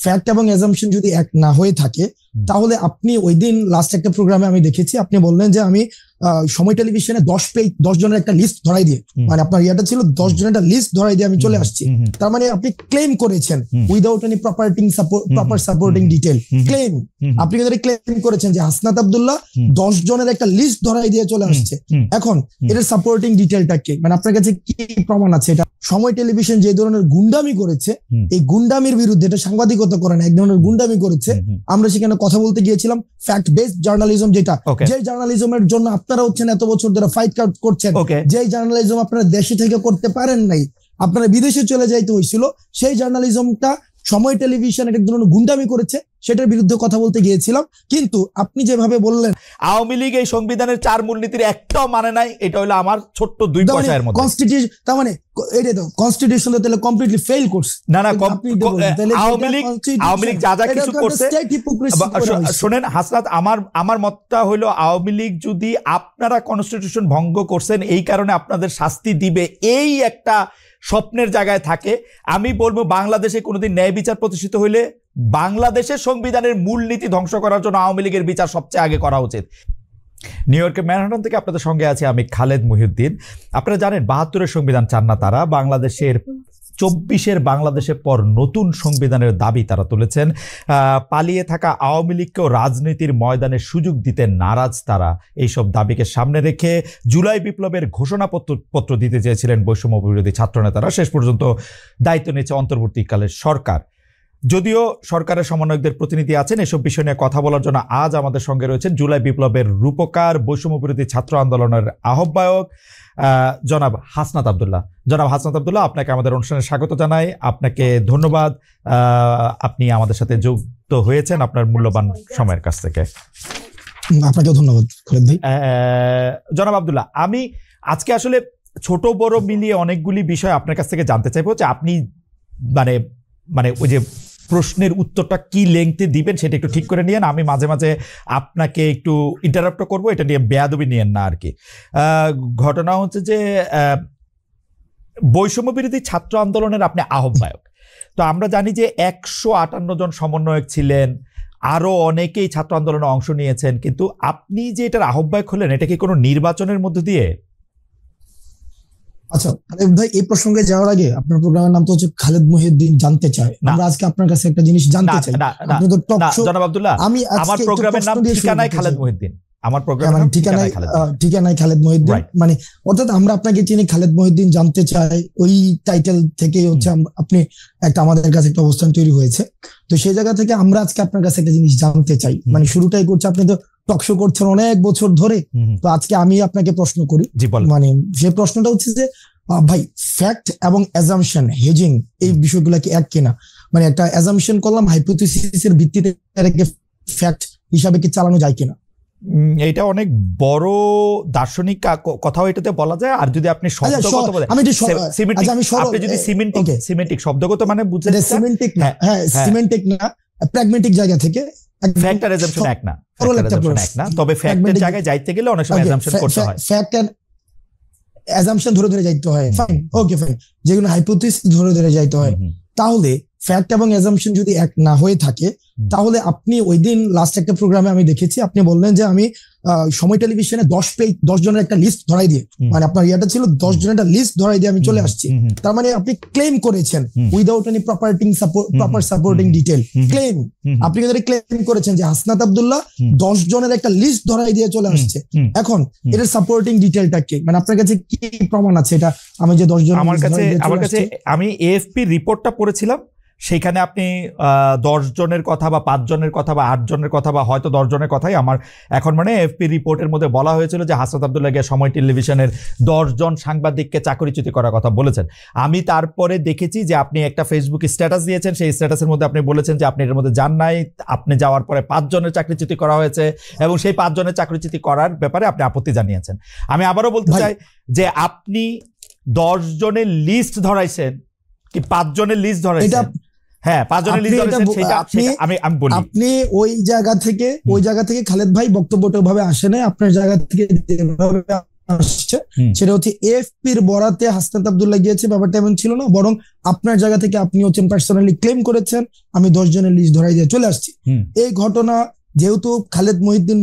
Fact এবং assumption যদি এক না হয়ে থাকে তাহলে আপনি ওই দিন লাস্ট একটা প্রোগ্রামে আমি দেখেছি আপনি বললেন যে আমি সময় টেলিভিশনে 10 জনের একটা লিস্ট ধরাই দিয়ে, মানে আপনার ইয়াটা ছিল 10 জনের একটা লিস্ট ধরাই দিয়ে আমি চলে আসছি। তার মানে আপনি ক্লেম করেছেন without any proper supporting detail claim. আপনি কিন্তু ক্লেম করেছেন যে হাসনাত আব্দুল্লাহ 10 জনের একটা লিস্ট ধরাই দিয়ে চলে আসছে। এখন এটার সাপোর্টিং ডিটেলটা কি, মানে আপনার কাছে কি প্রমাণ আছে? এটা সময় টেলিভিশন যে ধরনের গুন্ডামি করেছে, এই গুন্ডামির বিরুদ্ধে, এটা সাংবাদিকতা করে না, এক ধরনের গুন্ডামি করেছে। আমরা সেখানে কথা বলতে গিয়েছিলাম ফ্যাক্ট বেসড জার্নালিজম, যেটা যে জার্নালিজমের জন্য আপনারা হচ্ছেন এত বছর ধরে ফাইট করছেন, যে জার্নালিজম আপনারা দেশে থেকে করতে পারেন নাই, আপনারা বিদেশে চলে যাইতে হয়েছিল, সেই জার্নালিজমটা সময় টেলিভিশন এক ধরনের গুন্ডামি করেছে, সেটার বিরুদ্ধে কথা বলতে গিয়েছিলাম। কিন্তু আপনি যেভাবে বললেন আওয়ামী লীগ এই সংবিধানের 4 মূলনীতির একটাও মানে নাই, এটা হলো আমার ছোট্ট 2 পয়সার মধ্যে কনস্টিটিউশন। তার মানে এটা তো কনস্টিটিউশন তাহলে কমপ্লিটলি ফেল করছে। না আওয়ামী লীগ যা যা কিছু করছে, শোনেন হাসনাত, আমার মতটা হলো আওয়ামী লীগ যদি আপনারা কনস্টিটিউশন ভঙ্গ করছেন এই কারণে আপনাদের শাস্তি দিবে, এই একটা স্বপ্নের জায়গায় থাকে, আমি বলবো বাংলাদেশে কোনোদিন ন্যায় বিচার প্রতিষ্ঠিত হইলে বাংলাদেশের সংবিধানের মূলনীতি ধ্বংস করার জন্য আওয়ামী লীগের বিচার সবচেয়ে আগে করা উচিত। নিউ ইয়র্কের ম্যানহাটন থেকে আপনাদের সঙ্গে আছি আমি খালেদ মহিউদ্দিন। আপনারা জানেন 72-এর সংবিধান চান না তারা, বাংলাদেশের 24-এর বাংলাদেশের পর নতুন সংবিধানের দাবি তারা তুলেছেন। পালিয়ে থাকা আওয়ামী লীগকেও রাজনীতির ময়দানে সুযোগ দিতে নারাজ তারা। এইসব দাবিকে সামনে রেখে জুলাই বিপ্লবের ঘোষণাপত্র দিতে চেয়েছিলেন বৈষম্য বিরোধী ছাত্রনেতারা। শেষ পর্যন্ত দায়িত্ব নিয়েছে অন্তর্বর্তীকালের সরকার। যদিও সরকারের সমন্বয়কদের প্রতিনিধি আছেন, এসব বিষয় নিয়ে কথা বলার জন্য আজ আমাদের সঙ্গে রয়েছেন জুলাই বিপ্লবের রূপকার, বৈষম্য বিরোধী ছাত্র আন্দোলনের আহ্বায়ক জনাব হাসনাত আব্দুল্লাহ। জনাব হাসনাত আব্দুল্লাহ, আপনাকে আমাদের অনুষ্ঠানে স্বাগত জানাই। আপনাকে ধন্যবাদ, আপনি আমাদের সাথে যুক্ত হয়েছেন আপনার মূল্যবান সময়ের কাছ থেকে। আপনাকে ধন্যবাদ খালেদ ভাই। জনাব আব্দুল্লাহ, আমি আজকে আসলে ছোট বড় মিলিয়ে অনেকগুলি বিষয় আপনার কাছ থেকে জানতে চাইবো, যে আপনি মানে ওই যে প্রশ্নের উত্তরটা কি লেংথে দিবেন সেটা একটু ঠিক করে নিয়েন। আমি মাঝে মাঝে আপনাকে একটু ইন্টারাপ্ট করবো, এটা নিয়ে বেয়াদবি নিয়েন না আর কি। ঘটনা হচ্ছে যে বৈষম্য বিরোধী ছাত্র আন্দোলনের আপনি আহ্বায়ক। তো আমরা জানি যে 158 জন সমন্বয়ক ছিলেন, আরো অনেকেই ছাত্র আন্দোলনে অংশ নিয়েছেন, কিন্তু আপনি যে এটার আহ্বায়ক হলেন, এটা কি কোনো নির্বাচনের মধ্য দিয়ে? আচ্ছা ভাই, এই প্রসঙ্গে যাওয়ার আগে আপনার প্রোগ্রামের নাম তো হচ্ছে খালেদ মহিউদ্দিন জানতে চাই। আমরা আজকে আপনার কাছে একটা জিনিস জানতে চাই। আপনি তো টক শো। জনাব আব্দুল্লাহ, আমার প্রোগ্রামের নাম ঠিকানায় খালেদ মহিউদ্দিন। আমার প্রোগ্রামের নাম ঠিকানায় খালেদ মহিউদ্দিন, মানে অর্থাৎ আমরা আপনাকে চিনি খালেদ মহিউদ্দিন জানতে চাই, ওই টাইটেল থেকে হচ্ছে আপনি একটা আমাদের কাছে একটা অবস্থান তৈরি হয়েছে। তো সেই জায়গা থেকে আমরা আজকে আপনার কাছে একটা জিনিস জানতে চাই। মানে শুরুটাই করছে, আপনি তো টক শো করছেন অনেক বছর ধরে, তো আজকে আমি আপনাকে প্রশ্ন করি। মানে যে প্রশ্নটা হচ্ছে যে ভাই, ফ্যাক্ট এবং অ্যাজাম্পশন, হেজিং, এই বিষয়গুলো কি এক কিনা? মানে একটা অ্যাজাম্পশন করলাম, হাইপোথিসিসের ভিত্তিতে ফ্যাক্ট হিসাবে কি চালানো যায় কিনা? এটা অনেক বড় দার্শনিক কথাও এটাতে বলা যায়। আর যদি আপনি শব্দগত বলেন, আপনি যদি সিমেন্টিক শব্দগত মানে বুঝেন, সিমেন্টিক না, হ্যাঁ সিমেন্টিক না, প্র্যাগম্যাটিক জায়গা থেকে ফ্যাক্ট আর অ্যাজাম্পশন এক না, তবে ফ্যাক্টের জায়গায় যাইতে গেলে অনেক সময় অ্যাজাম্পশন করতে হয়। ফ্যাক্ট এন্ড অ্যাজাম্পশন ধরে যাইতে হয়, ফাইন, ওকে ফাইন, যেগুলো হাইপোথিসিস ধরে যাইতে হয়। তাহলে ফ্যাক্ট এবং অ্যাজাম্পশন যদি এক না হয়ে থাকে তাহলে আপনি ওই দিন লাস্ট একটা প্রোগ্রামে আমি দেখেছি আপনি বললেন যে আমি সময় টেলিভিশনে 10 জনের একটা লিস্ট ধরাই দিয়ে, মানে আপনার ইয়াটা ছিল 10 জনের একটা লিস্ট ধরাই দিয়ে আমি চলে আসছি। তার মানে আপনি ক্লেম করেছেন without any proper supporting detail claim. আপনি কিন্তু ক্লেম করেছেন যে হাসনাত আব্দুল্লাহ 10 জনের একটা লিস্ট ধরাই দিয়ে চলে আসছে। এখন এটার সাপোর্টিং ডিটেলটা কি, মানে আপনার কাছে কি প্রমাণ আছে? এটা আমি যে 10 জন, আমার কাছে আমি এএফপি রিপোর্টটা পড়েছিলাম, সেখানে আপনি 10 জনের কথা বা 5 জনের কথা বা 8 জনের কথা বা হয়তো 10 জনের কথাই আমার এখন মানে এফপি রিপোর্টের মধ্যে বলা হয়েছিল যে হাসনাত আব্দুল্লাহকে সময় টেলিভিশনের 10 জন সাংবাদিককে চাকরিচ্যুতি করার কথা বলেছেন। আমি তারপরে দেখেছি যে আপনি একটা ফেসবুক স্ট্যাটাস দিয়েছেন, সেই স্ট্যাটাসের মধ্যে আপনি বলেছেন যে আপনি এর মধ্যে যান নাই, আপনি যাওয়ার পরে 5 জনের চাকরিচ্যুতি করা হয়েছে এবং সেই 5 জনের চাকরিচ্যুতি করার ব্যাপারে আপনি আপত্তি জানিয়েছেন। আমি আবারও বলতে চাই যে আপনি 10 জনের লিস্ট ধরাইছেন কি 5 জনের লিস্ট ধরাইছেন? হ্যাঁ, 5 জনের লিস্ট ধরেছেন, সেটা আমি বলি। আপনি ওই জায়গা থেকে খালেদ ভাই বক্তব্যটা ভাবে আসে না, আপনার জায়গা থেকে যেভাবে আসছে, সেটা হচ্ছে এএফপির বরাতে হাসনাত আব্দুল্লাহ গিয়েছে, ব্যাপারটা এমন ছিল না, বরং আপনার জায়গা থেকে আপনি হচ্ছেন পার্সোনালি ক্লেম করেছেন আমি 10 জনের লিস্ট ধরাই দিয়ে চলে আসছি। এই ঘটনা যেহেতু খালেদ মহিউদ্দিন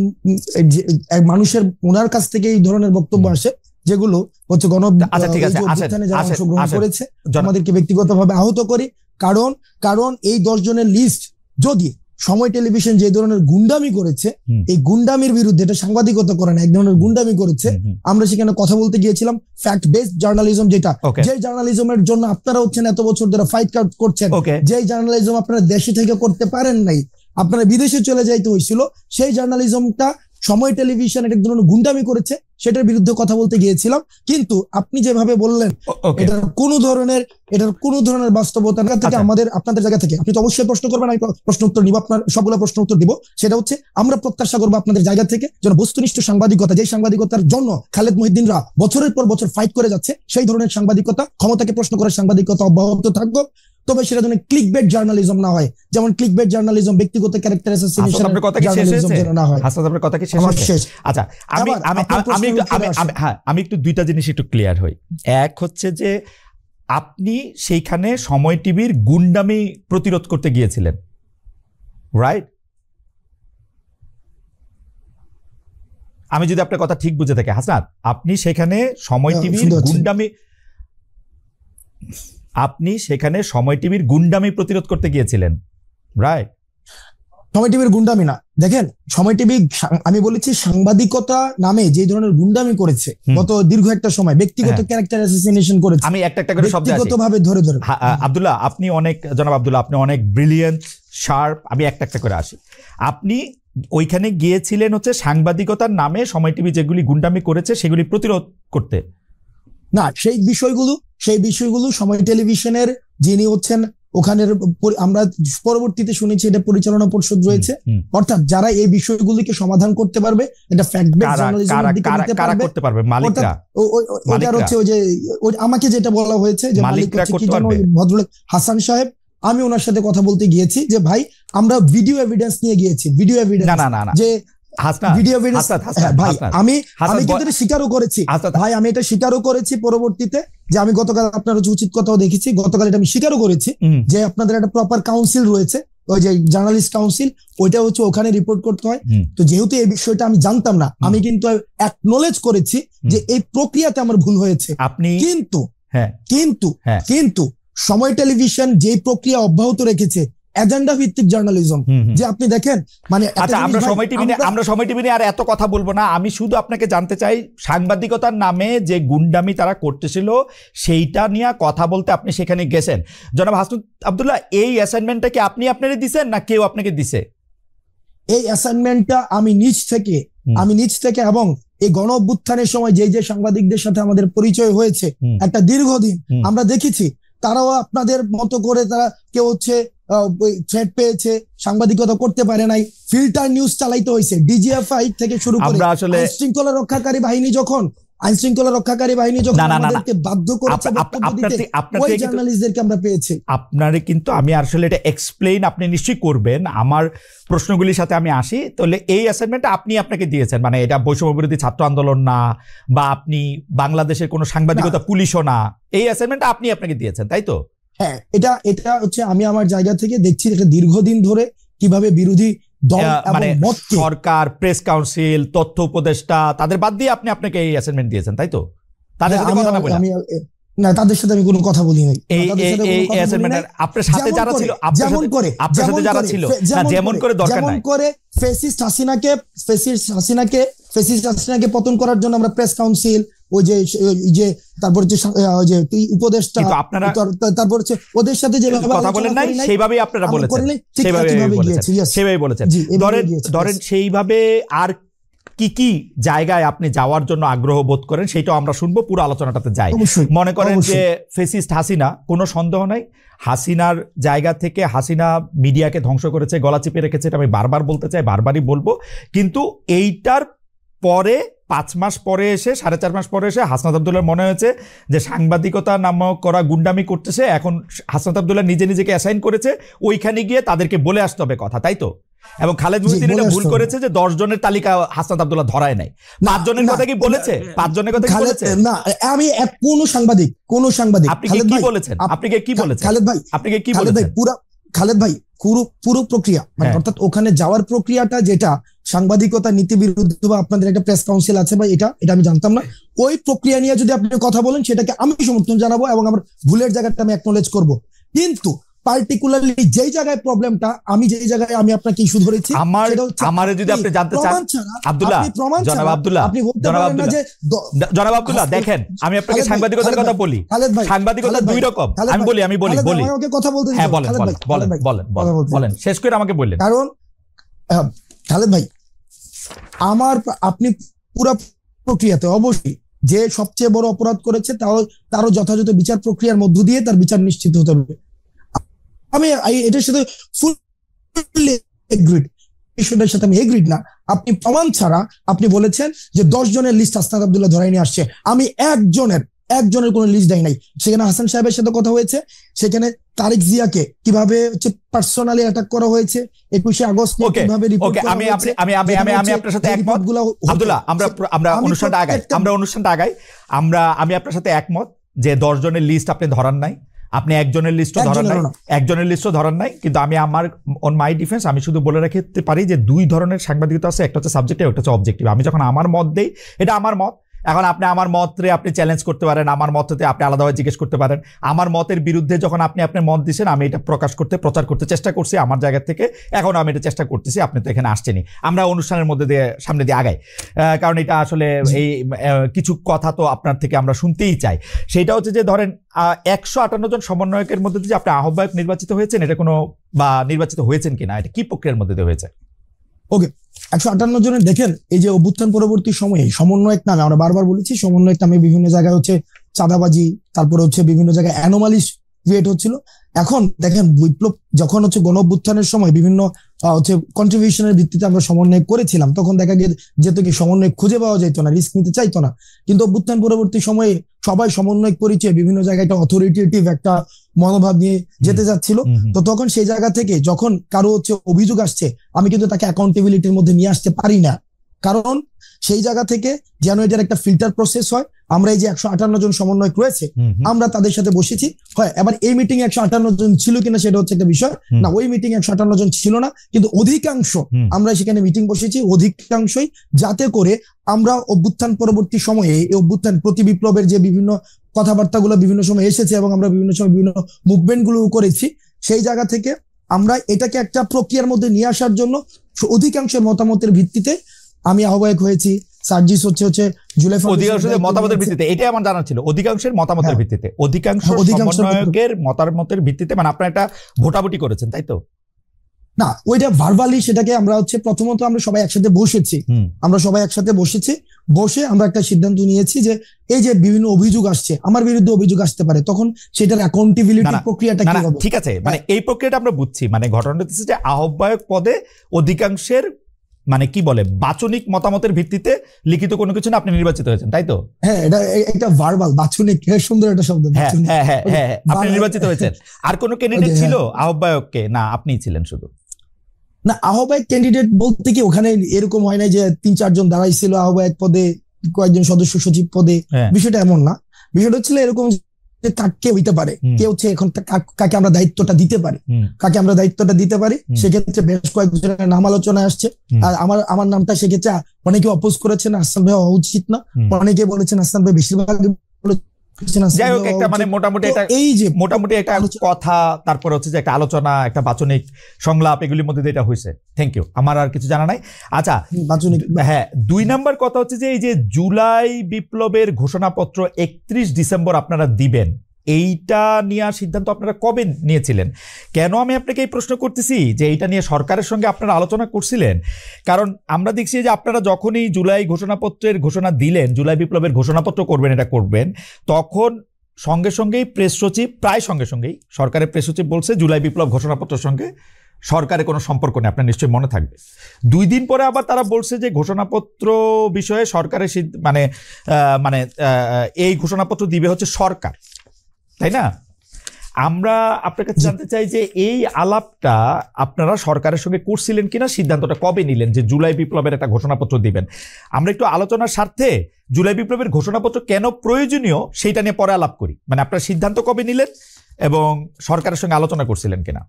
মানুষের ওনার কাছ থেকে এই ধরনের বক্তব্য আসে যেগুলো হচ্ছে গণঅভ্যুত্থানে যারা অংশগ্রহণ করেছে আমাদেরকে ব্যক্তিগতভাবে আহত করি, কারণ এই 10 জনের লিস্ট যদি সময় টেলিভিশন যে ধরনের গুন্ডামি করেছে, এই গুন্ডামির বিরুদ্ধে, এটা সাংবাদিকতা করে না, এক ধরনের গুন্ডামি করেছে, আমরা সেখানে কথা বলতে গিয়েছিলাম ফ্যাক্ট বেসড জার্নালিজম, যেটা যে জার্নালিজমের জন্য আপনারা হচ্ছেন এত বছর ধরে ফাইট করছেন, যে জার্নালিজম আপনারা দেশে থেকে করতে পারেন নাই, আপনারা বিদেশে চলে যাইতে হয়েছিল, সেই জার্নালিজমটা সময় টেলিভিশন এক ধরনের গুন্ডামি করেছে, সেটার বিরুদ্ধে কথা বলতে গিয়েছিলাম। কিন্তু আপনি যেভাবে বললেন এটার কোনো ধরনের বাস্তবতা থেকে আপনাদের জায়গা থেকে আপনি তো অবশ্যই প্রশ্ন করবেন, আমি প্রশ্ন উত্তর নিব, আপনার সবগুলো প্রশ্ন উত্তর দিব। সেটা হচ্ছে আমরা প্রত্যাশা করবো আপনাদের জায়গা থেকে যেন বস্তুনিষ্ঠ সাংবাদিকতা, যে সাংবাদিকতার জন্য খালেদ মহিউদ্দিনরা বছরের পর বছর ফাইট করে যাচ্ছে, সেই ধরনের সাংবাদিকতা, ক্ষমতাকে প্রশ্ন করার সাংবাদিকতা অব্যাহত থাকবে। তবে সেটা যেন ক্লিকবেট জার্নালিজম না হয়, যেমন ক্লিকবেট জার্নালিজম, ব্যক্তিগত ক্যারেক্টার অ্যাসাসিনেশন জার্নালিজম যেন না হয়। আপনার কথা কি শেষ? আচ্ছা, আমি একটু দুইটা জিনিস একটু ক্লিয়ার হই। এক হচ্ছে যে আপনি সেইখানে সময় টিভির গুন্ডামি প্রতিরোধ করতে গিয়েছিলেন, রাইট? আমি যদি আপনার কথা ঠিক বুঝে থাকি হাসনাত, আপনি সেখানে সময় টিভির গুন্ডামি প্রতিরোধ করতে গিয়েছিলেন, রাইট? সময় টিভির গুন্ডামি না, দেখেন সময় টিভি, আমি বলেছি সাংবাদিকতা নামে যে ধরনের গুন্ডামি করেছে গত দীর্ঘ একটা সময়, ব্যক্তিগত ক্যারেক্টার অ্যাসাসিনেশন করেছে। আমি একটা করে শব্দ ব্যক্তিগতভাবে ধরে আব্দুল্লাহ, জনাব আব্দুল্লাহ, আপনি অনেক ব্রিলিয়েন্ট, শার্প। আমি একটা করে আসি। আপনি ওইখানে গিয়েছিলেন হচ্ছে সাংবাদিকতার নামে সময় টিভি যেগুলি গুন্ডামি করেছে সেগুলি প্রতিরোধ করতে না, সেই বিষয়গুলো সময় টেলিভিশনের যিনি হচ্ছেন ওখানের, আমরা পরবর্তীতে শুনেছি এটা পরিচালনা পরিষদ রয়েছে, অর্থাৎ যারা এই বিষয়গুলিকে সমাধান করতে পারবে, এটা ফ্যাক্ট বেসড জার্নালিজমের দিকে নিতে পারবে, মালিকরা। ওইটার হচ্ছে ওই যে আমাকে যেটা বলা হয়েছে যে মালিক হচ্ছে কি জানো, ভদ্রলোক হাসান সাহেব, আমি ওনার সাথে কথা বলতে গিয়েছি যে ভাই আমরা ভিডিও এভিডেন্স নিয়ে গিয়েছি, ভিডিও এভিডেন্স যে আমি কিন্তু এটা স্বীকারও করেছি ভাই, আমি এটা স্বীকারও করেছি পরবর্তীতে যে আমি গতকাল আপনার হচ্ছে উচিত কথাও দেখেছি, গতকাল এটা আমি স্বীকারও করেছি যে আপনাদের একটা প্রপার কাউন্সিল রয়েছে, ওই যে জার্নালিস্ট কাউন্সিল, ওইটা হচ্ছে ওখানে রিপোর্ট করতে হয়। তো যেহেতু এই বিষয়টা আমি জানতাম না, আমি কিন্তু অ্যাকনোলেজ করেছি যে এই প্রক্রিয়াতে আমার ভুল হয়েছে। কিন্তু সময় টেলিভিশন যে প্রক্রিয়া অব্যাহত রেখেছে, এজেন্ডা ভিত্তিক জার্নালিজম, যে আপনি দেখেন মানে আমরা সময় টিভি নিয়ে আর এত কথা বলবো না। আমি শুধু আপনাকে জানতে চাই, সাংবাদিকতার নামে যে গুন্ডামি তারা করতেছিল সেইটা নিয়ে কথা বলতে আপনি সেখানে গেছেন। জনাব হাসনাত আব্দুল্লাহ, এই অ্যাসাইনমেন্টটা কি আপনি আপনারে দিছেন না কেউ আপনাকে দিছে? এই অ্যাসাইনমেন্টটা আমি নিজ থেকে এবং এই গণ অভ্যুত্থানের সময় যে সাংবাদিকদের সাথে আমাদের পরিচয় হয়েছে একটা দীর্ঘদিন, আমরা দেখেছি তারাও আপনাদের মতো করে তারা কেউ হচ্ছে থ্রেট পেয়েছে, সাংবাদিকতা করতে পারে নাই, ফিল্টার নিউজ চালাইতে হয়েছে, ডিজিএফআই থেকে শুরু করে আইনশৃঙ্খলা রক্ষাকারী বাহিনী যখন আমাদেরকে বাধ্য করেছে ওই জার্নালিস্টদেরকে আমরা পেয়েছি। আপনারে কিন্তু আমি আসলে এটা এক্সপ্লেইন আপনি নিশ্চয়ই করবেন, আমার প্রশ্নগুলির সাথে আমি আসি। তাহলে এই অ্যাসাইনমেন্টটা আপনি আপনাকে দিয়েছেন, মানে এটা বৈষম্য বিরোধী ছাত্র আন্দোলন না, বা আপনি বাংলাদেশের কোনো সাংবাদিকতা পুলিশও না, এই অ্যাসাইনমেন্টটা আপনি আপনাকে দিয়েছেন, তাই তো? হ্যাঁ, এটা হচ্ছে আমি আমার জায়গা থেকে দেখছি একটা দীর্ঘদিন ধরে কিভাবে বিরোধী দল মানে সরকার, প্রেস কাউন্সিল, তথ্য উপদেষ্টা, তাদের বাদ দিয়ে আপনি আপনাকে এই অ্যাসাইনমেন্ট দিয়েছেন, তাই তো? তাদের সাথে কথা না বলে না, তাদের সাথে আমি কোনো কথা বলি নাই। এই অ্যাসাইনমেন্টের আপনার সাথে যারা ছিল, যেমন করে দরকার নাই, করে ফ্যাসিস্ট হাসিনাকে পতন করার জন্য আমরা প্রেস কাউন্সিল, ওই যে তারপর যে উপদেষ্টা, তারপর হচ্ছে ওদের সাথে যেভাবে কথা বলেন নাই সেইভাবেই আপনারা বলেছেন, সেইভাবেই বলেছেন। ধরেন সেইভাবে আর কি জায়গায় আপনি যাওয়ার জন্য আগ্রহ বোধ করেন সেটাও আমরা শুনবো, পুরো আলোচনাটাতে যাই। মনে করেন যে ফেসিস্ট হাসিনা, কোনো সন্দেহ নাই, হাসিনার জায়গা থেকে হাসিনা মিডিয়াকে ধ্বংস করেছে, গলা চিপে রেখেছে, এটা আমি বারবার বলতে চাই, বারবারই বলবো। কিন্তু এইটার পরে 5 মাস পরে এসে, 4.5 মাস পরে এসে হাসনাত আব্দুল্লাহর মনে হয়েছে যে সাংবাদিকতা নামক করা গুন্ডামি করতেছে, এখন হাসনাত আব্দুল্লাহ নিজেকে অ্যাসাইন করেছে, ওইখানে গিয়ে তাদেরকে বলে আসতে হবে কথা, তাই তো? এবং খালেদ মহিউদ্দিন এটা ভুল করেছে যে 10 জনের তালিকা হাসনাত আব্দুল্লাহ ধরায় নাই। 5 জনের কথা কি বলেছে? 5 জনের কথা কি বলেছে? না, আমি কোন সাংবাদিক আপনি কি বলেছেন? আপনি কি বলেছেন খালেদ ভাই? আপনি কি বলেছেন? খালেদ ভাই পুরো প্রক্রিয়া মানে অর্থাৎ ওখানে যাওয়ার প্রক্রিয়াটা যেটা সাংবাদিকতা নীতি বিরুদ্ধ বা আপনাদের একটা প্রেস কাউন্সিল আছে বা এটা আমি জানতাম না। ওই প্রক্রিয়া নিয়ে যদি আপনি কথা বলেন সেটাকে আমি সমর্থন জানাবো এবং আমার ভুলের জায়গাটা আমি অ্যাকনলেজ করব। কিন্তু পার্টিকুলারলি যেই জায়গায় প্রবলেমটা আমি যেই জায়গায় আমি আপনাকে ইস্যু ধরেছি আমারে যদি আপনি জানতে চান আব্দুল্লাহ, জনাব আব্দুল্লাহ, জনাব আব্দুল্লাহ, দেখেন আমি আপনাকে সাংবাদিকতার কথা বলি। সাংবাদিকতা দুই রকম। আমি বলি আমাকে কথা বলতে দিন। হ্যাঁ, বলেন শেষ করে আমাকে বললেন। কারণ খালেদ ভাই, আপনি পুরো প্রক্রিয়াতে অবশ্যই যে সবচেয়ে বড় অপরাধ করেছে তারও যথাযথ বিচার প্রক্রিয়ার মধ্য দিয়ে তার বিচার নিশ্চিত হতে হবে। আমি এটার সাথে ফুললি এগ্রিড, বিষয়টার সাথে আমি এগ্রিড না। আপনি প্রমাণ ছাড়া আপনি বলেছেন যে 10 জনের লিস্ট হাসনাত আব্দুল্লাহ ধরাই নিয়ে আসছে। আমি একজনের কোনো লিস্ট দেয় নাই। সেখানে হাসান সাহেবের সাথে কথা হয়েছে, সেখানে তারিক জিয়াকে কিভাবে পার্সোনালি অ্যাটাক করা হয়েছে 21 আগস্ট কিভাবে রিপোর্ট করা হয়েছে। আমি আপনার সাথে একমত আব্দুল্লাহ। আমরা অনুষ্ঠানটা আগাই। আমি আপনার সাথে একমত যে 10 জনের লিস্ট আপনি ধরান নাই, আপনি একজনের লিস্টও ধরান নাই। কিন্তু আমি আমার অন মাই ডিফেন্স আমি শুধু বলে রাখতে পারি যে 2 ধরনের সাংবাদিকতা আছে, একটা হচ্ছে সাবজেক্টিভ, একটা হচ্ছে অবজেক্টিভ। আমি যখন আমার মত দেই, এটা আমার মত। এখন আপনি আমার মতরে আপনি চ্যালেঞ্জ করতে পারেন, আমার মততে আপনি আলাদাভাবে জিজ্ঞেস করতে পারেন। আমার মতের বিরুদ্ধে যখন আপনি আপনার মত দিচ্ছেন, আমি এটা প্রচার করতে চেষ্টা করছি আমার জায়গা থেকে। এখন আমি এটা চেষ্টা করতেছি, আপনি তো এখানে আসছেনই। আমরা অনুষ্ঠানের মধ্যে দিয়ে সামনে দিয়ে আগাই, কারণ এটা আসলে এই কিছু কথা তো আপনার থেকে আমরা শুনতেই চাই। সেটা হচ্ছে যে ধরেন 158 জন সমন্বয়কের মধ্যে যে আপনি আহ্বায়ক নির্বাচিত হয়েছেন, এটা কোনো বা নির্বাচিত হয়েছেন কিনা, এটা কি প্রক্রিয়ার মধ্যে দিয়ে হয়েছে? ওকে, 158 জনের দেখেন এই যে অভ্যুত্থান পরবর্তী সময়ে সমন্বয়ক নামে আমরা বারবার বলেছি, সমন্বয়ক নামে বিভিন্ন জায়গায় হচ্ছে চাঁদাবাজি, তারপরে হচ্ছে বিভিন্ন জায়গায় অ্যানোমালিস ক্রিয়েট হচ্ছিল। এখন দেখেন বিপ্লব যখন হচ্ছে গণ অভ্যুত্থানের সময় বিভিন্ন হচ্ছে কন্ট্রিবিউশনের ভিত্তিতে আমরা সমন্বয় করেছিলাম, তখন দেখা যেত কি সমন্বয় খুঁজে পাওয়া যেত না, রিস্ক নিতে চাইতো না। কিন্তু অভ্যুত্থান পরবর্তী সময়ে সবাই সমন্বয় পরিচয় বিভিন্ন জায়গায় একটা অথরিটেটিভ একটা মনোভাব নিয়ে যেতে যাচ্ছিল। তো তখন সেই জায়গা থেকে যখন কারো হচ্ছে অভিযোগ আসছে, আমি কিন্তু তাকে অ্যাকাউন্টেবিলিটির মধ্যে নিয়ে আসতে পারি না, কারণ সেই জায়গা থেকে যেন এটার একটা ফিল্টার প্রসেস হয়। আমরা এই যে 158 জন সমন্বয়ক রয়েছে, আমরা তাদের সাথে বসেছি। হয় এবার এই মিটিং 158 জন ছিল কিনা সেটা হচ্ছে একটা বিষয় না, ওই মিটিং 158 জন ছিল না, কিন্তু অধিকাংশ আমরা সেখানে মিটিং বসেছি, অধিকাংশই, যাতে করে আমরা অভ্যুত্থান পরবর্তী সময়ে এই অভ্যুত্থান প্রতি বিপ্লবের যে বিভিন্ন কথাবার্তাগুলো বিভিন্ন সময় এসেছে এবং আমরা বিভিন্ন সময় বিভিন্ন মুভমেন্ট গুলো করেছি, সেই জায়গা থেকে আমরা এটাকে একটা প্রক্রিয়ার মধ্যে নিয়ে আসার জন্য অধিকাংশের মতামতের ভিত্তিতে আমি আহ্বায়ক হয়েছি। সার্জিস হচ্ছে জুলাই অধিকাংশের মতামতের ভিত্তিতে, এটাই আমার জানা ছিল, অধিকাংশের মতামতের ভিত্তিতে, অধিকাংশ সমন্বয়কের মতামতের ভিত্তিতে, মানে আপনারা একটা ভোটাভুটি করেছেন, তাই তো? না, ওইটা ভার্বালি, সেটাকে আমরা হচ্ছে প্রথমত আমরা সবাই একসাথে বসেছি, বসে আমরা একটা সিদ্ধান্ত নিয়েছি যে এই যে বিভিন্ন অভিযোগ আসছে, আমার বিরুদ্ধে অভিযোগ আসতে পারে, তখন সেটার অ্যাকাউন্টেবিলিটি প্রক্রিয়াটা কি হবে। ঠিক আছে, মানে এই প্রক্রিয়াটা আমরা বুঝছি, মানে ঘটনাটা হচ্ছে যে আহ্বায়ক পদে অধিকাংশের মানে কি বলে বাচনিক মতামতের ভিত্তিতে লিখিত কোনো কিছু না, আপনি নির্বাচিত হয়েছেন, তাই তো? হ্যাঁ, এটা একটা ভার্বাল, বাচনিক, সুন্দর একটা শব্দ। হ্যাঁ, আপনি নির্বাচিত হয়েছেন। আর কোন ক্যান্ডিডেট ছিল আহ্বায়ককে? না, আপনিই ছিলেন শুধু? না, আহ্বায়ক ক্যান্ডিডেট বলতে কি ওখানে এরকম হয় না যে 3-4 জন দাঁড়াইছিল আহ্বায়ক পদে, কয়েকজন সদস্য সচিব পদে, বিষয়টা এমন না। বিষয়টা হচ্ছিল এরকম যে কে হইতে পারে, কে হচ্ছে এখন কাকে আমরা দায়িত্বটা দিতে পারি, সেক্ষেত্রে বেশ কয়েকজনের নাম আলোচনায় আসছে। আর আমার নামটা সেক্ষেত্রে অনেকে অপোজ করেছেন, হাসান ভাই হওয়া উচিত না, অনেকে বলেছেন হাসান ভাই, বেশিরভাগ যাই হোক, একটা মানে মোটামুটি একটা কথা, তারপর হচ্ছে যে একটা আলোচনা, একটা বাচনিক সংলাপ, এগুলির মধ্যে এটা হয়েছে। থ্যাংক ইউ, আমার আর কিছু জানা নাই। আচ্ছা, হ্যাঁ, 2 নাম্বার কথা হচ্ছে যে এই যে জুলাই বিপ্লবের ঘোষণাপত্র 31 ডিসেম্বর আপনারা দিবেন, এইটা নিয়ে সিদ্ধান্ত আপনারা কবে নিয়েছিলেন? কেন আমি আপনাকে এই প্রশ্ন করতেছি যে এইটা নিয়ে সরকারের সঙ্গে আপনারা আলোচনা করছিলেন? কারণ আমরা দেখছি যে আপনারা যখনই জুলাই ঘোষণাপত্রের ঘোষণা দিলেন, জুলাই বিপ্লবের ঘোষণাপত্র করবেন, তখন সঙ্গে সঙ্গেই প্রেস সচিব, প্রায় সঙ্গে সঙ্গেই সরকারের প্রেস সচিব বলছে জুলাই বিপ্লব ঘোষণাপত্রের সঙ্গে সরকারের কোনো সম্পর্ক নেই। আপনার নিশ্চয়ই মনে থাকবে। 2 দিন পরে আবার তারা বলছে যে ঘোষণাপত্র বিষয়ে সরকারের মানে এই ঘোষণাপত্র দিবে হচ্ছে সরকার, তাই না? আমরা আপনার কাছে জানতে চাই যে এই আলাপটা আপনারা সরকারের সঙ্গে করছিলেন কিনা, সিদ্ধান্তটা কবে নিলেন যে জুলাই বিপ্লবের একটা ঘোষণাপত্র দিবেন? আমরা একটু আলোচনার স্বার্থে জুলাই বিপ্লবের ঘোষণাপত্র কেন প্রয়োজনীয় সেইটা নিয়ে পরে আলাপ করি। মানে আপনার সিদ্ধান্ত কবে নিলেন এবং সরকারের সঙ্গে আলোচনা করছিলেন কিনা?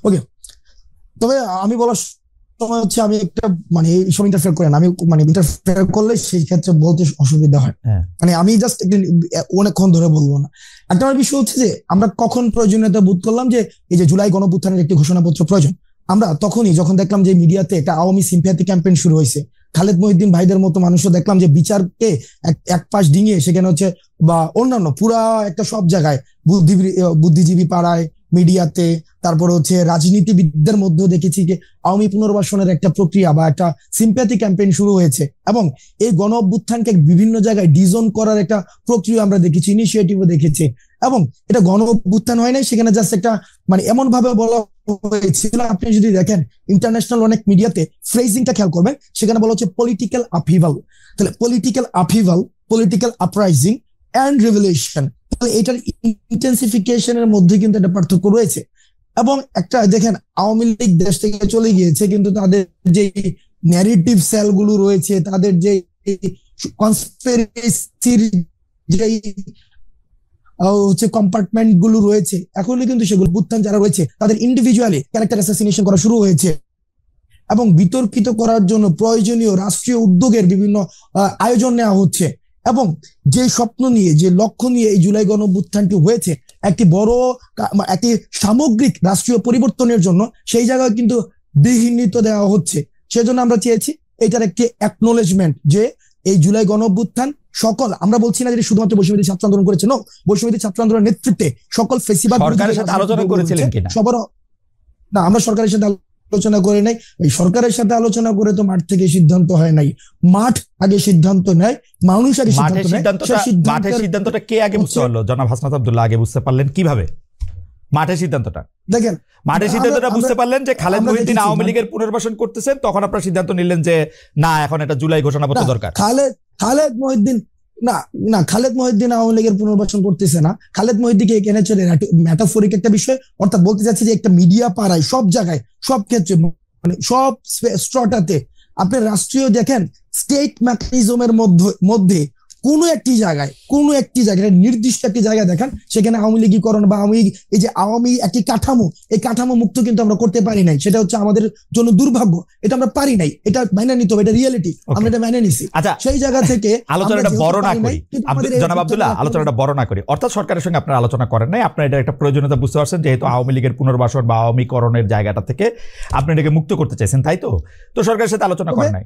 ওকে, তবে আমি বলার সময় হচ্ছে আমি একটা মানে এই সময় ইন্টারফেয়ার করেন, আমি মানে ইন্টারফেয়ার করলে সেই ক্ষেত্রে বলতে অসুবিধা হয়। মানে আমি জাস্ট অনেকক্ষণ ধরে বলবো না। একটা বিষয় হচ্ছে যে আমরা কখন প্রয়োজনীয়তা বোধ করলাম যে এই যে জুলাই গণঅভ্যুত্থানের একটি ঘোষণাপত্র প্রয়োজন, আমরা তখনই যখন দেখলাম যে মিডিয়াতে একটা আওয়ামী সিম্প্যাথি ক্যাম্পেইন শুরু হয়েছে। খালেদ মহিউদ্দিন ভাইদের মতো মানুষও দেখলাম যে বিচারকে এক পাশ ডিঙিয়ে সেখানে হচ্ছে বা অন্যান্য পুরা একটা সব জায়গায় বুদ্ধিজীবী পাড়ায়, মিডিয়াতে, তারপরে হচ্ছে রাজনীতিবিদদের মধ্যেও দেখেছি যে আওয়ামী পুনর্বাসনের একটা প্রক্রিয়া বা একটা সিম্প্যাথি ক্যাম্পেইন শুরু হয়েছে। এবং এই গণ অভ্যুত্থানকে বিভিন্ন জায়গায় ডিজোন করার একটা প্রক্রিয়া আমরা দেখেছি, ইনিশিয়েটিভও দেখেছি। এবং এটা গণ অভ্যুত্থান হয় নাই, সেখানে জাস্ট একটা মানে এমন ভাবে বলা হয়েছিল, আপনি যদি দেখেন ইন্টারন্যাশনাল অনেক মিডিয়াতে ফ্রেজিংটা খেয়াল করবেন, সেখানে বলা হচ্ছে পলিটিক্যাল আপহিভাল। তাহলে political upheaval, political uprising and revolution, তাহলে এটার ইন্টেন্সিফিকেশনের মধ্যে কিন্তু একটা পার্থক্য রয়েছে। এবং একটা দেখেন আওয়ামী লীগ দেশ থেকে চলে গিয়েছে, কিন্তু তাদের যে ন্যারেটিভ সেলগুলো রয়েছে, তাদের যে কনস্পিরেসির যে হচ্ছে কম্পার্টমেন্ট গুলো রয়েছে, এখনই কিন্তু সেগুলো অভ্যুত্থান যারা রয়েছে তাদের ইন্ডিভিজুয়ালি ক্যারেক্টার অ্যাসাসিনেশন করা শুরু হয়েছে। এবং বিতর্কিত করার জন্য প্রয়োজনীয় রাষ্ট্রীয় উদ্যোগের বিভিন্ন আয়োজন নেওয়া হচ্ছে। এবং যে স্বপ্ন নিয়ে, যে লক্ষ্য নিয়ে এই জুলাই গণঅভ্যুত্থানটি হয়েছে, একটি বড় একটি সামগ্রিক রাষ্ট্রীয় পরিবর্তনের জন্য, সেই জায়গায় কিন্তু বিহীনিত দেওয়া হচ্ছে। সেজন্য আমরা চেয়েছি এটার একটি অ্যাকনোলেজমেন্ট যে এই জুলাই গণঅভ্যুত্থান সকল, আমরা বলছি না যে শুধুমাত্র বৈষম্যবিরোধী ছাত্র আন্দোলন করেছে, নো, বৈষম্যবিরোধী ছাত্র আন্দোলনের নেতৃত্বে সকল ফেসিবাদ সরকারের সাথে আলোচনা করেছিলেন কিনা? সবার না, আমরা সরকারের সাথে আলোচনা করে নাই। এই সরকারের সাথে আলোচনা করে তো মাঠ থেকে সিদ্ধান্ত হয় নাই, মাঠ আগে সিদ্ধান্ত নেয়, মানুষ আগে মাঠের সিদ্ধান্তটা কে আগে বুঝতে পারলো? জনাব হাসনাত আব্দুল্লাহ আগে বুঝতে পারলেন কিভাবে মাঠের সিদ্ধান্তটা? দেখেন, মাঠের সিদ্ধান্তটা বুঝতে পারলেন যে খালেদ মহিউদ্দিন আওয়ামী লীগের পুনর্বাসন করতেছেন, তখন আপনারা সিদ্ধান্ত নিলেন যে না, এখন এটা জুলাই ঘোষণাপত্র দরকার। খালেদ মহিউদ্দিন না, খালেদ মহিউদ্দিন আওয়ামী লীগের পুনর্বাসন করতেছে না। খালেদ মহিউদ্দিনকে এখানে চলে মেটাফোরিক একটা বিষয়, অর্থাৎ বলতে চাচ্ছি যে একটা মিডিয়া পাড়ায় সব জায়গায়, সব ক্ষেত্রে, মানে সব স্ট্রটাতে আপনি রাষ্ট্রীয় দেখেন স্টেট মেকানিজমের মধ্যে কোনো একটি জায়গায় নির্দিষ্ট একটি জায়গায় দেখেন সেখানে আওয়ামী লীগীকরণ বা এই যে আওয়ামী একটি কাঠামো, এই কাঠামো মুক্ত কিন্তু আমরা করতে পারি নাই। সেটা হচ্ছে আমাদের জন্য দুর্ভাগ্য, এটা আমরা পারি নাই, এটা মেনে নিতে হবে, এটা রিয়েলিটি, আমরা এটা মেনে নিছি। আচ্ছা, সেই জায়গা থেকে আলোচনাটা বড় না করি, জনাব আব্দুল্লাহ, আলোচনাটা বড় না করি। অর্থাৎ সরকারের সঙ্গে আপনারা আলোচনা করেন নাই, আপনারা এটা একটা প্রয়োজনীয়তা বুঝতে পারছেন, যেহেতু আওয়ামী লীগের পুনর্বাসন বা আওয়ামীকরণের জায়গাটা থেকে আপনি এটাকে মুক্ত করতে চাইছেন, তাই তো? তো সরকারের সাথে আলোচনা করেন নাই।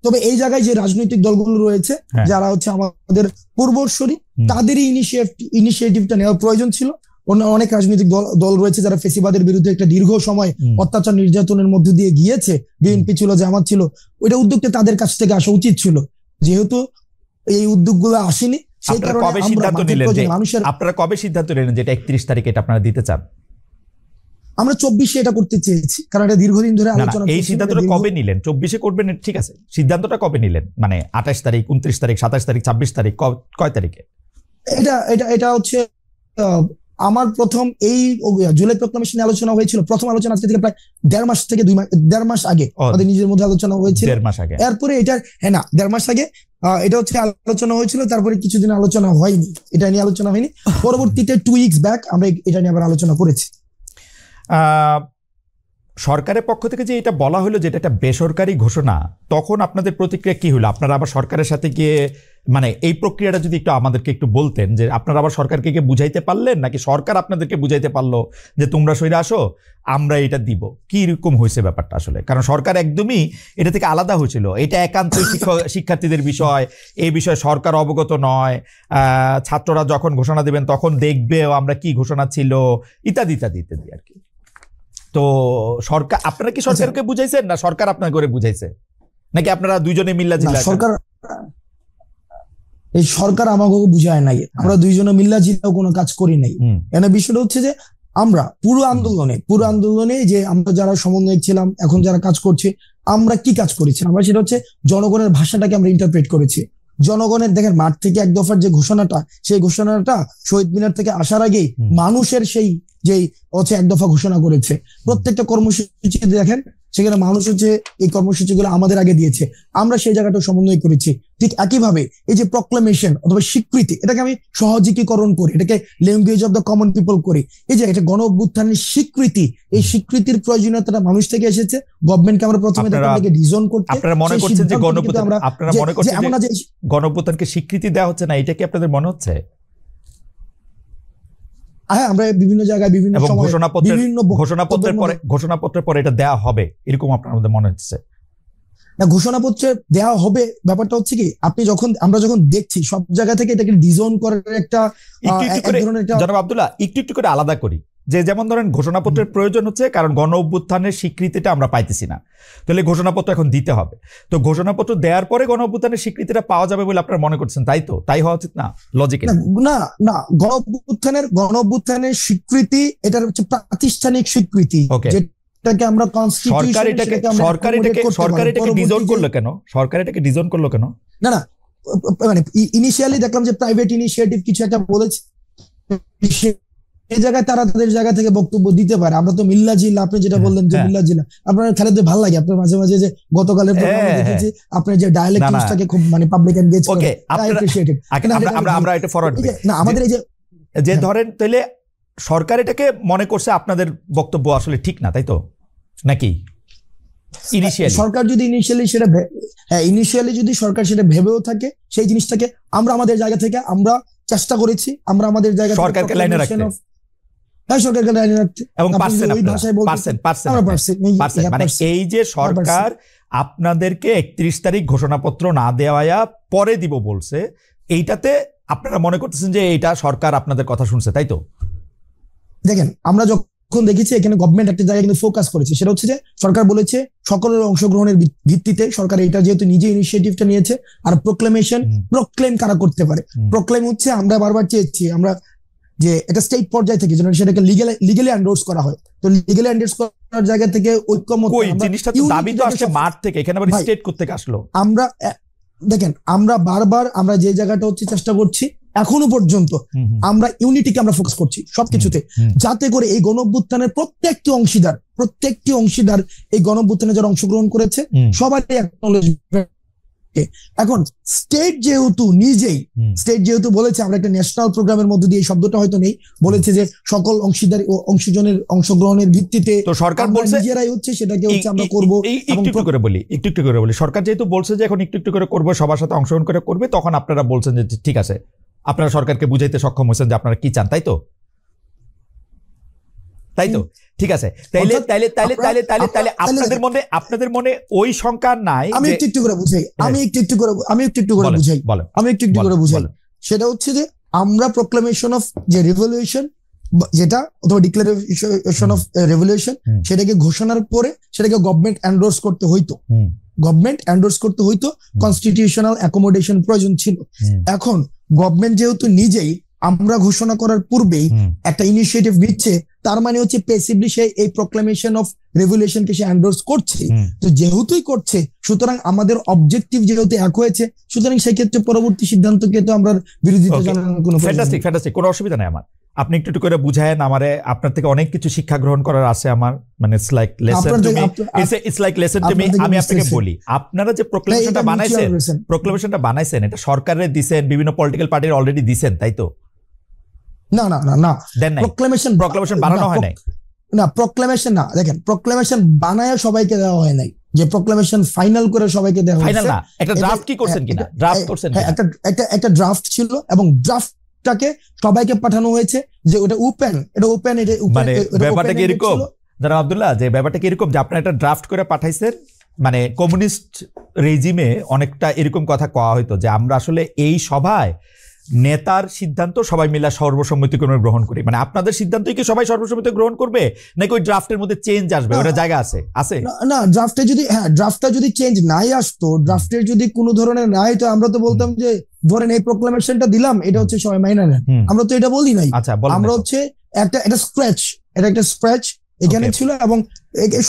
তবে এই জায়গায় যে রাজনৈতিক দলগুলো রয়েছে, যারা হচ্ছে আমাদের পূর্বসূরি, তাদেরই ইনিশিয়েটিভটা নেওয়ার প্রয়োজন ছিল। অনেক রাজনৈতিক দল রয়েছে যারা ফেসিবাদের বিরুদ্ধে একটা দীর্ঘ সময় অত্যাচার নির্যাতনের মধ্যে দিয়ে গিয়েছে, বিএনপি ছিল, জামাত ছিল, ওইটা উদ্যোগটা তাদের কাছ থেকে আসা উচিত ছিল। যেহেতু এই উদ্যোগগুলো আসেনি, সেই কারণে আপনারা কবে সিদ্ধান্ত নিলেন যে এটা 31 তারিখে এটা আপনারা দিতে চান? আমরা 24-এ এটা করতে চেয়েছি, কারণ এটা দীর্ঘদিন ধরে আলোচনা। এই সিদ্ধান্তটা কবে নিলেন? 24-এ করবেন, ঠিক আছে, সিদ্ধান্তটা কবে নিলেন? মানে 28 তারিখ, 29 তারিখ, 27 তারিখ, 26 তারিখ, কয় তারিখে? এটা হচ্ছে আমার প্রথম এই জুলাই প্রক্লামেশন আলোচনা হয়েছিল। প্রথম আলোচনা আজকে থেকে প্রায় 1.5 মাস থেকে 2.5 মাস আগে আমাদের নিজের মধ্যে আলোচনা হয়েছিল। 1.5 মাস আগে, এরপরে এটা 1.5 মাস আগে এটা হচ্ছে আলোচনা হয়েছিল। তারপরে কিছুদিন আলোচনা হয়নি, এটা নিয়ে আলোচনা হয়নি। পরবর্তীতে 2 উইকস ব্যাক আমরা এটা নিয়ে আবার আলোচনা করেছি। সরকারের পক্ষ থেকে যে এটা বলা হলো যে এটা একটা বেসরকারি ঘোষণা, তখন আপনাদের প্রতিক্রিয়া কি হলো? আপনারা আবার সরকারের সাথে গিয়ে, মানে এই প্রক্রিয়াটা যদি একটু আমাদেরকে একটু বলতেন, যে আপনারা আবার সরকারকে গিয়ে বুঝাইতে পারলেন, নাকি সরকার আপনাদেরকে বুঝাইতে পারলো যে তোমরা সইরে আসো, আমরা এটা দিব? কি রকম হয়েছে ব্যাপারটা আসলে? কারণ সরকার একদমই এটা থেকে আলাদা হয়েছিল, এটা একান্ত শিক্ষার্থীদের বিষয়, এই বিষয়ে সরকার অবগত নয়, ছাত্ররা যখন ঘোষণা দেবেন তখন দেখবে আমরা কি ঘোষণা ছিল, ইত্যাদি ইত্যাদি ইত্যাদি আর কি। তো সরকার, আপনারা কি সরকারকে বুঝাইছেন না সরকার আপনার করে বুঝাইছে, নাকি আপনারা দুইজনে মিল্লা জিল্লা? সরকার আমাকে বুঝায় নাই, আমরা দুইজনে মিল্লা জিল্লাও কোনো কাজ করি নাই। এখানে বিষয়টা হচ্ছে যে আমরা পুরো আন্দোলনে যে আমরা যারা সমন্বয়ক ছিলাম, এখন যারা কাজ করছে, আমরা কি কাজ করেছি? আমরা সেটা হচ্ছে জনগণের ভাষাটাকে আমরা ইন্টারপ্রেট করেছি। জনগণের দেখেন মাঠ থেকে এক দফার যে ঘোষণাটা, সেই ঘোষণাটা শহীদ মিনার থেকে আসার আগেই মানুষের সেই যেই হচ্ছে এক দফা ঘোষণা করেছে। প্রত্যেকটা কর্মসূচি দেখেন সেখানে মানুষ হচ্ছে এই কর্মসূচিগুলো আমাদের আগে দিয়েছে, আমরা সেই জায়গাটা সমন্বয় করেছি। ঠিক একইভাবে এই যে প্রক্লামেশন অথবা স্বীকৃতি, এটাকে আমি সহজীকরণ করি, এটাকে language of the common people করি। এই যে এটা গণ অভ্যুত্থানের স্বীকৃতি, এই স্বীকৃতির প্রয়োজনীয়তাটা মানুষ থেকে এসেছে। গভর্নমেন্টকে আমরা প্রথমে ডিজাইন করতে, আপনারা মনে করছেন যে গণ অভ্যুত্থানকে স্বীকৃতি দেওয়া হচ্ছে না, এটা কি আপনাদের মনে হচ্ছে? হ্যাঁ, আমরা বিভিন্ন জায়গায় বিভিন্ন ঘোষণাপত্রের পরে এটা দেওয়া হবে এরকম আপনার মধ্যে মনে হচ্ছে? না, ঘোষণাপত্রে দেওয়া হবে ব্যাপারটা হচ্ছে কি, আমরা যখন দেখছি সব জায়গা থেকে এটাকে ডিজাইন করার একটা জনাব আব্দুল্লাহ একটু করে আলাদা করি। যে যেমন ধরেন ঘোষণাপত্রের প্রয়োজন হচ্ছে কারণ গণ অভ্যুত্থানের স্বীকৃতিটা আমরা পাইতেছি না, তাহলে ঘোষণাপত্র এখন দিতে হবে। তো ঘোষণাপত্র দেওয়ার পরে গণ অভ্যুত্থানের স্বীকৃতিটা পাওয়া যাবে বলে আপনারা মনে করছেন, তাই তো? তাই হওয়া উচিত না? লজিক্যালি না, গণ অভ্যুত্থানের স্বীকৃতি এটা হচ্ছে প্রাতিষ্ঠানিক স্বীকৃতি, যেটাকে আমরা সরকার এটাকে ডিজাইন করলো কেন? সরকার এটাকে ডিজাইন করলো কেন? না, মানে ইনিশিয়ালি দেখলাম যে প্রাইভেট ইনিশিয়েটিভ কিছু একটা বলেছে, এই জায়গায় তারা তাদের জায়গা থেকে বক্তব্য দিতে পারে। আমরা তো মিল্লা জিলা, আপনি যেটা বললেন যে মিল্লা জিলা, আপনার খেলাতে ভালো লাগে, আপনার মাঝে মাঝে যে গতকালের প্রোগ্রামে দেখেছি আপনার যে ডায়ালেক্টিক্সটাকে খুব মানে পাবলিক এনগেজ করে, আই অ্যাপ্রিশিয়েট ইট। আমরা এটা ফরওয়ার্ড করি না, আমাদের এই যে ধরেন তাহলে সরকার এটাকে মনে করছে আপনাদের বক্তব্য আসলে ঠিক না, তাই তো নাকি? সরকার যদি ইনিশিয়ালি যদি সরকার সেটা ভেবেও থাকে, সেই জিনিসটাকে আমরা আমাদের জায়গা থেকে আমরা চেষ্টা করেছি, আমরা আমাদের জায়গা থেকে সরকারকে লাইনে রাখতে, সরকারকে লাইনে রাখতে এবং মানে এই যে সরকার আপনাদেরকে 31 তারিখ ঘোষণাপত্র না দেওয়া পরে দিব বলছে, এইটাতে আপনারা মনে করতেছেন যে এইটা সরকার আপনাদের কথা শুনছে, তাই তো? দেখেন, আমরা যখন দেখেছি এখানে গভর্নমেন্ট একটা জায়গায় কিন্তু ফোকাস করেছে, সেটা হচ্ছে যে সরকার বলেছে সকলের অংশগ্রহণের ভিত্তিতে সরকার এটা যেহেতু নিজে ইনিশিয়েটিভটা নিয়েছে। আর প্রক্লেম কারা করতে পারে? প্রক্লেম হচ্ছে আমরা বারবার চেয়েছি আমরা যে এটা স্টেট পর্যায় থেকে যেন সেটাকে লিগ্যালি এন্ডোর্স করা হয়। তো লিগ্যালি এন্ডোর্স করার জায়গা থেকে ঐক্যমত, জিনিসটা তো দাবি তো আসলে মাঠ থেকে, এখানে আবার স্টেট করতে আসলো। আমরা দেখেন, আমরা বারবার আমরা যে জায়গাটা হচ্ছে চেষ্টা করছি এখনো পর্যন্ত, আমরা ইউনিটিকে আমরা ফোকাস করছি সবকিছুতে, যাতে করে এই গণ অভ্যুত্থানের প্রত্যেকটি অংশীদার এই গণ অভ্যুত্থানে যারা অংশগ্রহণ করেছে সবারই অ্যাকনলেজমেন্ট। এখন স্টেট যেহেতু বলেছে আমরা একটা ন্যাশনাল প্রোগ্রামের মধ্যে দিয়ে, এই শব্দটা হয়তো নেই, বলেছে যে সকল অংশীদার ও অংশজনের অংশগ্রহণের ভিত্তিতে তো সরকার বলছে নিজেরাই হচ্ছে সেটাকে হচ্ছে আমরা করবো। একটু করে বলি সরকার যেহেতু বলছে যে এখন একটু করে করবো, সবার সাথে অংশগ্রহণ করে করবে, তখন আপনারা বলছেন যে ঠিক আছে, আপনারা সরকারকে বুঝাইতে সক্ষম হয়েছেন যে আপনারা কি চান, তাই তো? ঠিক আছে, তাইলে আপনাদের মনে ওই শঙ্কা নাই? আমি একটু করে বুঝাই, সেটা হচ্ছে যে আমরা প্রক্লামেশন অফ যে রিভলিউশন যেটা অথবা ডিক্লারেশন অফ রেভলিউশন, সেটাকে ঘোষণার পরে সেটাকে গভর্নমেন্ট এন্ডোর্স করতে হইতো, কনস্টিটিউশনাল অ্যাকোমোডেশন প্রয়োজন ছিল। এখন গভর্নমেন্ট যেহেতু নিজেই আমরা ঘোষণা করার পূর্বেই একটা ইনিশিয়েটিভ নিচ্ছে, তার মানে হচ্ছে প্যাসিভলি সে এই প্রক্লামেশন অফ রেভলিউশনকে সে এন্ডোর্স করছে। তো যেহেতুই করছে, সুতরাং আমাদের অবজেক্টিভ যেহেতু এক হয়েছে, সুতরাং সেই ক্ষেত্রে পরবর্তী সিদ্ধান্তকে তো আমরা বিরোধিতা জানানোর কোনো ফ্যান্টাস্টিক, কোনো অসুবিধা নাই আমার। আপনি একটু করে বুঝায়েন আমারে, আপনার থেকে অনেক কিছু শিক্ষা গ্রহণ করার আছে আমার, মানে it's like lesson to me. আমি আপনাকে বলি, আপনারা যে প্রক্লেমেশনটা বানাইছেন এটা সরকারের দিছেন, বিভিন্ন পলিটিক্যাল পার্টির অলরেডি দিছেন, তাই তো? না, প্রক্লেমেশন বানানো হয় নাই। না, প্রক্লেমেশন না, দেখেন, প্রক্লেমেশন বানায় সবাইকে দেওয়া হয় নাই, যে প্রক্লেমেশন ফাইনাল করে সবাইকে দেওয়া হয়। ফাইনাল না, একটা ড্রাফট কি করছেন কিনা? ড্রাফট করছেন, একটা ড্রাফট ছিল এবং ড্রাফটটাকে সবাইকে পাঠানো হয়েছে যে ওটা ওপেন। মানে ব্যাপারটা কি এরকম দাদা আব্দুল্লাহ, যে ব্যাপারটা কি এরকম যে আপনারা একটা ড্রাফট করে পাঠাইছেন? মানে কমিউনিস্ট রেজিমে অনেকটা এরকম কথা কওয়া হইতো যে আমরা আসলে এই সভায় নেতার সিদ্ধান্ত সবাই মিলে সর্বসম্মতিক্রমে গ্রহণ করি। মানে আপনাদের সিদ্ধান্তই কি সবাই সর্বসম্মতি গ্রহণ করবে, নাকি ওই ড্রাফটের মধ্যে চেঞ্জ আসবে? ওটা জায়গা আছে না, ড্রাফটটা যদি চেঞ্জ নাই আসতো, ড্রাফটের যদি কোনো ধরনের নাই, তো আমরা তো বলতাম যে ধরেন এই প্রক্লামেশনটা দিলাম, এটা হচ্ছে সবাই মাইনা নেন। আমরা তো এটা বলি নাই, আমরা হচ্ছে একটা স্ক্র্যাচ এখানে ছিল এবং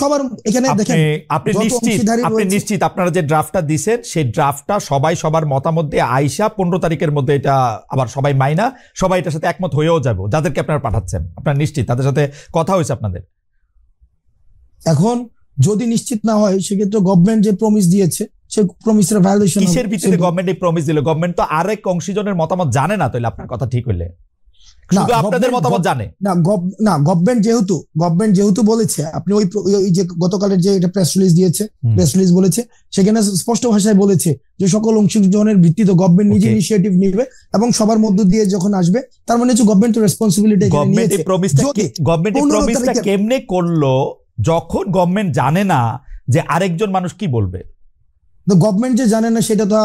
সবার এখানে দেখেন আপনি নিশ্চিত আপনারা যে ড্রাফটটা দিছেন সেই ড্রাফটটা সবাই সবার মতামত দিয়ে আইসা 15 তারিখের মধ্যে এটা আবার সবাই মাইনা সবাই এটার সাথে একমত হয়েও যাবে, যাদেরকে আপনারা পাঠাচ্ছেন আপনারা নিশ্চিত তাদের সাথে কথা হয়েছে আপনাদের? এখন যদি নিশ্চিত না হয় সেক্ষেত্রে গভর্নমেন্ট যে প্রমিস দিয়েছে সে প্রমিসের ভায়োলেশন। কিসের ভিত্তিতে গভর্নমেন্ট এই প্রমিস দিল? গভর্নমেন্ট তো আরেক অংশীজনের মতামত জানে না, তাহলে আপনার কথা ঠিক হইলে শুধু আপনাদের মতামত জানে না। গভর্নমেন্ট যেহেতু বলেছে, আপনি ওই যে গতকালের যে এটা প্রেস রিলিজ বলেছে সেখানে স্পষ্ট ভাষায় বলেছে যে সকল অংশীজনের ভিত্তিতে গভর্নমেন্ট নিজে ইনিশিয়েটিভ নিবে এবং সবার মধ্য দিয়ে যখন আসবে তার মানে হচ্ছে গভর্নমেন্ট রেসপন্সিবিলিটি। গভর্নমেন্ট এই প্রমিসটা কেমনে করলো যখন গভর্নমেন্ট জানে না যে আরেকজন মানুষ কি বলবে? গভর্নমেন্ট যে জানে না সেটা তো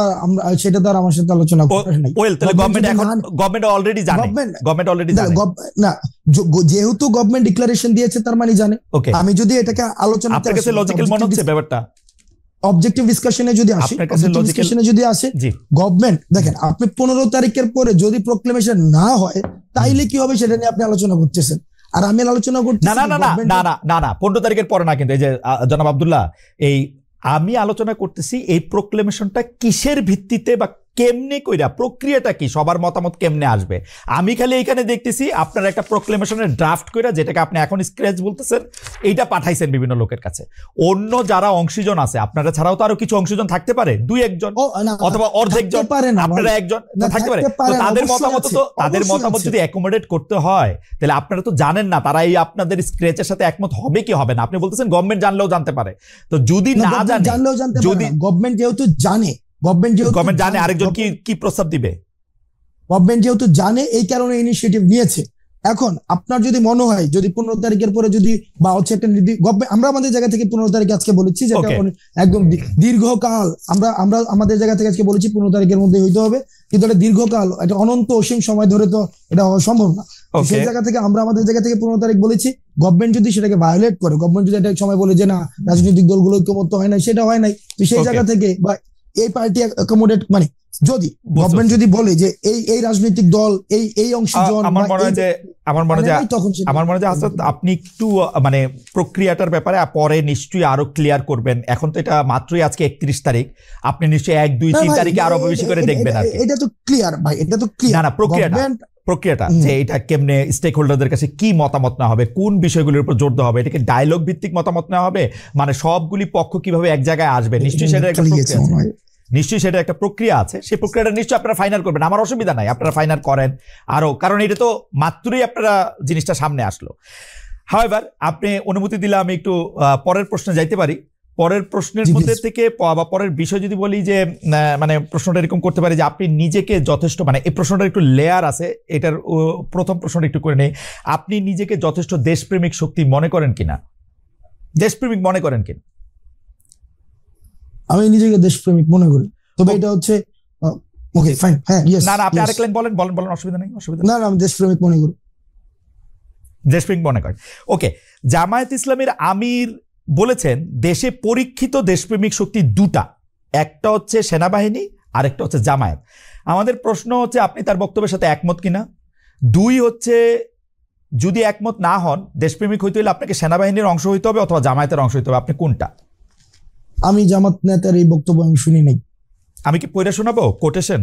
আমার সাথে আলোচনা করে নাই। গভর্নমেন্ট অলরেডি জানে না, যেহেতু গভর্নমেন্ট ডিক্লারেশন দিয়েছে তার মানে জানে। আমি যদি এটাকে আলোচনা আপনার কাছে লজিক্যাল মনে হচ্ছে ব্যাপারটা? অবজেক্টিভ ডিসকাশনে যদি আসে গভর্নমেন্ট দেখেন, আপনি 15 তারিখের পরে যদি প্রোক্লেমেশন না হয় তাইলে কি হবে সেটা নিয়ে আপনি আলোচনা করতেছেন, আর আমি আলোচনা করতেছি না 15 তারিখের পরে না। কিন্তু এই যে জনাব আব্দুল্লাহ, আমি আলোচনা করতেছি এই প্রোক্লেমেশনটা কিসের ভিত্তিতে বা কেমনে কইরা, প্রক্রিয়াটা কি, সবার মতামত কেমনে আসবে? আমি খালি এখানে দেখতেছি আপনারা একটা প্রোক্লেমেশনের ড্রাফট কইরা, যেটাকে আপনি এখন স্ক্র্যাচ বলতেছেন, এইটা পাঠাইছেন বিভিন্ন লোকের কাছে। অন্য যারা অংশীজন আছে আপনারা ছাড়াও তো আরো কিছু অংশীজন থাকতে পারে, 2-1 অথবা অর্ধেকজন, আপনারা একজন থাকতে পারে। তাদের মতামত যদি অ্যাকোমোডেট করতে হয় তাহলে আপনারা তো জানেন না তারা এই আপনাদের স্ক্র্যাচের সাথে একমত হবে কি হবে না। আপনি বলতেছেন গভর্নমেন্ট জানলেও জানতে পারে, তো যদি না জানে, যদি গভর্নমেন্ট যেহেতু জানে, গভর্নমেন্ট জানে আরেকজন কি প্রস্তাব দিবে, গভর্নমেন্ট যেহেতু জানে এই কারণে ইনিশিয়েটিভ নিয়েছে। এখন আপনার যদি মনে হয় যদি 15 তারিখের পরে যদি বা হচ্ছে একটা আমরা আমাদের জায়গা থেকে 15 তারিখে আজকে বলেছি যে একদম দীর্ঘকাল আমরা আমাদের জায়গা থেকে আজকে বলেছি 15 তারিখের মধ্যে হইতে হবে, কিন্তু এটা দীর্ঘকাল, এটা অনন্ত অসীম সময় ধরে তো এটা হওয়া সম্ভব না। সেই জায়গা থেকে আমরা আমাদের জায়গা থেকে 15 তারিখ বলেছি। গভর্নমেন্ট যদি সেটাকে ভায়োলেট করে, গভর্নমেন্ট যদি একটা সময় বলে যে না রাজনৈতিক দলগুলো ঐক্যমত্য হয় না, সেটা হয় নাই, তো সেই জায়গা থেকে বা এই পার্টি অ্যাকোমোডেট মানে যদি গভর্নমেন্ট যদি বলে যে এই রাজনৈতিক দল এই অংশীজন, আমার মনে হয় যে হাসনাত আপনি একটু মানে প্রক্রিয়াটার ব্যাপারে পরে নিশ্চয়ই আরো ক্লিয়ার করবেন। এখন তো এটা মাত্রই আজকে 31 তারিখ, আপনি নিশ্চয়ই 1, 2, 3 তারিখে আরো বেশি করে দেখবেন। আর এটা তো ক্লিয়ার ভাই, এটা তো ক্লিয়ার না প্রক্রিয়াটা যে এটা কেমনে স্টেক হোল্ডারদের কাছে কি মতামত না হবে, কোন বিষয়গুলোর উপর জোর দেওয়া হবে, এটাকে ডায়লগ ভিত্তিক মতামত নেওয়া হবে, মানে সবগুলি পক্ষ কিভাবে এক জায়গায় আসবে, নিশ্চয়ই সেটা একটা প্রক্রিয়া আছে। সেই প্রক্রিয়াটা নিশ্চয়ই আপনারা ফাইনাল করবেন, আমার অসুবিধা নাই, আপনারা ফাইনাল করেন আরো, কারণ এটা তো মাত্রই আপনারা জিনিসটা সামনে আসলো। হাওয়েভার আপনি অনুমতি দিলে আমি একটু পরের প্রশ্নে যাইতে পারি। পরের প্রশ্নের মধ্যে থেকে বা পরের বিষয় যদি বলি যে মানে প্রশ্নটা এরকম করতে পারি যে আপনি নিজেকে যথেষ্ট, মানে এই প্রশ্নটার একটু লেয়ার আছে, এটার প্রথম প্রশ্নটা একটু করে নেই, আপনি নিজেকে যথেষ্ট দেশপ্রেমিক শক্তি মনে করেন কিনা, দেশপ্রেমিক মনে করেন কিনা? আমি নিজেকে দেশপ্রেমিক মনে করি, তবে এটা হচ্ছে ওকে ফাইন, হ্যাঁ ইয়েস। না আপনি আরেক লাইন বলেন, অসুবিধা নেই। না আমি দেশপ্রেমিক মনে করি, দেশপ্রেমিক মনে করেন। ওকে, জামায়াত ইসলামের আমির বলেছেন দেশে পরীক্ষিত দেশপ্রেমিক শক্তি দুটা, একটা হচ্ছে সেনাবাহিনী আর একটা হচ্ছে জামায়াত। আমাদের প্রশ্ন হচ্ছে আপনি তার বক্তব্যের সাথে একমত কিনা। 2 হচ্ছে যদি একমত না হন, দেশপ্রেমিক হইতে হলে আপনাকে সেনাবাহিনীর অংশ হইতে হবে অথবা জামায়াতের অংশ হইতে হবে, আপনি কোনটা? আমি জামাত নেতার এই বক্তব্য আমি শুনি নাই। আমি কি পড়ে শোনাবো কোটেশন?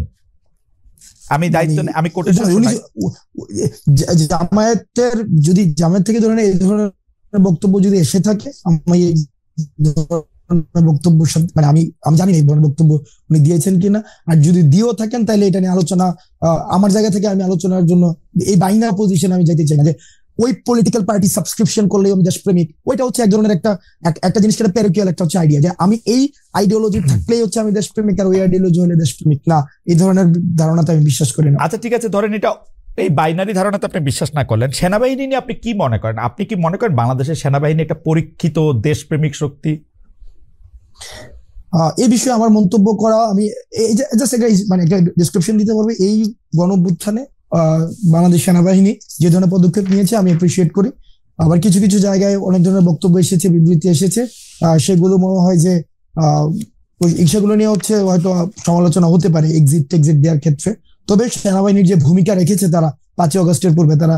আমি দায়িত্ব, আমি কোটেশন জামায়াতের, যদি জামায়াত থেকে ধরেন এই ধরনের বক্তব্য যদি এসে থাকে, আমি বক্তব্য মানে আমি জানি না এই ধরনের বক্তব্য উনি দিয়েছেন কিনা, আর যদি দিয়েও থাকেন তাহলে এটা নিয়ে আলোচনা, আমার জায়গা থেকে আমি আলোচনার জন্য এই বাইনারি পজিশন আমি যাইতে চাই না যে ওই পলিটিক্যাল পার্টি সাবস্ক্রিপশন করলে আমি দেশপ্রেমিক। ওইটা হচ্ছে এক ধরনের একটা জিনিস, প্যারিকুয়াল একটা হচ্ছে আইডিয়া যে আমি এই আইডিওলজি থাকলেই হচ্ছে আমি দেশপ্রেমিক, আর ওই আইডিওলজি হলে দেশপ্রেমিক না, এই ধরনের ধারণাতে আমি বিশ্বাস করি না। আচ্ছা ঠিক আছে, ধরেন এটা এই বাইনারি ধারণাতে আপনি বিশ্বাস না করলেন, সেনাবাহিনী নিয়ে আপনি কি মনে করেন? আপনি কি মনে করেন বাংলাদেশের সেনাবাহিনী একটা পরীক্ষিত দেশপ্রেমিক শক্তি? এই বিষয়ে আমার মন্তব্য করা, আমি মানে একটা ডেসক্রিপশন দিতে পারবো। এই গণঅভ্যুত্থানে বাংলাদেশ সেনাবাহিনী যে ধরনের পদক্ষেপ নিয়েছে আমি অ্যাপ্রিসিয়েট করি। আবার কিছু কিছু জায়গায় অনেক ধরনের বক্তব্য এসেছে, বিবৃতি এসেছে, সেগুলো মনে হয় যে সেগুলো নিয়ে হচ্ছে হয়তো সমালোচনা হতে পারে এক্সিট দেওয়ার ক্ষেত্রে। তবে সেনাবাহিনীর যে ভূমিকা রেখেছে তারা 5 আগস্টের পূর্বে, তারা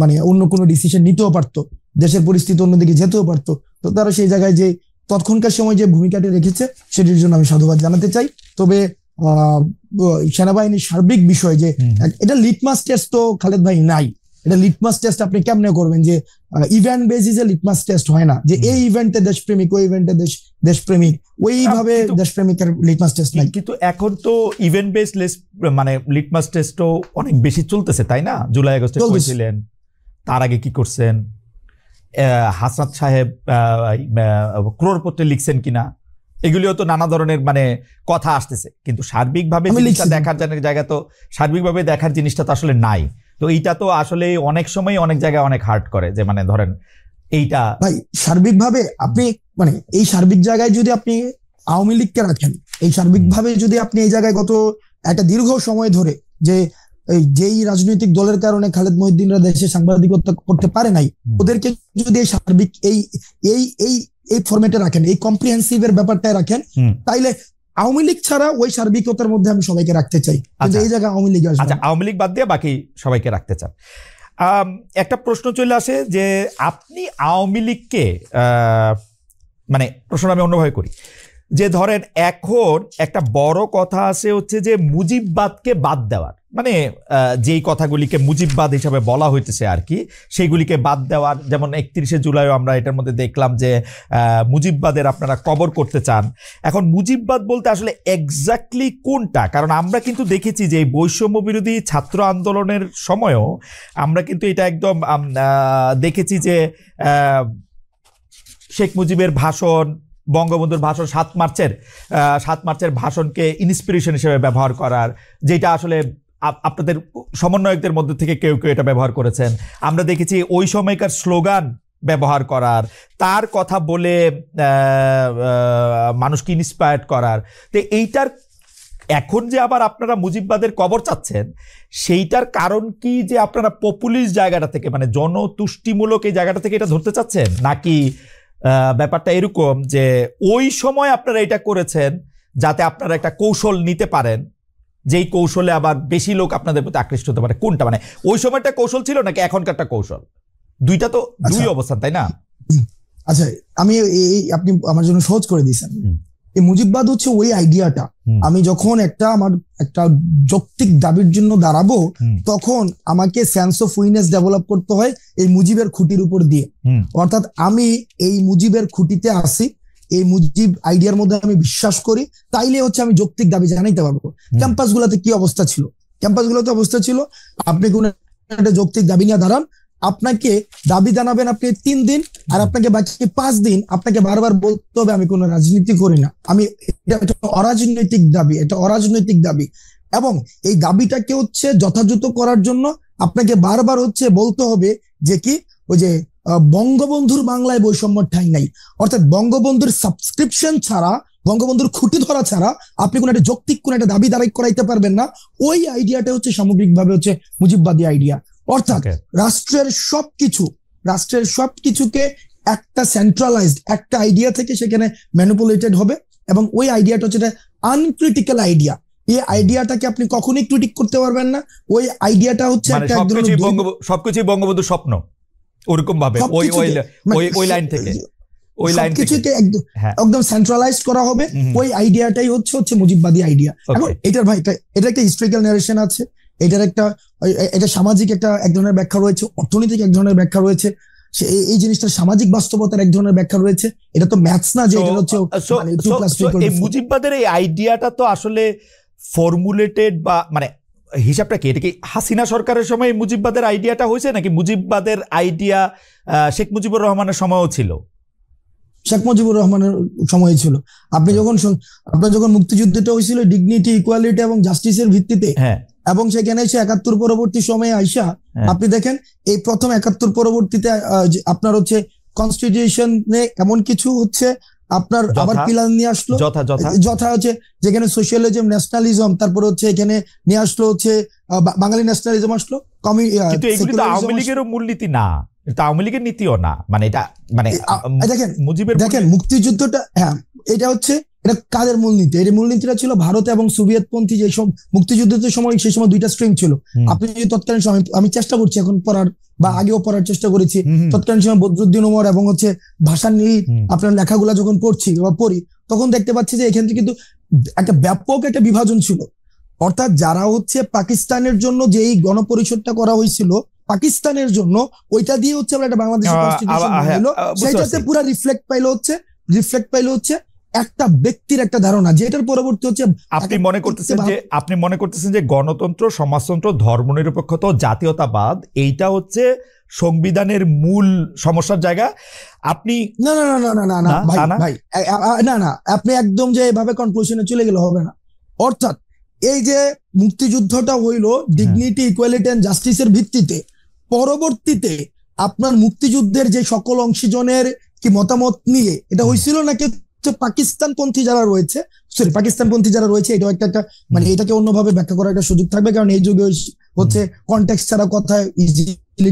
মানে অন্য কোনো ডিসিশন নিতেও পারতো দেশের পরিস্থিতি অন্যদিকে যেতেও পারতো। তো তারা সেই জায়গায় যে তৎক্ষণকার সময় যে ভূমিকাটি রেখেছে সেটির জন্য আমি সাধুবাদ জানাতে চাই। তবে সেনাবাহিনীর সার্বিক বিষয় যে এটা লিটমাস টেস্ট তো খালেদ ভাই নাই, এটা লিটমাস টেস্ট আপনি কেমনে করবেন যে ইভেন্ট বেসিসে লিটমাস টেস্ট হয় না, যে এই ইভেন্টে দেশপ্রেমিক, ওই ইভেন্টে দেশপ্রেমিক, ওইভাবে দেশপ্রেমিকের লিটমাস টেস্ট নাই। কিন্তু এখন তো ইভেন্ট বেস মানে লিটমাস টেস্টও অনেক বেশি চলতেছে, তাই না? জুলাই আগস্টে করেছিলেন, তার আগে কি করছেন, হাসনাত সাহেব ক্রোড়পত্রে লিখছেন কিনা, এগুলিও তো নানা ধরনের মানে কথা আসতেছে। কিন্তু সার্বিকভাবে দেখার জায়গা তো সার্বিকভাবে দেখার জিনিসটা তো আসলে নাই। তো এইটা তো আসলে অনেক সময় অনেক জায়গায় অনেক হার্ট করে, যে মানে ধরেন এইটা ভাই সার্বিকভাবে আপনি মানে এই সার্বিক জায়গায় যদি আপনি আওয়ামী লীগকে রাখেন, এই সার্বিকভাবে যদি আপনি এই জায়গায় গত একটা দীর্ঘ সময় ধরে যে যেই রাজনৈতিক দলের কারণে খালেদ মহিউদ্দিনরা দেশে সাংবাদিকতা করতে পারে নাই, ওদেরকে যদি এই সার্বিক এই ফরম্যাটে রাখেন, এই কম্প্রিহেন্সিভ এর ব্যাপারটায় রাখেন, তাইলে আওয়ামী লীগ ছাড়া ওই সার্বিকতার মধ্যে আমি সবাইকে রাখতে চাই। কিন্তু এই জায়গায় আওয়ামী লীগ আসবে। আচ্ছা, আওয়ামী লীগ বাদ দিয়ে বাকি সবাইকে রাখতে চান। একটা প্রশ্ন চলে আসে যে আপনি আওয়ামী লীগকে মানে প্রশ্ন আমি অন্যভাবে করি, যে ধরেন এখন একটা বড় কথা আছে হচ্ছে যে মুজিববাদকে বাদ দেওয়ার, মানে যেই কথাগুলিকে মুজিববাদ হিসাবে বলা হইতেছে আর কি, সেইগুলিকে বাদ দেওয়ার। যেমন 31শে জুলাইও আমরা এটার মধ্যে দেখলাম যে মুজিববাদের আপনারা কবর করতে চান। এখন মুজিববাদ বলতে আসলে এক্স্যাক্টলি কোনটা? কারণ আমরা কিন্তু দেখেছি যে বৈষম্য বিরোধী ছাত্র আন্দোলনের সময়ও আমরা কিন্তু এটা একদম দেখেছি যে শেখ মুজিবের ভাষণ, বঙ্গবন্ধুর ভাষণ, 7 মার্চের ভাষণকে ইন্সপিরেশন হিসেবে ব্যবহার করার, যেটা আসলে আপনাদের সমন্বয়কদের মধ্যে থেকে কেউ কেউ এটা ব্যবহার করেছেন। আমরা দেখেছি ওই সময়কার স্লোগান ব্যবহার করার, তার কথা বলে মানুষকে ইন্সপায়ার্ড করার। তো এইটার এখন যে আবার আপনারা মুজিববাদের কবর চাচ্ছেন, সেইটার কারণ কি? যে আপনারা পপুলিস্ট জায়গাটা থেকে, মানে জনতুষ্টিমূলক এই জায়গাটা থেকে এটা ধরতে চাচ্ছেন, নাকি ব্যাপারটা এরকম যে ওই সময় আপনারা এটা করেছেন যাতে আপনারা একটা কৌশল নিতে পারেন, যেই কৌশলে আবার বেশি লোক আপনাদের প্রতি আকৃষ্ট হতে পারে? কোনটা, মানে ওই সময়টা কৌশল ছিল নাকি এখনকারটা কৌশল? দুইটা তো দুই অবস্থান, তাই না? আচ্ছা, আমি আপনি আমার জন্য সহজ করে দিয়েছেন। এই মুজিববাদ হচ্ছে ওই আইডিয়াটা, আমি যখন আমার একটা যৌক্তিক দাবির জন্য দাঁড়াবো, তখন আমাকে সেন্স অফ উইনেস ডেভেলপ করতে হয় এই মুজিবের খুঁটির উপর দিয়ে। অর্থাৎ আমি এই মুজিবের খুঁটিতে আসি, এই মুজিব আইডিয়ার মধ্যে আমি বিশ্বাস করি, তাইলে হচ্ছে আমি যৌক্তিক দাবি জানাইতে পারবো। ক্যাম্পাস গুলাতে কি অবস্থা ছিল? ক্যাম্পাস গুলোতে অবস্থা ছিল, আপনি কোন একটা যৌক্তিক দাবি নিয়ে দাঁড়ান, আপনাকে দাবি জানাবেন আপনি 3 দিন, আর আপনাকে বাকি 5 দিন আপনাকে বারবার বলতে হবে আমি কোনো রাজনীতি করি না, আমি এটা অরাজনৈতিক দাবি, এটা অরাজনৈতিক দাবি। এবং এই দাবিটাকে হচ্ছে যথাযথ করার জন্য আপনাকে বারবার হচ্ছে বলতে হবে যে কি, ওই যে বঙ্গবন্ধুর বাংলায় বৈষম্য ঠাঁই নাই, অর্থাৎ বঙ্গবন্ধুর সাবস্ক্রিপশন ছাড়া, বঙ্গবন্ধুর খুঁটি ধরা ছাড়া আপনি কোন একটা যৌক্তিক কোন একটা দাবি দাঁড়াই করাইতে পারবেন না। ওই আইডিয়াটা হচ্ছে সামগ্রিকভাবে হচ্ছে মুজিববাদী আইডিয়া। অর্থাৎ রাষ্ট্রের সবকিছুকে একটা সেন্ট্রালাইজড একটা আইডিয়া থেকে সেখানে ম্যানিপুলেটেড হবে, এবং ওই আইডিয়াটা হচ্ছে আনক্রিটিক্যাল আইডিয়া। এই আইডিয়াটাকে আপনি কখনোই ক্রিটিক করতে পারবেন না। ওই আইডিয়াটা হচ্ছে সবকিছুই বঙ্গবন্ধুর স্বপ্ন, ওরকম ভাবে ওই লাইন থেকে কিছুকে একদম সেন্ট্রালাইজড করা হবে। ওই আইডিয়াটাই হচ্ছে মুজিববাদী আইডিয়া। এখন এটার ভাই এটা একটা হিস্ট্রিক্যাল ন্যারেশন আছে, এটার এটা সামাজিক এক ধরনের ব্যাখ্যা রয়েছে, অর্থনৈতিক এক ধরনের ব্যাখ্যা রয়েছে, এই জিনিসটা সামাজিক বাস্তবতার এক ধরনের ব্যাখ্যা রয়েছে। এটা তো ম্যাথস না যে এটা হচ্ছে এই মুজিববাদের এই আইডিয়াটা তো আসলে ফর্মুলেটেড, বা মানে হিসাবটা কি? এটা কি হাসিনা সরকারের সময় মুজিববাদের আইডিয়াটা হয়েছে, নাকি মুজিববাদের আইডিয়া শেখ মুজিবুর রহমানের সময়ও ছিল? শেখ মুজিবুর রহমানের সময় ছিল। আপনার যখন মুক্তিযুদ্ধটা হয়েছিল ডিগনিটি, ইকুয়ালিটি এবং জাস্টিসের ভিত্তিতে, এবং সেখানে এসে 71 পরবর্তী সময়ে আইসা আপনি দেখেন এই প্রথম 71 পরবর্তীতে আপনার হচ্ছে কনস্টিটিউশনে এমন কিছু হচ্ছে আপনার আবার পিলার নিয়ে আসলো, যথা হচ্ছে যেখানে সোশ্যালিজম, ন্যাশনালিজম, তারপরে হচ্ছে এখানে নিয়ে আসলো হচ্ছে বাঙালি ন্যাশনালিজম আসলো। কিন্তু এগুলি তো আওয়ামী লীগেরও মূলনীতি না, এটা আওয়ামী লীগের নীতিও না, মানে এটা মানে দেখেন মুক্তিযুদ্ধটা, হ্যাঁ এটা হচ্ছে এটা কাদের মূলনীতি? এই মূলনীতিটা ছিল ভারত এবং সোভিয়েতপন্থী যে সব মুক্তিযুদ্ধের সময়, সেই সময় দুইটা স্ট্রিম ছিল। আপনি যদি তৎকালীন সময়, আমি চেষ্টা করছি এখন পড়ার বা আগেও পড়ার চেষ্টা করেছি, তৎকালীন সময় বদরুদ্দিন উমর এবং ভাষানী আপনার লেখাগুলা যখন পড়ছি বা পড়ি, তখন দেখতে পাচ্ছি যে এখান থেকে কিন্তু একটা ব্যাপক একটা বিভাজন ছিল। অর্থাৎ যারা পাকিস্তানের জন্য যেই গণপরিষদটা করা হয়েছিল পাকিস্তানের জন্য, ওইটা দিয়ে আমরা একটা বাংলাদেশের কনস্টিটিউশন বানাইলো, সেইটাতে পুরো রিফ্লেক্ট পাইলো একটা ব্যক্তির একটা ধারণা, যেটার পরবর্তী আপনি মনে করতেছেন যে গণতন্ত্র, সমাজতন্ত্র, ধর্মনিরপেক্ষতা, জাতীয়তাবাদ এইটা সংবিধানের মূল সমস্যার জায়গা। আপনি না না না না না না ভাই না না, আপনি একদম যে এভাবে কনক্লুশনে চলে গেলে হবে না। অর্থাৎ এই যে মুক্তিযুদ্ধটা হইলো ডিগনিটি, ইকুয়ালিটি এন্ড জাস্টিসের ভিত্তিতে, পরবর্তীতে আপনার মুক্তিযুদ্ধের যে সকল অংশীজনের কি মতামত নিয়ে এটা হয়েছিল নাকি পাকিস্তানপন্থী যারা রয়েছে, এটাও একটা মানে এটাকে অন্যভাবে ব্যাখ্যা করার একটা সুযোগ থাকবে, কারণ এই যুগে কনটেক্সট ছাড়া কথা ইজিলি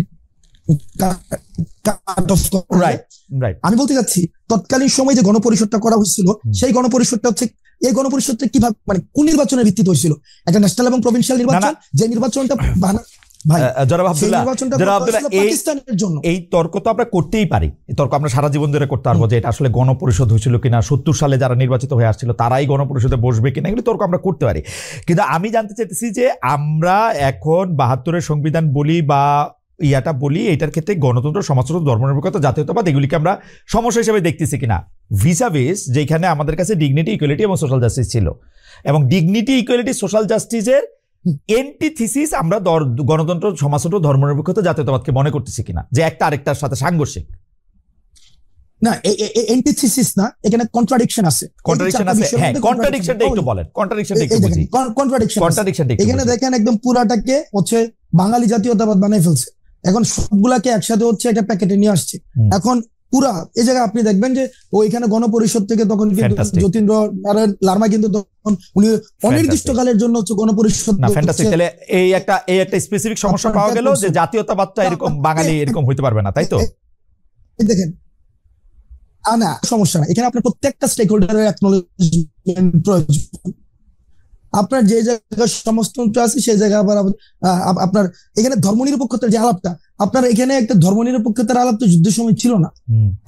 আমি বলতে চাচ্ছি, তৎকালীন সময় যে গণপরিষদটা করা হয়েছিল, সেই গণপরিষদটা এই গণপরিষদটা কিভাবে মানে কোন নির্বাচনের ভিত্তিতে হয়েছিল? একটা ন্যাশনাল এবং প্রভিন্সিয়াল নির্বাচন, যে নির্বাচনটা এই তর্ক তো আমরা করতেই পারি, এই তর্ক আমরা সারা জীবন ধরে করতে পারবো যে এটা আসলে গণপরিষদ হয়েছিল কিনা, 70 সালে যারা নির্বাচিত হয়ে আসছিল তারাই গণপরিষদে বসবে কিনা, এগুলো তর্ক আমরা করতে পারি। কিন্তু আমি জানতে চাইতেছি যে আমরা এখন 72-এর সংবিধান বলি বা ইয়াটা বলি, এটার ক্ষেত্রে গণতন্ত্র, সমাজতন্ত্র, ধর্মনিরপেক্ষতা, জাতীয়তাবাদ এগুলিকে আমরা সমস্যা হিসেবে দেখতেছি কিনা, ভিসাভিস যেখানে আমাদের কাছে ডিগনিটি, ইকুয়ালিটি এবং সোশ্যাল জাস্টিস ছিল, এবং ডিগনিটি, ইকুয়ালিটি, সোশ্যাল জাস্টিসের এন্টিথিসিস আমরা গণতন্ত্র, সমাজতন্ত্র, ধর্মনিরপেক্ষতা, জাতীয়তাবাদকে মনে করতেছি কিনা যে একটা আরেকটার সাথে সাংঘর্ষিক। না, এন্টিথিসিস না, এখানে কন্ট্রাডিকশন আছে। হ্যাঁ, কন্ট্রাডিকশনটা একটু বলেন, কন্ট্রাডিকশনটা একটু বুঝি। কন্ট্রাডিকশনটা এখানে দেখেন একদম পুরাটাকে বাঙালি জাতীয়তাবাদ বানাই ফেলছে, এখন সবগুলাকে একসাথে একটা প্যাকেটে নিয়ে আসছে। এখন পুরা এই জায়গায় আপনি দেখবেন যে ওইখানে গণপরিষদ থেকে তখন কিন্তু যতীন্দ্র নারায়ণ লার্মা কিন্তু তখন উনি অনির্দিষ্টকালের জন্য গণপরিষদ। এই একটা স্পেসিফিক সমস্যা পাওয়া গেল যে জাতীয়তাবাদটা এরকম বাঙালি এরকম হইতে পারবে না, তাই তো? দেখেন না, সমস্যা না, এখানে আপনার প্রত্যেকটা স্টেক হোল্ডারের অ্যাকনলেজমেন্ট প্রয়োজন। আপনার যে জায়গায় সমাজতন্ত্র আছে সেই জায়গায় আবার আপনার এখানে ধর্মনিরপেক্ষতার যে আলাপটা, আপনার এখানে একটা ধর্মনিরপেক্ষতার আলাপ তো যুদ্ধের সময় ছিল না।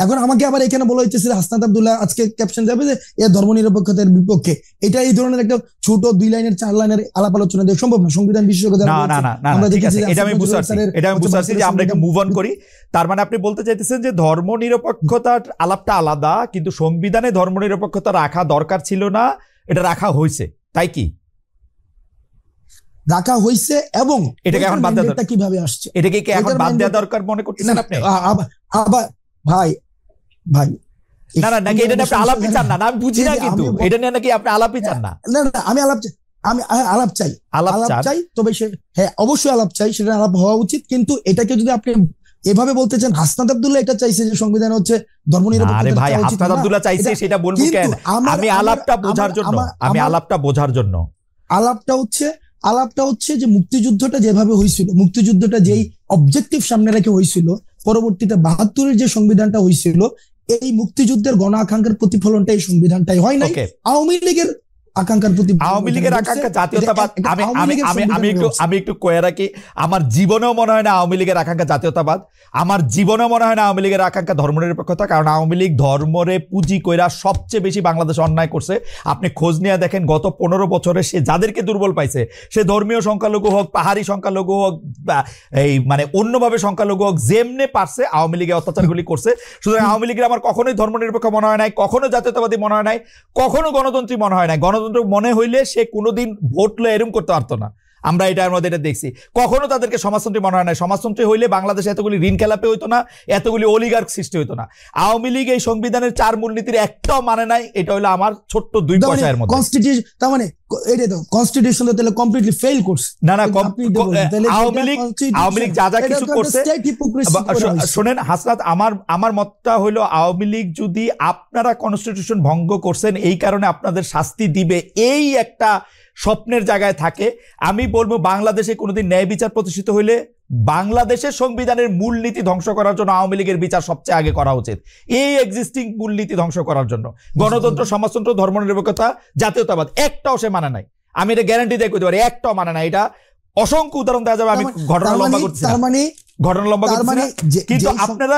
এখন আমাকে আবার এখানে বলা হইতেছে হাসনাত আব্দুল্লাহ আজকে ক্যাপশন যাবে যে এ ধর্মনিরপেক্ষতার বিপক্ষে। এটা এই ধরনের একটা ছোট 2 লাইনের 4 লাইনের আলাপ আলোচনা দেওয়া সম্ভব না। সংবিধান বিশেষজ্ঞ এটা আমি বুঝতে পারছি যে আমরা একটু মুভ অন করি। তার মানে আপনি বলতে চাইতেছেন যে ধর্মনিরপেক্ষতার আলাপটা আলাদা, কিন্তু সংবিধানে ধর্মনিরপেক্ষতা রাখা দরকার ছিল না, এটা রাখা হয়েছে, তাই কি? রাখা হয়েছে, এবং এটাকে এখন বাদ দেওয়া কিভাবে আসছে, এটাকে কি এখন বাদ দেওয়া দরকার মনে করতেছেন আপনি? আবার ভাই না না, নাকি এটা আপনি আলাপই চান না? আমি বুঝি না, কিন্তু এটা নিয়ে নাকি আপনি আলাপই চান না? না না, আমি আলাপ চাই, তবে হ্যাঁ অবশ্যই আলাপ চাই, সেটা আলাপ হওয়া উচিত। কিন্তু এটাকে যদি আপনি এভাবে বলতে চান, হাসনাত আব্দুল্লাহ এটা চাইছে যে সংবিধান ধর্মনিরপেক্ষতা। আরে ভাই, হাসনাত আব্দুল্লাহ চাইছে সেটা বলবো কেন? আমি আলাপটা বোঝার জন্য আলাপটা হচ্ছে যে মুক্তিযুদ্ধটা যেভাবে হয়েছিল, মুক্তিযুদ্ধটা যেই অবজেক্টিভ সামনে রেখে হয়েছিল, পরবর্তীতে 72-এর যে সংবিধানটা হয়েছিল, এই মুক্তিযুদ্ধের গণ আকাঙ্ক্ষার প্রতিফলনটা এই সংবিধানটাই হয় নাই, আওয়ামী লীগের আকাঙ্ক্ষার প্রতি। আওয়ামী লীগের আকাঙ্ক্ষা জাতীয়তাবাদ, আমি একটু কয়ে রাখি, আমার জীবনেও মনে হয় না আওয়ামী লীগের আকাঙ্ক্ষা জাতীয়তাবাদ, আমার জীবনেও মনে হয় না আওয়ামী লীগের আকাঙ্ক্ষা ধর্মনিরপেক্ষতা। কারণ আওয়ামী লীগ ধর্মরে পুঁজি কইরা সবচেয়ে বেশি বাংলাদেশে অন্যায় করছে। আপনি খোঁজ নিয়ে দেখেন, গত 15 বছরে সে যাদেরকে দুর্বল পাইছে, সে ধর্মীয় সংখ্যালঘু হোক, পাহাড়ি সংখ্যালঘু হোক, এই মানে অন্যভাবে সংখ্যালঘু হোক, যেমনে পারছে আওয়ামী লীগের অত্যাচারগুলি করছে। সুতরাং আওয়ামী লীগের আমার কখনোই ধর্মনিরপেক্ষ মনে হয় নাই, কখনো জাতীয়তাবাদী মনে হয় নাই, কখনো গণতন্ত্রী মনে হয় নাই। গণতন্ত্র মনে হইলে সে কোনোদিন ভোট লয়ে এরকম করতে পারতো না। আমরা এটার মধ্যে এটা দেখছি। কখনো তাদেরকে সমাজতন্ত্রী মনে হয় না। সমাজতন্ত্রী হইলে বাংলাদেশে এতগুলি ঋণ খেলাপি হইতো না, এতগুলি অলিগার্ক সৃষ্টি হইতো না। আওয়ামী লীগ এই সংবিধানের 4 মূলনীতির একটাও মানে নাই। এটা হলো আমার ছোট্ট 2 পয়সার মধ্যে কনস্টিটিউশন। তার মানে এটা তো কনস্টিটিউশন তাহলে কমপ্লিটলি ফেল করছে। না না, আওয়ামী লীগ যা যা কিছু করছে, শুনেন হাসনাত, আমার মতটা হলো আওয়ামী লীগ যদি আপনারা কনস্টিটিউশন ভঙ্গ করছেন এই কারণে আপনাদের শাস্তি দিবে, এই একটা স্বপ্নের জায়গায় থাকে, আমি বলবো বাংলাদেশে কোনোদিন ন্যায় বিচার প্রতিষ্ঠিত হইলে বাংলাদেশের সংবিধানের মূলনীতি ধ্বংস করার জন্য আওয়ামী লীগের বিচার সবচেয়ে আগে করা উচিত, এই এক্সিস্টিং মূলনীতি ধ্বংস করার জন্য। গণতন্ত্র, সমাজতন্ত্র, ধর্মনিরপেক্ষতা, জাতীয়তাবাদ একটাও সে মানে নাই। আমি এটা গ্যারান্টি দিয়ে করতে পারি, একটাও মানে নাই। এটা অসংখ্য উদাহরণ দেওয়া যাবে। আমি ঘটনা লম্বা করছি, কিন্তু আপনারা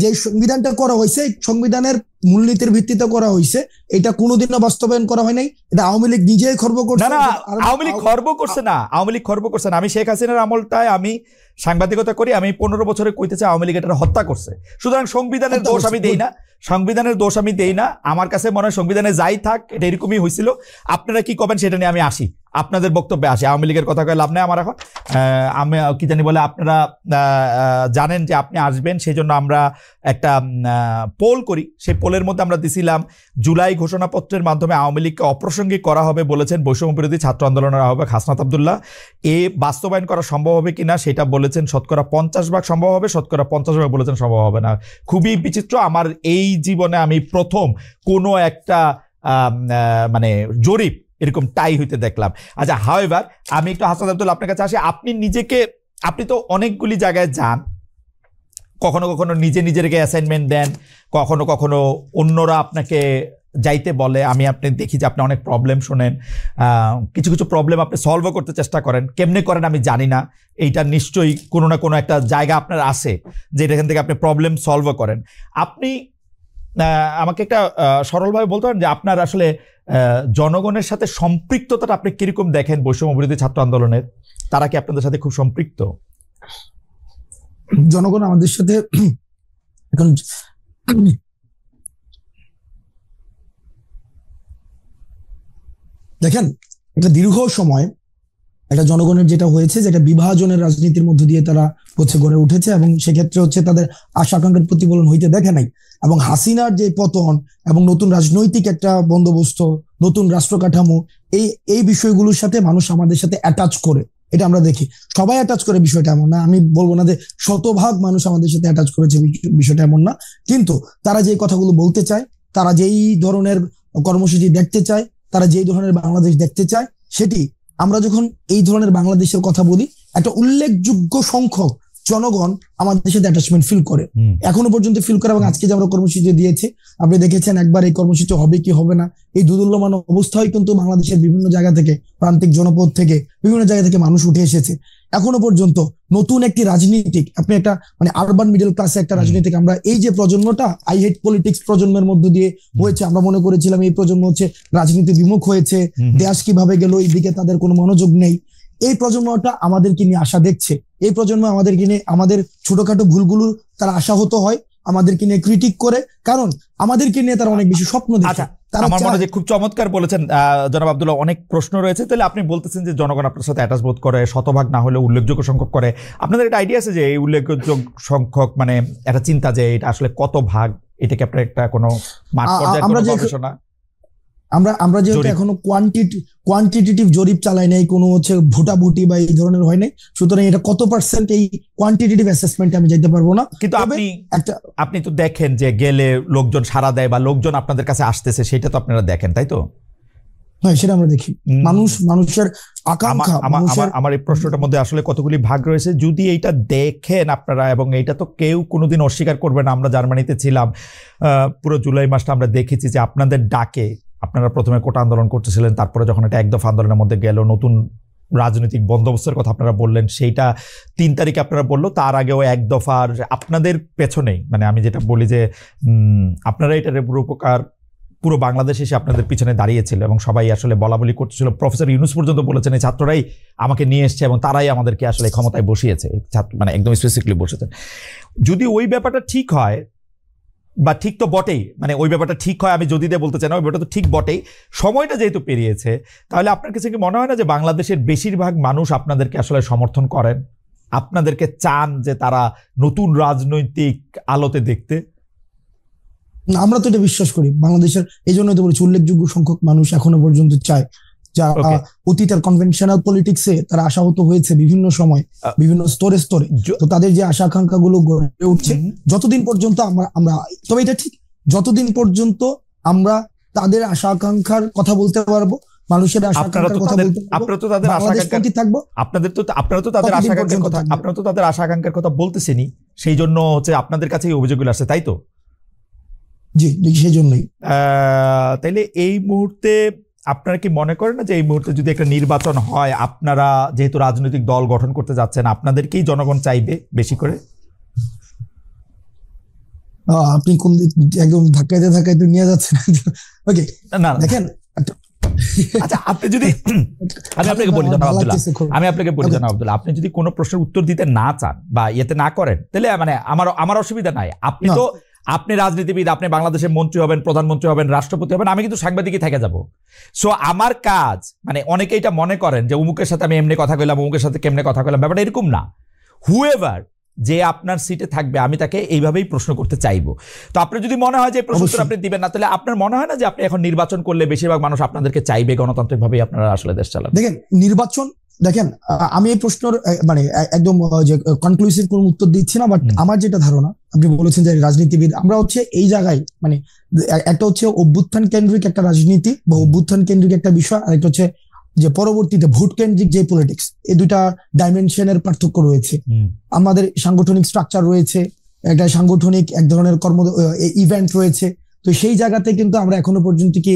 যে সংবিধানটা করা হয়েছে, সংবিধানের মূলনীতির ভিত্তিতে করা হয়েছে, এটা কোনোদিনও বাস্তবায়ন করা হয় নাই। এটা আওয়ামী লীগ নিজেই খর্ব করছে। না, আওয়ামী লীগ খর্ব করছে না, আওয়ামী লীগ খর্ব করছে না। আমি শেখ হাসিনার আমলটায় আমি সাংবাদিকতা করি, আমি 15 বছরে কইতেছি আওয়ামী লীগ এটা হত্যা করছে। সুতরাং সংবিধানের দোষ আমি দেই না, সংবিধানের দোষ আমি দেই না। আমার কাছে মনে হয় সংবিধানে যাই থাক, এটা এরকমই হয়েছিল। আপনারা কি করবেন সেটা নিয়ে আমি আসি, আপনাদের বক্তব্যে আসি। আওয়ামী লীগের কথা কয়ে লাভ নেই আমার এখন। আমি কি জানি বলে আপনারা জানেন যে আপনি আসবেন, সেই জন্য আমরা একটা পোল করি। সেই পোলের মধ্যে আমরা দিছিলাম জুলাই ঘোষণাপত্রের মাধ্যমে আওয়ামী লীগকে অপ্রাসঙ্গিক করা হবে বলেছেন বৈষম্য বিরোধী ছাত্র আন্দোলনের আহ্বায়ক হাসনাত আব্দুল্লাহ। বাস্তবায়ন করা সম্ভব হবে কিনা সেটা বলেছেন শতকরা 50% সম্ভব হবে, শতকরা 50% বলেছেন সম্ভব হবে না। খুবই বিচিত্র। আমার এই জীবনে আমি প্রথম কোনো একটা মানে জরিপ এরকম টাই হইতে দেখলাম। আচ্ছা, হাওয়েভার আমি একটু হাসনাত আব্দুল্লাহ আপনার কাছে আসি। আপনি তো অনেকগুলি জায়গায় যান, কখনো কখনো নিজেকে অ্যাসাইনমেন্ট দেন, কখনো কখনো অন্যরা আপনাকে যাইতে বলে। আপনি দেখি যে আপনি অনেক প্রবলেম শোনেন, কিছু কিছু প্রবলেম আপনি সলভও করতে চেষ্টা করেন। কেমনে করেন আমি জানি না, এইটা নিশ্চয়ই কোনো না কোনো একটা জায়গা আপনার আছে যে এখান থেকে আপনি প্রবলেম সলভও করেন। আপনি আমাকে একটা সরলভাবে বলতে পারেন যে আপনার আসলে জনগণের সাথে সম্পৃক্ততাটা আপনি কিরকম দেখেন বৈষম্য বিরোধী ছাত্র আন্দোলনের? তারা কি আপনাদের সাথে খুব সম্পৃক্ত? জনগণ আমাদের সাথে এখন দেখেন, একটা দীর্ঘ সময় একটা জনগণের যেটা হয়েছে, যেটা বিভাজনের রাজনীতির মধ্য দিয়ে তারা গড়ে উঠেছে, এবং সেক্ষেত্রে তাদের আশা আকাঙ্ক্ষার প্রতিফলন হইতে দেখে নাই। এবং হাসিনার যে পতন এবং নতুন রাজনৈতিক একটা বন্দোবস্ত, নতুন রাষ্ট্র কাঠামো, এই বিষয়গুলোর সাথে মানুষ আমাদের সাথে অ্যাটাচ করে, এটা আমরা দেখি। সবাই অ্যাটাচ করে বিষয়টা এমন না, আমি বলবো না যে শতভাগ মানুষ আমাদের সাথে অ্যাটাচ করেছে, বিষয়টা এমন না। কিন্তু তারা যে কথাগুলো বলতে চায়, তারা যেই ধরনের কর্মসূচি দেখতে চায়, তারা যেই ধরনের বাংলাদেশ দেখতে চায়, সেটি আমরা যখন এই ধরনের বাংলাদেশের কথা বলি, একটা উল্লেখযোগ্য সংখ্যক জনগণ আমাদের সাথে অ্যাটাচমেন্ট ফিল করে, এখনো পর্যন্ত ফিল করে। এবং আজকে যে আমরা কর্মসূচি দিয়েছি, আপনি দেখেছেন একবার এই কর্মসূচি হবে কি হবে না, এই দুদুল্যমান অবস্থায় কিন্তু বাংলাদেশের বিভিন্ন জায়গা থেকে, প্রান্তিক জনপদ থেকে, বিভিন্ন জায়গা থেকে মানুষ উঠে এসেছে। এখনো পর্যন্ত নতুন একটি রাজনীতিক, আপনি একটা মানে আরবান মিডল ক্লাসে একটা রাজনীতিক, আমরা এই যে প্রজন্মটা আই হেট পলিটিক্স প্রজন্মের মধ্য দিয়ে হয়েছে, আমরা মনে করেছিলাম এই প্রজন্ম রাজনীতি বিমুখ হয়েছে, দেশ কিভাবে গেল, এই দিকে তাদের কোনো মনোযোগ নেই। এই প্রজন্মটা আমাদেরকে নিয়ে আশা দেখছে, এই প্রজন্ম আমাদেরকে নিয়ে আমাদের ছোটখাটো ভুলগুলো তারা আশাহত হয়, আমাদেরকে নিয়ে ক্রিটিক করে, কারণ আমাদেরকে নিয়ে তারা অনেক বেশি স্বপ্ন দেখে। আমার মনে হয় খুব চমৎকার বলেছেন জনাব আব্দুল্লাহ। অনেক প্রশ্ন রয়েছে। তাহলে আপনি বলতেছেন যে জনগণ আপনার সাথে অ্যাটাচ বোধ করে, শতভাগ না হলে উল্লেখযোগ্য সংখ্যক করে। আপনাদের একটা আইডিয়া আছে যে এই উল্লেখযোগ্য সংখ্যক মানে একটা চিন্তা যে এটা আসলে কত ভাগ, এটাকে আপনার একটা কোনো মাঠ পর্যায়ে কোনো গবেষণা? আমরা যেহেতু এখনো কোয়ান্টিটেটিভ জরিপ চালাই নাই, কোনো ভোটাভুটি বা এই ধরনের হয় নাই, সুতরাং এটা কত পার্সেন্ট এই কোয়ান্টিটেটিভ অ্যাসেসমেন্টে আমি যাইতে পারবো না। কিন্তু আপনি তো দেখেন যে গেলে লোকজন সাড়া দেয় বা লোকজন আপনাদের কাছে আসতেছে, সেটা তো আপনারা দেখেন, তাই তো? হ্যাঁ, সেটা আমরা দেখি। মানুষের আকাঙ্ক্ষা। আমার এই প্রশ্নটার মধ্যে আসলে কতগুলি ভাগ রয়েছে। যদি এইটা দেখেন আপনারা, এবং এইটা তো কেউ কোনোদিন অস্বীকার করবে না, আমরা জার্মানিতে ছিলাম, পুরো জুলাই মাসটা আমরা দেখেছি যে আপনাদের ডাকে আপনারা প্রথমে কোটা আন্দোলন করতেছিলেন, তারপরে যখন এটা একদফা আন্দোলনের মধ্যে গেল, নতুন রাজনৈতিক বন্দোবস্তের কথা আপনারা বললেন, সেইটা 3 তারিখে আপনারা বললো, তার আগেও এক দফার আপনাদের পেছনেই, মানে আমি যেটা বলি যে আপনারা এটার উপকার পুরো বাংলাদেশ এসে আপনাদের পিছনে দাঁড়িয়েছিল এবং সবাই আসলে বলাবলি করতেছিল। প্রফেসর ইউনূস পর্যন্ত বলেছেন এই ছাত্ররাই আমাকে নিয়ে এসছে এবং তারাই আমাদেরকে আসলে ক্ষমতায় বসিয়েছে, মানে একদম স্পেসিফিকলি বসেছেন। যদি ওই ব্যাপারটা ঠিক হয়, বা ঠিক তো বটেই, মানে ওই ব্যাপারটা ঠিক হয়, আমি যদি দিয়ে বলতে চাই না, ওই ব্যাপারটা তো ঠিক বটেই, সময়টা যেহেতু পেরিয়েছে, তাহলে আপনার কাছে কি মনে হয় না যে বাংলাদেশের বেশিরভাগ মানুষ আপনাদেরকে আসলে সমর্থন করেন, আপনাদেরকে চান যে তারা নতুন রাজনৈতিক আলোতে দেখতে? আমরা তো এটা বিশ্বাস করি। বাংলাদেশের এই জন্য তো বলছি উল্লেখযোগ্য সংখ্যক মানুষ এখনো পর্যন্ত চায়, যা অতীতের কনভেনশনাল পলিটিক্সে তারা আশাহত হয়েছে বিভিন্ন সময়, বিভিন্ন স্তরে স্তরে। তো তাদের যে আশা আকাঙ্ক্ষা গুলো গড়ে উঠছে, যতদিন পর্যন্ত আমরা তবে এটা ঠিক, যতদিন পর্যন্ত আমরা তাদের আশা আকাঙ্ক্ষার কথা বলতে পারবো, মানুষের আপনারা তো তাদের আশা আকাঙ্ক্ষার কথা বলতেছেনই, সেই জন্য হচ্ছে আপনাদের কাছে এই অভিযোগগুলো আসছে, তাই তো? জি, সেই জন্যই। তাইলে এই মুহূর্তে আপনারা কি মনে করেন না যে এই মুহূর্তে যদি একটা নির্বাচন হয়, আপনারা যেহেতু রাজনৈতিক দল গঠন করতে যাচ্ছেন, আপনাদেরকেই জনগণ চাইবে বেশি করে? আপনি কোন একদম ধাক্কাইতে নিয়ে যাচ্ছেন। ওকে, না দেখেন, আচ্ছা আপনি যদি আমি আপনাকে বলি জানাব আব্দুল্লাহ, আপনি যদি কোনো প্রশ্নের উত্তর দিতে না চান বা ইয়েতে না করেন, তাহলে মানে আমার অসুবিধা নাই। আপনি রাজনীতিবিদ, আপনি বাংলাদেশের মন্ত্রী হবেন, প্রধানমন্ত্রী হবেন, রাষ্ট্রপতি হবেন, আমি কিন্তু সাংবাদিকই থেকে যাব। সো আমার কাজ, মানে অনেকে এটা মনে করেন যে অমুকের সাথে আমি এমনি কথা কইলাম, অমুকের সাথে কেমনে কথা কইলাম, ব্যাপারটা এরকম না। হুএভার যে আপনার সিটে থাকবে, আমি তাকে এইভাবেই প্রশ্ন করতে চাইবো। তো আপনার যদি মনে হয় যে প্রশ্ন আপনি দিবেন না, তাহলে আপনার মনে হয় না যে আপনি এখন নির্বাচন করলে বেশিরভাগ মানুষ আপনাদেরকে চাইবে, গণতান্ত্রিকভাবেই আপনারা আসলে দেশ চালাবেন? দেখেন, নির্বাচন, দেখেন আমি এই প্রশ্নের মানে একদম যে কনক্লুসিভ কোন উত্তর দিচ্ছি না, বাট আমার যেটা ধারণা, আপনি বলেছেন যে রাজনীতিবিদ, আমরা হচ্ছে এই জায়গায় মানে একটা হচ্ছে অভ্যুত্থান কেন্দ্রিক একটা রাজনীতি বা অভ্যুত্থান কেন্দ্রিক একটা বিষয়, আর একটা হচ্ছে যে পরবর্তীতে ভোট কেন্দ্রিক যে পলিটিক্স, এই দুইটা ডাইমেনশনের পার্থক্য রয়েছে। আমাদের সাংগঠনিক স্ট্রাকচার রয়েছে, একটা সাংগঠনিক এক ধরনের ইভেন্ট রয়েছে। তো সেই জায়গাতে কিন্তু আমরা এখনো পর্যন্ত কি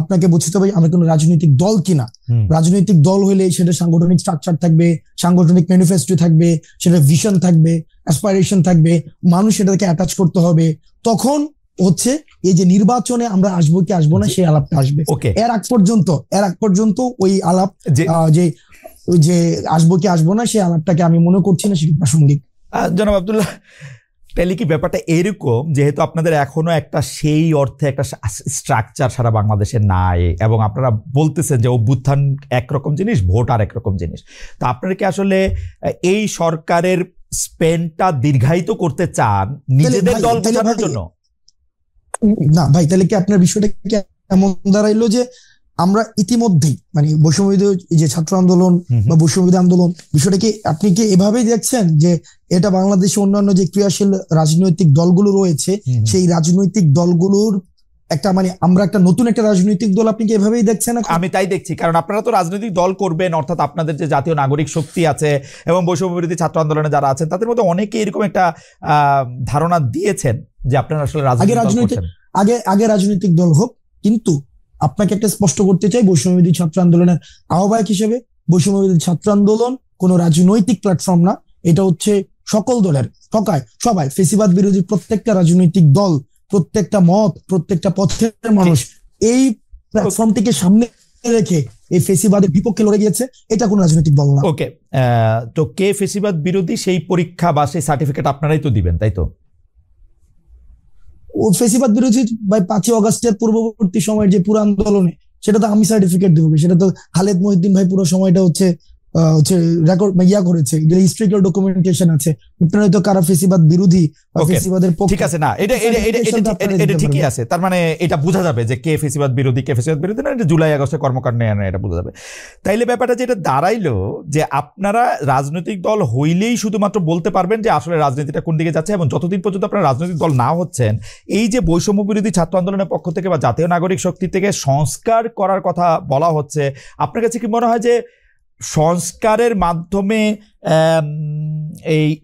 আপনাকে বুঝতে হবে আমরা কোনো রাজনৈতিক দল কিনা। রাজনৈতিক দল হলে সেটা সাংগঠনিক স্ট্রাকচার থাকবে, সাংগঠনিক ম্যানিফেস্টো থাকবে, সেটা ভিশন থাকবে, অ্যাসপাইরেশন থাকবে, মানুষ সেটাকে অ্যাটাচ করতে হবে। তখন হচ্ছে এই যে নির্বাচনে আমরা আসবো কি আসবো না, সেই আলাপটা আসবে। এর আগ পর্যন্ত ওই আলাপ যে আসবো কি আসবো না, সেই আলাপটাকে আমি মনে করছি না সেটা প্রাসঙ্গিক। জনাব আব্দুল্লাহ, তাহলে কি ব্যাপারটা এরকম, যেহেতু আপনাদের এখনো একটা সেই অর্থে একটা স্ট্রাকচার সারা বাংলাদেশে নাই, এবং আপনারা বলতেছেন যে অভ্যুত্থান একরকম জিনিস, ভোট আর একরকম জিনিস, তো আপনারা কি আসলে এই সরকারের স্পেনটা দীর্ঘায়িত করতে চান নিজেদের দল বোঝানোর জন্য? না ভাই, তাহলে কি আপনার বিষয়টা কি এমন দাঁড়াইলো যে আমরা ইতিমধ্যেই মানে বৈষম্যবিরোধী যে ছাত্র আন্দোলন বা বৈষম্যবিরোধী আন্দোলন, বিষয়টা কি আপনি কি এভাবেই দেখছেন যে এটা বাংলাদেশে অন্যান্য যে ক্রিয়াশীল রাজনৈতিক দলগুলো রয়েছে, সেই রাজনৈতিক দলগুলোর একটা মানে আমরা একটা নতুন একটা রাজনৈতিক দল, আপনি কি এভাবেই দেখছেন? আমি তাই দেখছি, কারণ আপনারা তো রাজনৈতিক দল করবেন, অর্থাৎ আপনাদের যে জাতীয় নাগরিক শক্তি আছে এবং বৈষম্যবিরোধী ছাত্র আন্দোলনে যারা আছেন, তাদের মধ্যে অনেকে এরকম একটা ধারণা দিয়েছেন যে আপনারা আসলে আগে রাজনৈতিক দল হোক, কিন্তু আপনাকে একটা স্পষ্ট করতে চাই, বৈষম্যবিরোধী ছাত্র আন্দোলনের আহ্বায়ক হিসেবে বৈষম্যবিরোধী ছাত্র আন্দোলন কোন রাজনৈতিক প্ল্যাটফর্ম না। এটা হচ্ছে সকল দলের সবাই ফেসিবাদ বিরোধী প্রত্যেকটা রাজনৈতিক দল, প্রত্যেকটা মত, প্রত্যেকটা পথের মানুষ এই প্ল্যাটফর্মটিকে সামনে রেখে এই ফেসিবাদের বিপক্ষে লড়ে গিয়েছে। এটা কোন রাজনৈতিক দল না। ওকে, তো কে ফেসিবাদ বিরোধী সেই পরীক্ষা বা সেই সার্টিফিকেট আপনারাই তো দিবেন, তাই তো? ও ফেসিবাদ বিরোধী ভাই 5ই অগাস্টের পূর্ববর্তী সময়ের যে পুরো আন্দোলনে, সেটা তো আমি সার্টিফিকেট দেবো, সেটা তো খালেদ মহিউদ্দিন ভাই পুরো সময়টা হচ্ছে রেকর্ড করেছে, হিস্ট্রিক্যাল ডকুমেন্টেশন আছে। আপনারা তো কারা ফেসিবাদ বিরোধী বা ফেসিবাদের পক্ষে, ঠিক আছে না, এটা ঠিকই আছে। তার মানে এটা বোঝা যাবে যে কে ফেসিবাদ বিরোধী, কে ফেসিবাদ বিরোধী না, এটা জুলাই আগস্টের কর্মকাণ্ড এটা বোঝা যাবে। তাইলে ব্যাপারটা যেটা দাঁড়াইলো যে আপনারা রাজনৈতিক দল হইলেই শুধুমাত্র বলতে পারবেন যে আসলে রাজনীতিটা কোন দিকে যাচ্ছে, এবং যতদিন পর্যন্ত আপনারা রাজনৈতিক দল না হচ্ছেন, এই যে বৈষম্য বিরোধী ছাত্র আন্দোলনের পক্ষ থেকে বা জাতীয় নাগরিক শক্তি থেকে সংস্কার করার কথা বলা হচ্ছে, আপনার কাছে কি মনে হয় যে সংস্কারের মাধ্যমে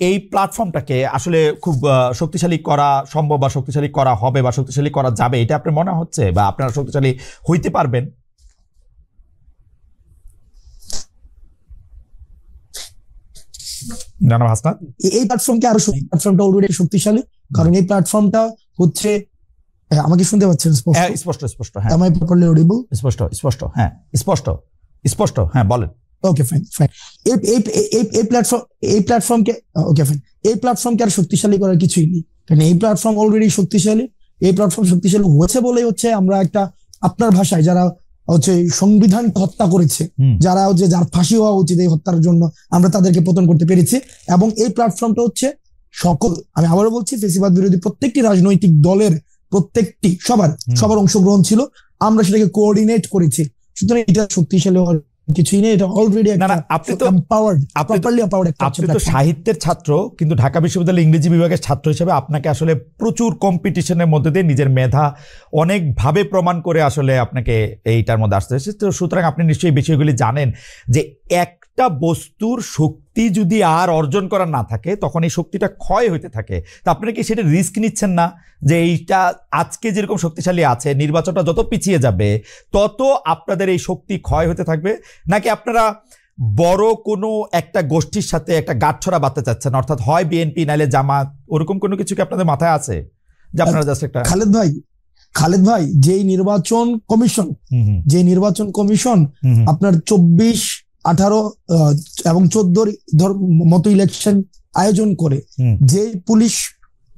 এই প্ল্যাটফর্মটাকে আসলে খুব শক্তিশালী করা সম্ভব বা শক্তিশালী করা হবে বা শক্তিশালী করা যাবে, এটা আপনার মনে হচ্ছে, বা আপনারা শক্তিশালী হইতে পারবেন? জানাব হাসনাত, এই প্ল্যাটফর্মকে আরো প্ল্যাটফর্মটা অলরেডি শক্তিশালী, কারণ এই প্ল্যাটফর্মটা হচ্ছে, আমাকে শুনতে পাচ্ছেন? স্পষ্ট, হ্যাঁ। Am I properly audible? স্পষ্ট, হ্যাঁ, বলেন। ওকে, ফাইন। এই প্ল্যাটফর্মকে আর শক্তিশালী করার কিছুই নেই, কারণ এই প্ল্যাটফর্ম অলরেডি শক্তিশালী। এই প্ল্যাটফর্ম শক্তিশালী হয়েছে বলেই হচ্ছে আমরা একটা, আপনার ভাষায়, যারা হচ্ছে সংবিধান হত্যা করেছে, যারা হচ্ছে যার ফাঁসি হওয়া উচিত এই হত্যার জন্য, আমরা তাদেরকে পতন করতে পেরেছি। এবং এই প্ল্যাটফর্মটা হচ্ছে আমি আবারও বলছি, ফেসিবাদ বিরোধী প্রত্যেকটি রাজনৈতিক দলের সবার অংশগ্রহণ ছিল, আমরা সেটাকে কোঅর্ডিনেট করেছি। সুতরাং এটা শক্তিশালী হওয়ার কিছুই নেই, এটা অলরেডি আপনি তো সাহিত্যের ছাত্র, কিন্তু ঢাকা বিশ্ববিদ্যালয়ের ইংরেজি বিভাগের ছাত্র হিসেবে আপনাকে আসলে প্রচুর কম্পিটিশনের মধ্যে দিয়ে নিজের মেধা অনেকভাবে প্রমাণ করে আসলে আপনাকে এইটার মধ্যে আসতে হয়েছে। তো সুতরাং আপনি নিশ্চয়ই এই বিষয়গুলি জানেন যে একটা বস্তুর শক্তি যদি আর অর্জন করার না থাকে তখন এই শক্তিটা ক্ষয় হইতে থাকে। তা আপনারা কি সেটা রিস্ক নিচ্ছেন না যে এইটা আজকে যেরকম শক্তিশালী আছে, নির্বাচনটা যত পিছিয়ে যাবে তত আপনাদের এই শক্তি ক্ষয় হতে থাকবে? নাকি আপনারা বড় কোনো একটা গোষ্ঠীর সাথে একটা গাঁটছড়া বাঁধতে চাচ্ছেন, অর্থাৎ হয় বিএনপি নাইলে জামাত, ওরকম কোনো কিছু কি আপনাদের মাথায় আছে যে আপনারা জাস্ট একটা? খালেদ ভাই যেই নির্বাচন কমিশন আপনার 24, 18 এবং 14 মতো ইলেকশন আয়োজন করে,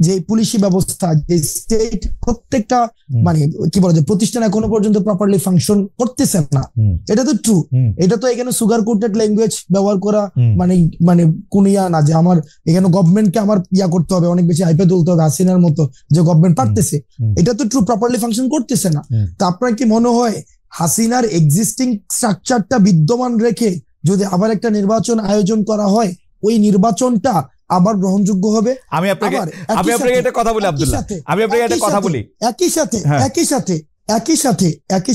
যে পুলিশি ব্যবস্থা, যে স্টেট প্রত্যেকটা মানে কি বলা যায় প্রতিষ্ঠান এখনো পর্যন্ত প্রপারলি ফাংশন করতেছে না, এটা তো ট্রু। এটা তো এখানে সুগার কোটেড ল্যাঙ্গুয়েজ ব্যবহার করা মানে কোন ইয়া না যে আমার এখানে গভর্নমেন্টকে আমার ইয়া করতে হবে, অনেক বেশি হাইপে তুলতে হবে হাসিনার মতো, যে গভর্নমেন্ট পারতেছে, এটা তো ট্রু, প্রপারলি ফাংশন করতেছে না। তো আপনার কি মনে হয় হাসিনার এক্সিস্টিং স্ট্রাকচারটা বিদ্যমান রেখে যদি আবার একটা নির্বাচন আয়োজন করা হয়, ওই নির্বাচনটা আবার গ্রহণযোগ্য হবে? আমি আপনাকে একটা কথা বলি আব্দুল্লাহ, একই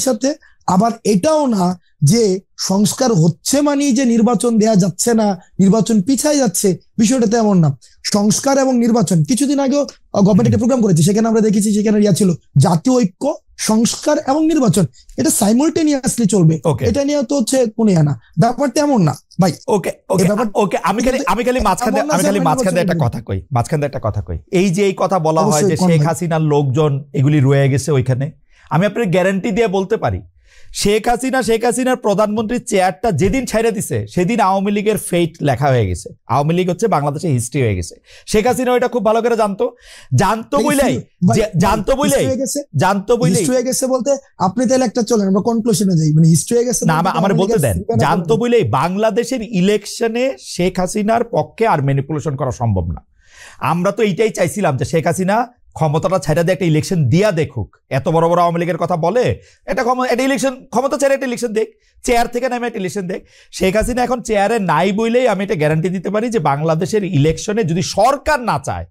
সাথে আবার এটাও না যে সংস্কার হচ্ছে মানে যে নির্বাচন দেয়া যাচ্ছে না, নির্বাচন পিছায় যাচ্ছে, বিষয়টা তেমন না। সংস্কার এবং নির্বাচন, কিছুদিন আগেও গভর্নমেন্ট একটা প্রোগ্রাম করেছে, সেখানে আমরা দেখেছি সেখানে ইয়া ছিল জাতীয় ঐক্য, সংস্কার এবং নির্বাচন, এটা সাইমultaneously চলবে, এটা নিয়ে তো হচ্ছে কোন ইয়া না, ব্যাপারটা এমন না ভাই। আমি খালি মাঝখানে একটা কথা কই, এই যে এই কথা বলা হয় যে শেখ হাসিনার লোকজন এগুলি রয়ে গেছে ওইখানে, আমি আপনার গ্যারান্টি দিয়ে বলতে পারি শেখ হাসিনার প্রধানমন্ত্রীর চেয়ারটা যেদিন ছাইড়ে দিছে সেদিন আওয়ামী লীগের ফেট লেখা হয়ে গেছে। আওয়ামী লীগ হচ্ছে বাংলাদেশের হিস্ট্রি হয়ে গেছে। শেখ হাসিনা ওইটা খুব ভালো করে জানতো বলেই হয়ে গেছে বলতে আপনি তাহলে একটা চলেন আমরা কনক্লুশনে যাই, মানে হিস্ট্রি হয়ে গেছে না, আমার বলতে দেন, জানতো বলেই বাংলাদেশের ইলেকশনে শেখ হাসিনার পক্ষে আর ম্যানিপুলেশন করা সম্ভব না। আমরা তো এইটাই চাইছিলাম যে শেখ হাসিনা ক্ষমতাটা ছাড়া দিয়ে একটা ইলেকশন দিয়া দেখুক। এত বড় বড় আওয়ামী লীগের কথা বলে, এটা ইলেকশন ক্ষমতা ছাড়া একটা ইলেকশন দেখ, চেয়ার থেকে নামে একটা ইলেকশন দেখ। শেখ হাসিনা এখন চেয়ারে নাই বইলেই আমি এটা গ্যারান্টি দিতে পারি যে বাংলাদেশের ইলেকশনে যদি সরকার না চায়,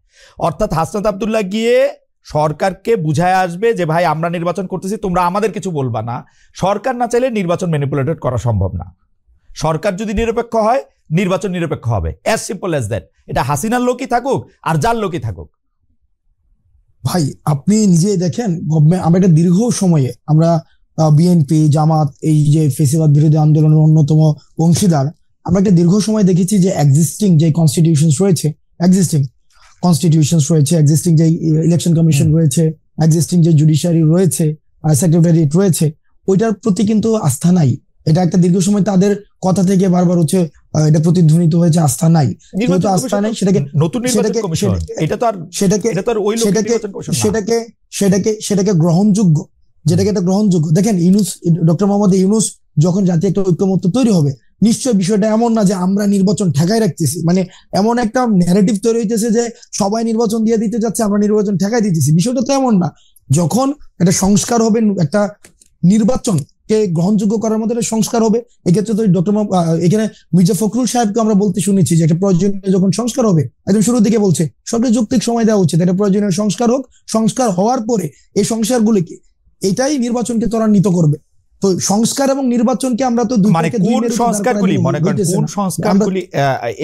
অর্থাৎ হাসনাত আব্দুল্লাহ গিয়ে সরকারকে বুঝায় আসবে যে ভাই আমরা নির্বাচন করতেছি, তোমরা আমাদের কিছু বলবা না, সরকার না চাইলে নির্বাচন ম্যানিপুলেটেড করা সম্ভব না। সরকার যদি নিরপেক্ষ হয়, নির্বাচন নিরপেক্ষ হবে, অ্যাজ সিম্পল অ্যাজ দ্যাট। এটা হাসিনার লোকই থাকুক আর যার লোকই থাকুক। ভাই আপনি নিজেই দেখেন, গভর্নমেন্ট আমরা একটা দীর্ঘ সময়ে আমরা বিএনপি, জামাত, এই যে ফেসিবাদ বিরোধী আন্দোলনের অন্যতম অংশীদার, আমরা একটা দীর্ঘ সময় দেখেছি যে এক্সিস্টিং যে কনস্টিটিউশনস রয়েছে, এক্সিস্টিং যে ইলেকশন কমিশন রয়েছে, এক্সিস্টিং যে জুডিশিয়ারি রয়েছে, সেক্রেটারিয়েট রয়েছে, ওইটার প্রতি কিন্তু আস্থা নাই। এটা একটা দীর্ঘ সময় তাদের কথা থেকে বারবার হচ্ছে এটা প্রতিধ্বনিত হয়েছে, আস্থা নাই, যেহেতু আস্থা নাই সেটাকে গ্রহণযোগ্য, যেটাকে এটা গ্রহণযোগ্য। দেখেন ডক্টর মোহাম্মদ ইউনূস যখন জাতীয় একটা ঐক্যমত্য তৈরি হবে, নিশ্চয় বিষয়টা এমন না যে আমরা নির্বাচন ঠেকাই রাখতেছি, মানে এমন একটা ন্যারেটিভ তৈরি হইতেছে যে সবাই নির্বাচন দিয়ে দিতে যাচ্ছে, আমরা নির্বাচন ঠেকাই দিতেছি, বিষয়টা তো এমন না। যখন একটা সংস্কার হবে, একটা নির্বাচন গ্রহণযোগ্য করার মতো একটা সংস্কার হবে, এক্ষেত্রে তো ডক্টর এখানে মির্জা ফখরুল সাহেবকে আমরা বলতে শুনেছি যে একটা প্রয়োজনীয় যখন সংস্কার হবে, একদম শুরুর দিকে বলছে সরকার যৌক্তিক সময় দেওয়া উচিত, একটা প্রয়োজনীয় সংস্কার হোক, সংস্কার হওয়ার পরে এই সংস্কারগুলিকে এটাই নির্বাচনকে ত্বরান্বিত করবে। তো সংস্কার এবং নির্বাচনকে আমরা তো মানে কোন সংস্কারগুলি মনে করেন, কোন সংস্কারগুলি,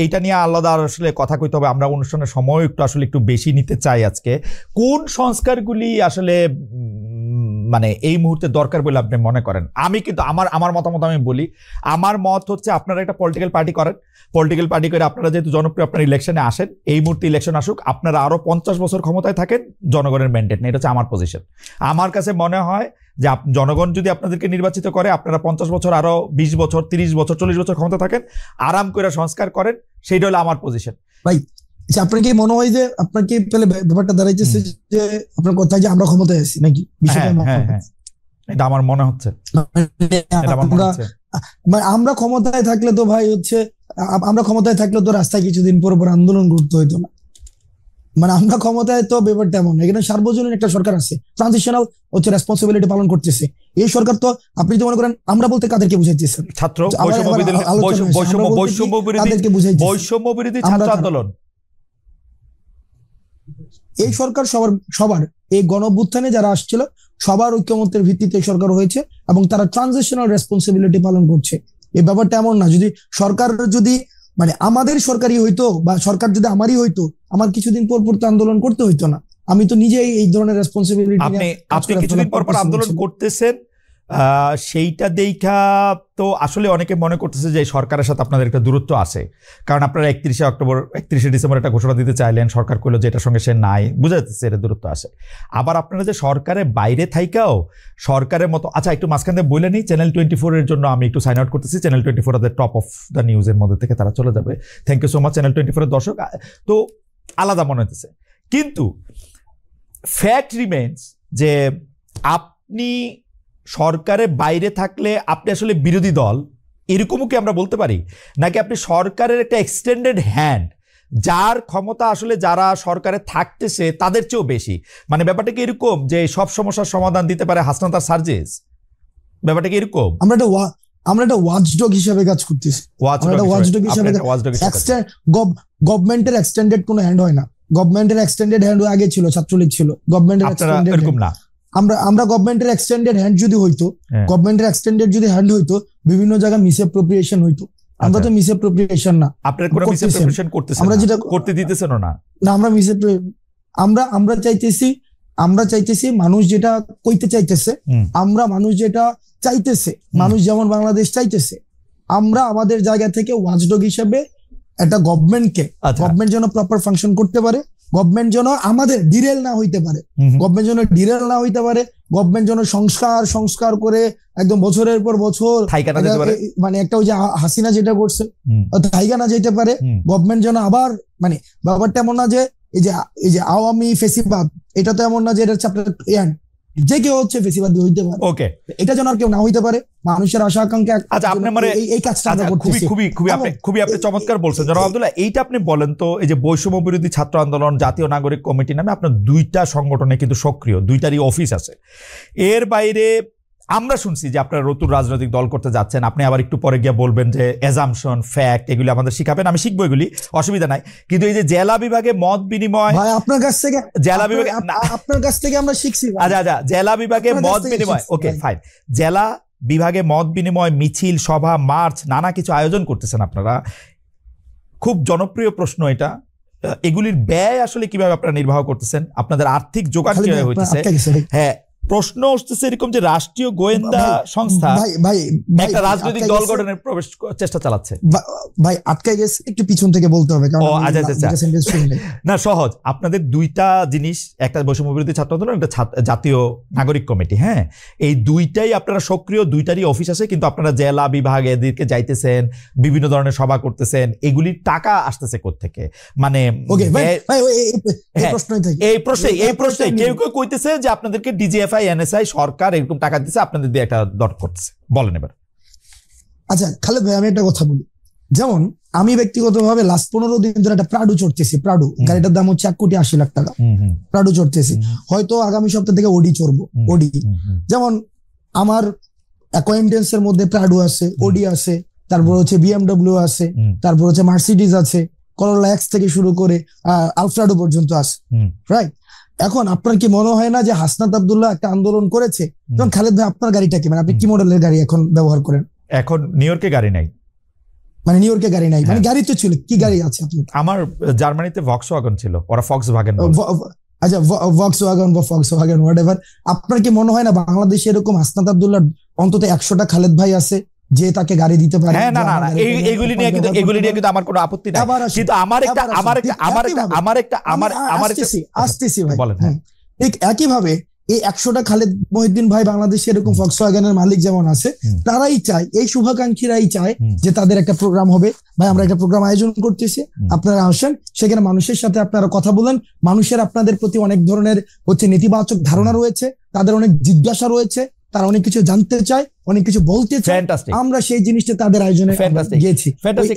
এইটা নিয়ে আলাদা আসলে কথা কইতে হবে। আমরা অনুষ্ঠানের সময় একটু বেশি নিতে চাই আজকে। কোন সংস্কারগুলি আসলে মানে এই মুহূর্তে দরকার বলে আপনি মনে করেন? আমি কিন্তু আমার মতামত আমি বলি, আমার মত হচ্ছে আপনারা একটা পলিটিক্যাল পার্টি করেন, পলিটিক্যাল পার্টি করে আপনারা যেহেতু জনপ্রিয়, আপনারা ইলেকশনে আসেন, এই মুহূর্তে ইলেকশন আসুক, আপনারা আরো 50 বছর ক্ষমতায় থাকেন, জনগণের ম্যান্ডেট নেই, এটা হচ্ছে আমার পজিশন। আমার কাছে মনে হয় যে জনগণ যদি আপনাদেরকে নির্বাচিত করে, আপনারা 50 বছর, আরো 20 বছর, 30 বছর, 40 বছর ক্ষমতা থাকেন, আরাম করে সংস্কার করেন, সেইটা হলো আমার পজিশন। ভাই আপনার কি মনে হয় যে আপনার কি তাহলে ব্যাপারটা দাঁড়াইতেছে যে আপনার কথায় যে আমরা ক্ষমতায় আছি নাকি? এটা আমার মনে হচ্ছে। আমরা ক্ষমতায় থাকলে তো ভাই হচ্ছে, আমরা ক্ষমতায় থাকলে তো রাস্তায় কিছুদিন পর আন্দোলন করতে হইতো না, মানে আমরা ক্ষমতায় তো ব্যাপারটা এমন, এখানে সার্বজনীন একটা সরকার আছে, ট্রানজিশনাল হচ্ছে রেসপন্সিবিলিটি পালন করতেছে এই সরকার। তো আপনি তো মনে করেন আমরা বলতে কাদেরকে বুঝাইতেছেন? ছাত্র বৈষম্য বিরোধী ছাত্র আন্দোলন। এই সরকার সবার এই গণঅভ্যুত্থানে যারা আসছিল সবার ঐক্যমত্যের ভিত্তিতে সরকার হয়েছে এবং তারা ট্রানজিশনাল রেসপন্সিবিলিটি পালন করছে। এই ব্যাপারটা এমন না যদি সরকার যদি মানে আমাদের সরকারই হইতো বা সরকার যদি আমারই হইতো, আমার কিছুদিন পর পর তো আন্দোলন করতে হইতো না। আমি তো নিজেই এই ধরনের রেসপন্সিবিলিটি। আপনি কিছুদিন পর পর আন্দোলন করতেছেন, সেইটা দেখা তো আসলে অনেকে মনে করতেছে যে সরকারের সাথে আপনাদের একটা দূরত্ব আছে, কারণ আপনারা 31শে ডিসেম্বর একটা ঘোষণা দিতে চাইলেন, সরকার করলো যেটার সঙ্গে সে নাই, বুঝা যাচ্ছে এটা দূরত্ব আছে। আবার আপনারা যে সরকারের বাইরে থাইকাও সরকারের মতো, আচ্ছা একটু মাঝখান থেকে বলে নিই, চ্যানেল 24 এর জন্য আমি একটু সাইন আউট করতেছি। চ্যানেল 24 আমাদের টপ অফ দ্য নিউজের মধ্যে থেকে তারা চলে যাবে। Thank you so much channel 24 এর দর্শক। তো আলাদা মনে হতেছে, কিন্তু ফ্যাক্ট রিমেন্স যে আপনি সরকারের বাইরে থাকলে আপনি আসলে বিরোধী দল, এরকমও কি আমরা বলতে পারি? নাকি আপনি সরকারের একটা এক্সটেন্ডেড হ্যান্ড, যার ক্ষমতা আসলে যারা সরকারে থাকতেছে তাদের চেয়েও বেশি? মানে ব্যাপারটা কি এরকম যে সব সমস্যার সমাধান দিতে পারে হাসনাত আর সার্জিস? ব্যাপারটা কি এরকম? আমরা একটা ওয়াচডগ হিসেবে কাজ করতেছি। গভর্নমেন্টের এক্সটেন্ডেড কোনো হ্যান্ড হয় না। গভর্নমেন্টের এক্সটেন্ডেড হ্যান্ড আগে ছিল, ছাত্রলীগ ছিল। গভর্নমেন্টের এরকম না। আমরা গভর্নমেন্টের এক্সটেন্ডেড হ্যান্ড যদি হইতো, গভর্নমেন্টের এক্সটেন্ডেড যদি হ্যান্ড হইতো, বিভিন্ন জায়গায় মিসঅ্যাপ্রোপ্রিয়েশন হইতো। আমরা তো মিসঅ্যাপ্রোপ্রিয়েশন না, আপনারা কোনো মিসঅ্যাপ্রোপ্রিয়েশন করতেছেন, আমরা যেটা করতে দিতেছেন না। আমরা চাইতেছি মানুষ যেটা কইতে চাইতেছে, মানুষ যেটা চাইতেছে, মানুষ যেমন বাংলাদেশ চাইতেছে, আমরা আমাদের জায়গা থেকে ওয়াচডগ হিসেবে একটা গভর্নমেন্টকে, গভর্নমেন্ট যেন প্রপার ফাংশন করতে পারে, গভর্নমেন্ট যেন আমাদের ডিরেল না হইতে পারে, গভর্নমেন্ট যেন সংস্কার করে একদম বছরের পর বছর মানে একটা ওই যে হাসিনা যেটা করছে থাইকা না যেতে পারে। গভর্নমেন্ট যেন আবার মানে ব্যাপারটা এমন না যে এই যে আওয়ামী ফেসিবাদ, এটা তো এমন না যে এটা যে কেউ হচ্ছে ফেসিবাদ হইতে পারে। ওকে, এটা যেন আর কেউ না হইতে পারে, মানুষের আশা আকাঙ্ক্ষা। আচ্ছা, আপনি মানে এই কাজটা খুবই আপনি চমৎকার বলছেন জনাব আব্দুল্লাহ। এইটা আপনি বলেন তো, এই যে বৈষম্য বিরোধী ছাত্র আন্দোলন, জাতীয় নাগরিক কমিটি নামে আপনার দুইটা সংগঠনে কিন্তু সক্রিয়, দুইটারই অফিস আছে। এর বাইরে আমরা শুনছি যে আপনারা নতুন রাজনৈতিক দল করতে যাচ্ছেন। আপনি আবার একটু পরে গিয়ে বলবেন যে অ্যাজাম্পশন, ফ্যাক্ট এগুলি আমাদের শিখাবেন, আমি শিখবো এগুলি, অসুবিধা নাই। কিন্তু এই যে জেলা বিভাগে মত বিনিময়, আপনার কাছ থেকে আমরা শিখছি। আচ্ছা, জেলা বিভাগে মত বিনিময়, ওকে ফাইন। জেলা বিভাগে মত বিনিময়, মিছিল, সভা, মার্চ, নানা কিছু আয়োজন করতেছেন আপনারা। খুব জনপ্রিয় প্রশ্ন এটা, এগুলির ব্যয় আসলে কিভাবে আপনারা নির্বাহ করতেছেন? আপনাদের আর্থিক যোগান কিভাবে হইতেছে? হ্যাঁ, প্রশ্ন আসতেছে এরকম যে রাষ্ট্রীয় গোয়েন্দা সংস্থা একটা রাজনৈতিক দল গঠনের চেষ্টা চালাচ্ছে। ভাই আটকে গেছে, একটু পিছন থেকে বলতে হবে। না, সহজ। আপনাদের দুইটা জিনিস, একটা বৈষম্য বিরোধী ছাত্র আন্দোলন, একটা জাতীয় নাগরিক কমিটি। হ্যাঁ, এই দুইটাই আপনারা সক্রিয়, দুইটারই অফিস আছে, কিন্তু আপনারা জেলা বিভাগ এদিকে যাইতেছেন, বিভিন্ন ধরনের সভা করতেছেন, এগুলির টাকা আসতেছে কোত্থেকে? মানে এই প্রশ্নে কেউ কেউ কইতেছে যে আপনাদেরকে ডিজিএফআই, এনএসআই, সরকার এরকম টাকা দিচ্ছে, আপনাদের দিয়ে একটা দর করতেছে। বলেন এবার। আচ্ছা খালেদ ভাই, আমি একটা কথা বলি। যেমন আমি ব্যক্তিগতভাবে লাস্ট 15 দিন ধরে একটা প্রাডু চড়তেছি। প্রাডু গাড়িটার দাম হচ্ছে 1,80,00,000 টাকা। প্রাডু চড়তেছি, হয়তো আগামী সপ্তাহ থেকে ওডি চড়বো। ওডি যেমন আমার অ্যাকোয়েন্টেন্স এর মধ্যে প্রাডু আছে, ওডি আছে, তারপর হচ্ছে বিএমডব্লিউ আছে, তারপর হচ্ছে মার্সিডিজ আছে, করোলা এক্স থেকে শুরু করে আলফ্রাডো পর্যন্ত আছে, রাইট? এখন আপনার কি মনে হয় না যে হাসনাত আব্দুল্লাহ একটা আন্দোলন করেছে? যেমন খালেদ ভাই, আপনার গাড়িটা কি, মানে আপনি কি মডেলের গাড়ি এখন ব্যবহার করেন? এখন নিউ ইয়র্কে গাড়ি নাই। মানে নিউ ইয়র্কে গাড়ি নাই, মানে গাড়ি তো ছিল। কি গাড়ি আছে আপনার? আমার জার্মানিতে ভক্সওয়াগন ছিল, ওরা ফক্সওয়াগন। আচ্ছা, ভক্সওয়াগন বা ফক্সওয়াগন হোয়াটএভার। আপনার কি মনে হয় না বাংলাদেশে এরকম হাসনাত আব্দুল্লাহ অন্তত 100টা খালেদ ভাই আছে যে তাকে গাড়ি দিতে পারে? হ্যাঁ, না, এগুলি নিয়ে কিন্তু আমার কোনো আপত্তি নাই, কিন্তু আসতেছি ভাই। ঠিক একইভাবে এই 100টা খালেদ মহিউদ্দিন ভাই বাংলাদেশে এরকম ফক্সওয়াগনের মালিক যেমন আছে, তারাই চায়, এই শুভাকাঙ্ক্ষীরাই চায় যে তাদের একটা প্রোগ্রাম হবে। ভাই আমরা একটা প্রোগ্রাম আয়োজন করতেছি, আপনারা আসেন, সেখানে মানুষের সাথে আপনারা কথা বলেন। মানুষের আপনাদের প্রতি অনেক ধরনের হচ্ছে নেতিবাচক ধারণা রয়েছে, তাদের অনেক জিজ্ঞাসা রয়েছে, তারা অনেক কিছু জানতে চায়, অনেক কিছু বলতে চায়। আমরা সেই জিনিসটা তাদের আয়োজনে গিয়েছি।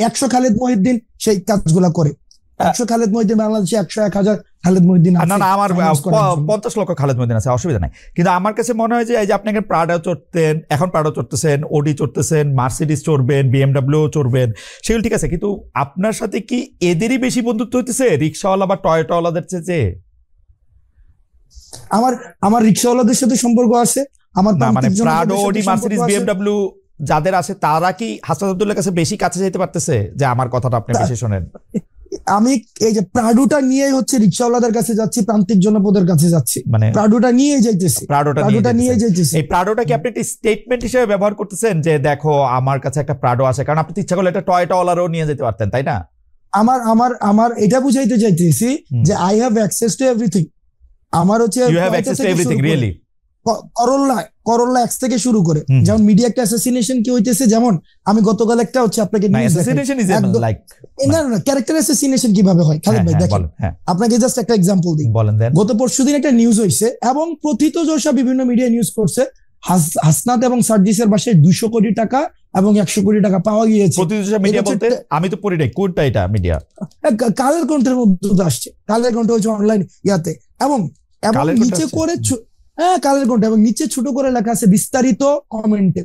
100 খালেদ মহিউদ্দিন সেই কাজগুলা করে। 100 খালেদ মহিউদ্দিন বাংলাদেশে 100, 1000 খালেদ মহিউদ্দিন না না আমার 50 লক্ষ খালেদ মহিউদ্দিন আছে, অসুবিধা নাই। কিন্তু আমার কাছে মনে হয় যে এই যে আপনি প্রাডো চড়তেন, এখন প্রাডো চড়তেছেন, ওডি চড়তেছেন, মার্সিডিজ চড়বেন, বিএমডাব্লিউ চড়বেন, সেগুলো ঠিক আছে, কিন্তু আপনার সাথে কি এদেরই বেশি বন্ধুত্ব হইতেছে রিক্সাওয়ালা বা টয়োটাওয়ালাদের চেয়ে? আমার রিক্সাওয়ালাদের সাথে সম্পর্ক আছে, আমার মানে প্রাডো, ওডি, মার্সিডিজ, বিএমডাব্লিউ যাদের আছে তারা কি হাসনাত আব্দুল্লাহর কাছে বেশি কাছে যেতে পারতেছে যে আমার কথাটা আপনি বেশি শোনেন? আমি এই যে প্রাডোটা নিয়ে হচ্ছে রিক্সাওয়ালাদের কাছে যাচ্ছি, প্রান্তিক জনপদের কাছে যাচ্ছি, মানে প্রাডোটা নিয়ে যাইতেছি, প্রাডোটা নিয়ে যাইতেছি। এই প্রাডোটা কি আপনি একটা স্টেটমেন্ট হিসেবে ব্যবহার করতেছেন যে দেখো আমার কাছে একটা প্রাডো আছে? কারণ আপনি ইচ্ছা করলে একটা টয়োটাওয়ালারও নিয়ে যেতে পারতেন, তাই না? আমার এটা বুঝাইতে চাইতেছি যে I have access to everything. আমার হচ্ছে you have access to everything, really. Corolla X থেকে শুরু করে, যেমন মিডিয়া একটা অ্যাসাসিনেশন কি হইতেছে, যেমন আমি গতকাল একটা হচ্ছে আপনাকে ক্যারেক্টার অ্যাসাসিনেশন কিভাবে হয় খালেদ ভাই দেখেন, আপনাকে জাস্ট একটা এক্সাম্পল দিই। গত পরশুদিন একটা নিউজ হইছে এবং প্রথিতযশা বিভিন্ন মিডিয়া নিউজ করছে, হাসনাত এবং সার্জিসের বাসায় 200 কোটি টাকা এবং 100 কোটি টাকা পাওয়া গিয়েছে। প্রথিতযশা মিডিয়া বলতে আমি তো পড়ি নাই, কোনটা এটা মিডিয়া? কালের কণ্ঠের মধ্যে আসছে, কালের কণ্ঠ হচ্ছে অনলাইন ইয়াতে, এবং নিচে করে কালের কণ্ঠ, এবং নিচে ছোট করে লেখা আছে বিস্তারিত কমেন্টে,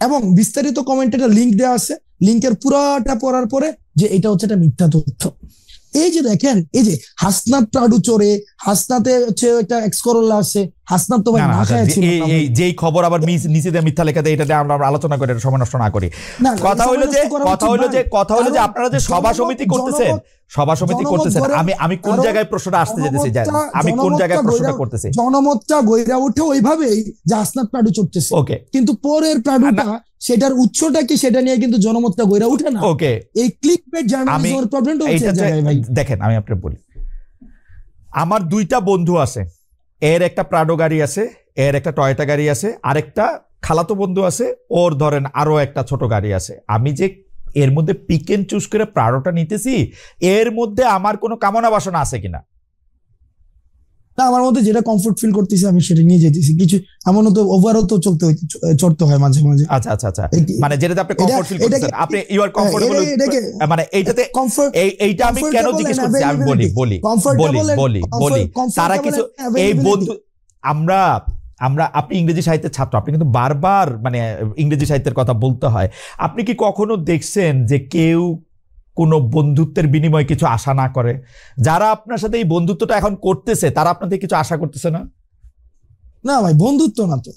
এবং বিস্তারিত কমেন্টে একটা লিঙ্ক দেওয়া আছে, লিঙ্কের পুরাটা পড়ার পরে যে এটা হচ্ছে একটা মিথ্যা তথ্য। এই যে দেখেন, এই যে হাসনাত প্রাডু চোরে, হাসনাতে হচ্ছে একটা এক্স করোলা আছে, হাসনাত তো ভাই না খাইছিল। এই যেই খবর আবার নিচে দিয়ে মিথ্যা লেখা দেয়, এটাতে আমরা আলোচনা করে সময় নষ্ট না করি। কথা হলো যে আপনারা যে সভা সমিতি করতেছেন, আমি কোন জায়গায় প্রশ্নটা আসতে যেতেছি, আমি কোন জায়গায় প্রশ্নটা করতেছি, জনমতটা গইরা ওঠে ওইভাবেই যে হাসনাত প্রাডু চড়তেছে। ওকে, কিন্তু পরের প্রাডুটা সেটার উৎসটা কি সেটা নিয়ে কিন্তু জনমতটা গইরা ওঠে না। ওকে, এই ক্লিকবেট জার্নালিজমের প্রবলেমটা হচ্ছে এই জায়গায় ভাই। দেখেন আমি আপনাকে বলি, আমার 2টা বন্ধু আছে, এর একটা প্রাডো গাড়ি আছে, এর একটা টয়োটা গাড়ি আছে, আরেকটা খালাতো বন্ধু আছে, ওর ধরেন আরো একটা ছোট গাড়ি আছে। আমি যে এর মধ্যে পিক এন্ড চুজ করে প্রাডোটা নিতেছি, এর মধ্যে আমার কোনো কামনা বাসনা আছে কিনা? না, আমার মধ্যে যেটা কমফোর্ট ফিল করতেছি আমি সেটা নিয়ে যেতেছি। কিছু এমন তো ওভারও তো চড়তে হয় মাঝে মাঝে। আচ্ছা, মানে যেটাতে আপনি কমফোর্ট ফিল করতেছেন, আপনি ইউ আর কমফোর্টেবল, মানে এইটাতে এইটা আমি কেন জিজ্ঞেস করছি, আমি বলি তারা কিছু এই বন্ধু, আমরা আপনি ইংরেজি সাহিত্যের ছাত্র, আপনি কিন্তু বারবার মানে ইংরেজি সাহিত্যের কথা বলতে হয়। আপনি কি কখনো দেখছেন যে কেউ কোনো বন্ধুত্বের বিনিময়ে কিছু আশা না করে? যারা আপনার সাথে এই বন্ধুত্বটা এখন করতেছে তারা আপনাদের কিছু আশা করতেছে না? না ভাই, বন্ধুত্ব না তো।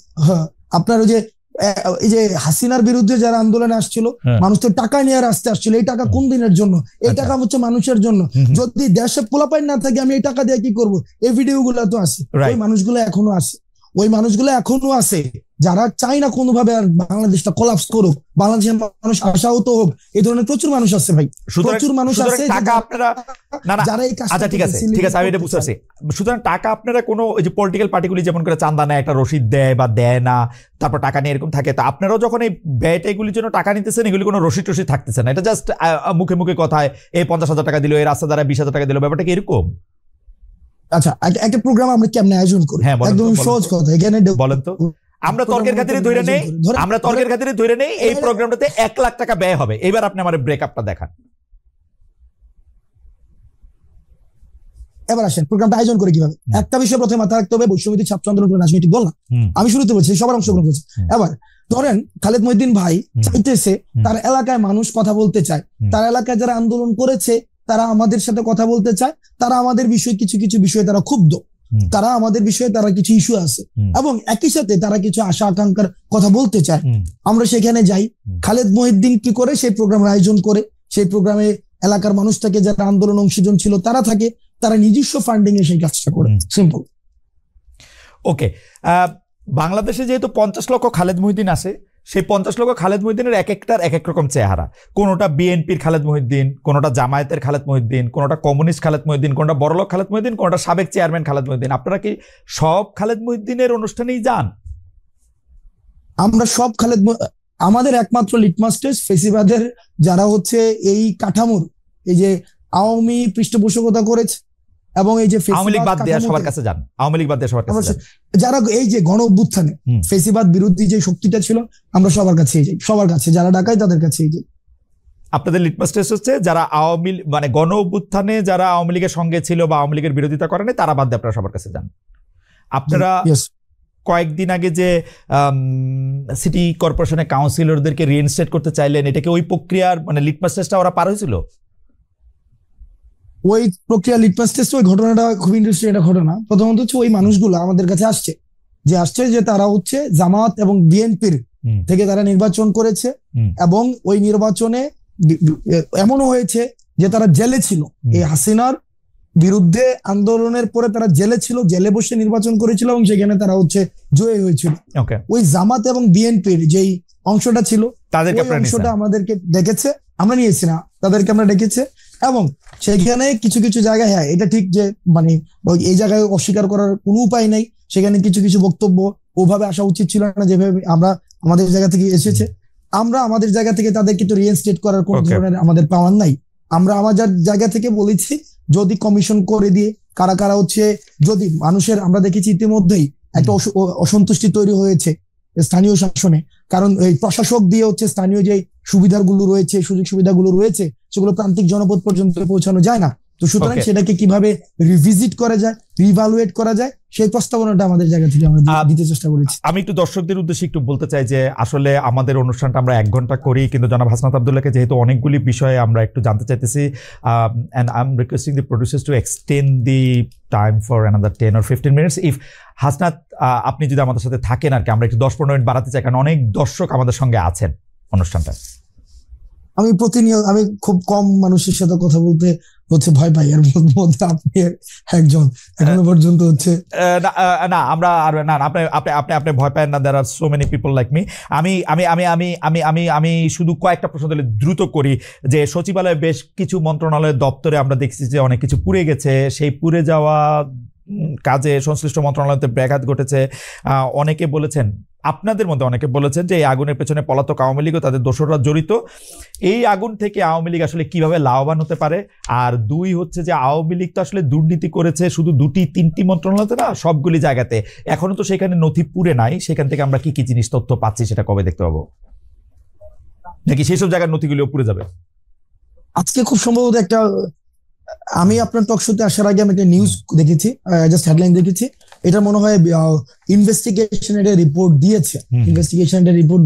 আপনার ওই যে হাসিনার বিরুদ্ধে যারা আন্দোলনে আসছিল, মানুষ তো টাকা নিয়ে রাস্তায় আসছিল। এই টাকা কোন দিনের জন্য? এই টাকা হচ্ছে মানুষের জন্য। যদি দেশে পোলাপাইন না থাকে আমি এই টাকা দিয়ে কি করবো? এই ভিডিও গুলো তো আছে, ওই মানুষগুলো এখনো আছে যারা চায় না কোনোভাবে আর বাংলাদেশটা কোলাপস করুক, বাংলাদেশের মানুষ আশাহত হোক। এই ধরনের প্রচুর মানুষ আছে ভাই, প্রচুর মানুষ আছে যারা এই কাজটা। আচ্ছা ঠিক আছে আমি এটা বুঝতে পারছি। সুতরাং টাকা আপনারা কোনো ওই যে পলিটিক্যাল পার্টিগুলি যেমন করে চান্দা নেয়, একটা রসিদ দেয় বা দেয় না, তারপর টাকা নিয়ে এরকম থাকে, তো আপনারাও যখন এই ব্যয়টা এগুলির জন্য টাকা নিতেছেন, এগুলি কোনো রসিদ টসিদ থাকতেছে না, এটা জাস্ট মুখে মুখে কথায় এই 50,000 টাকা দিল, এই রাস্তা দ্বারা 20,000 টাকা দিল, ব্যাপারটা কি এরকম? আচ্ছা, একটা প্রোগ্রাম আমরা কেমনে আয়োজন করি? একদম সহজ কথা, এখানে বলেন তো। আমরা তর্কের খাতিরে ধরে নেই এই প্রোগ্রামটাতে 1 লাখ টাকা ব্যয় হবে। এবার আপনি আমার ব্রেকআপটা দেখান। এবার আসেন প্রোগ্রামটা আয়োজন করে কিভাবে। একটা বিষয় প্রথমে মাথায় রাখতে হবে, বৈষম্যবিরোধী ছাত্র আন্দোলন রাজনৈতিক দল না, আমি শুরুতে বলছি সবার অংশগ্রহণ করেছে। এবার ধরেন খালেদ মহিউদ্দিন ভাই চাইতেছে তার এলাকায় মানুষ কথা বলতে চায়, তার এলাকায় যারা আন্দোলন করেছে তারা আমাদের সাথে কথা বলতে চায়, তারা আমাদের বিষয়ে কিছু বিষয়ে তারা ক্ষুব্ধ, তারা আমাদের বিষয়ে তারা কিছু ইস্যু আছে, এবং একই সাথে তারা কিছু আশা আকাঙ্ক্ষার কথা বলতে চায়। আমরা সেখানে যাই, খালেদ মহিউদ্দিন কি করে সেই প্রোগ্রামের আয়োজন করে, সেই প্রোগ্রামে এলাকার মানুষ থাকে, যারা আন্দোলন অংশীজন ছিল তারা থাকে, তারা নিজস্ব ফান্ডিং এ সেই কাজটা করে। সিম্পল। ওকে, বাংলাদেশে যেহেতু 50 লক্ষ খালেদ মহিউদ্দিন আছে, সেই 50 লক্ষ খালেদ মহিউদ্দিনের এক একটার এক এক রকম চেহারা। কোনোটা বিএনপির খালেদ মহিউদ্দিন, কোনোটা জামায়াতের খালেদ মহিউদ্দিন, কোনোটা কমিউনিস্ট খালেদ মহিউদ্দিন, কোনোটা বড়লোক খালেদ মহিউদ্দিন, কোনোটা সাবেক চেয়ারম্যান খালেদ মহিউদ্দিন। আপনারা কি সব খালেদ মহিউদ্দিনের অনুষ্ঠানেই যান? আমরা সব আমাদের একমাত্র লিটমাস টেস্ট ফেসিবাদের যারা হচ্ছে এই কাঠামোর এই যে আওয়ামী পৃষ্ঠপোষকতা করেছে, এবং এই যে আওয়ামী লীগ বাদ দেওয়া সবার কাছে যান, আওয়ামী লীগ বাদ দেওয়া সবার কাছে যারা এই যে গণ অভ্যুত্থানে ফেসিবাদ বিরোধী যে শক্তিটা ছিল, আমরা সবার কাছেই যাই, সবার কাছে যারা ডাকায় তাদের কাছেই যাই। আপনাদের লিটমাস টেস্ট হচ্ছে যারা আওয়ামী মানে গণ অভ্যুত্থানে যারা আওয়ামী লীগের সঙ্গে ছিল বা আওয়ামী লীগের বিরোধিতা করেনি তারা বাদ দিয়ে আপনারা সবার কাছে যান। আপনারা কয়েকদিন আগে যে সিটি কর্পোরেশনের কাউন্সিলরদেরকে রিইনস্টেট করতে চাইলেন, এটা কি ওই প্রক্রিয়ার মানে লিটমাস টেস্টটা ওরা পার হয়েছিল? ওই প্রক্রিয়া লিটমাস টেস্ট, ওই ঘটনাটা খুব ইন্টারেস্টিং একটা ঘটনা। প্রথমত হচ্ছে ওই মানুষগুলো আমাদের কাছে আসছে যে তারা হচ্ছে জামাত এবং বিএনপির থেকে তারা নির্বাচন করেছে, এবং ওই নির্বাচনে এমনও হয়েছে যে তারা জেলে ছিল, এই হাসিনার বিরুদ্ধে আন্দোলনের পরে তারা জেলে ছিল, জেলে বসে নির্বাচন করেছিল এবং সেখানে তারা হচ্ছে জয়ী হয়েছিল। ওই জামাত এবং বিএনপির যেই অংশটা ছিল তাদেরকে অংশটা আমাদেরকে ডেকেছে, আমরা নিয়েছি না, তাদেরকে আমরা ডেকেছে, এবং সেখানে কিছু কিছু জায়গায় হ্যাঁ এটা ঠিক যে মানে এই জায়গায় অস্বীকার করার কোনো উপায় নাই, সেখানে কিছু কিছু বক্তব্য ওভাবে আসা উচিত ছিল না যেভাবে আমরা আমাদের জায়গা থেকে এসেছে। আমরা আমাদের জায়গা থেকে তাদের কিন্তু রিইনস্টেট করার কোন ধরনের আমাদের পাওয়ার নাই। আমরা আমাদের জায়গা থেকে বলেছি যদি কমিশন করে দিয়ে কারা কারা হচ্ছে, যদি মানুষের আমরা দেখেছি ইতিমধ্যেই একটা অসন্তুষ্টি তৈরি হয়েছে স্থানীয় শাসনে, কারণ এই প্রশাসক দিয়ে হচ্ছে স্থানীয় যে সুবিধাগুলো রয়েছে, সুযোগ সুবিধাগুলো রয়েছে, সেগুলো প্রান্তিক জনপদ পর্যন্ত পৌঁছানো যায় না। তো সুতরাং সেটাকে কিভাবে রিভিজিট করা যায়, রিভালুয়েট করা যায়, সেই প্রস্তাবনাটা আমাদের জায়গা থেকে আমরা দিতে চেষ্টা করেছি। আমি একটু দর্শকদের উদ্দেশ্যে একটু বলতে চাই যে আসলে আমাদের অনুষ্ঠানটা আমরা 1 ঘন্টা করি, কিন্তু জনাব হাসনাত আব্দুল্লাহকে যেহেতু অনেকগুলি বিষয়ে আমরা একটু জানতে চাইতেছি, and I'm requesting the producers to extend the time for another 10 or 15 minutes. If Hasnat আপনি যদি আমাদের সাথে থাকেন আর কি, আমরা একটু 10-15 মিনিট বাড়াতে চাই, কারণ অনেক দর্শক আমাদের সঙ্গে আছেন অনুষ্ঠানটা। আমি প্রতিনিয়ত আমি খুব কম মানুষের সাথে কথা বলতে হচ্ছে ভয় পাই, এর মধ্যে আপনি একজন এখনো পর্যন্ত হচ্ছে না আমরা আর না আপনি আপনি আপনি আপনি ভয় পান না, there are so many people like me. আমি আমি আমি আমি আমি আমি আমি শুধু কয়েকটা প্রশ্ন দিলে দ্রুত করি যে সচিবালয়ে বেশ কিছু মন্ত্রণালয়ের দপ্তরে আমরা দেখছি যে অনেক কিছু পুড়ে গেছে, সেই পুড়ে যাওয়া কাজে সংশ্লিষ্ট মন্ত্রণালয়তে ব্যাঘাত ঘটেছে। অনেকে বলেছেন, আপনাদের মধ্যে অনেকে বলেছেন যে এই আগুনের পেছনে পলাতক আওয়ামী লীগ ও তাদের দোসররা জড়িত। এই আগুন থেকে আওয়ামী লীগ আসলে কিভাবে লাভবান হতে পারে? আর 2 হচ্ছে যে আওয়ামী লীগ তো আসলে দুর্নীতি করেছে শুধু 2-3টি মন্ত্রণালয়তে না, সবগুলি জায়গাতে। এখনো তো সেখানে নথি পুড়ে নাই, সেখান থেকে আমরা কি কি জিনিস তথ্য পাচ্ছি সেটা কবে দেখতে পাবো? নাকি সেই সব জায়গার নথিগুলিও পুড়ে যাবে? আজকে খুব সম্ভবত একটা, আমি আপনার টক শোতে আসার আগে আমি একটা নিউজ দেখেছি, জাস্ট হেডলাইন দেখেছি, এটা মনে হয় ইনভেস্টিগেশনের রিপোর্ট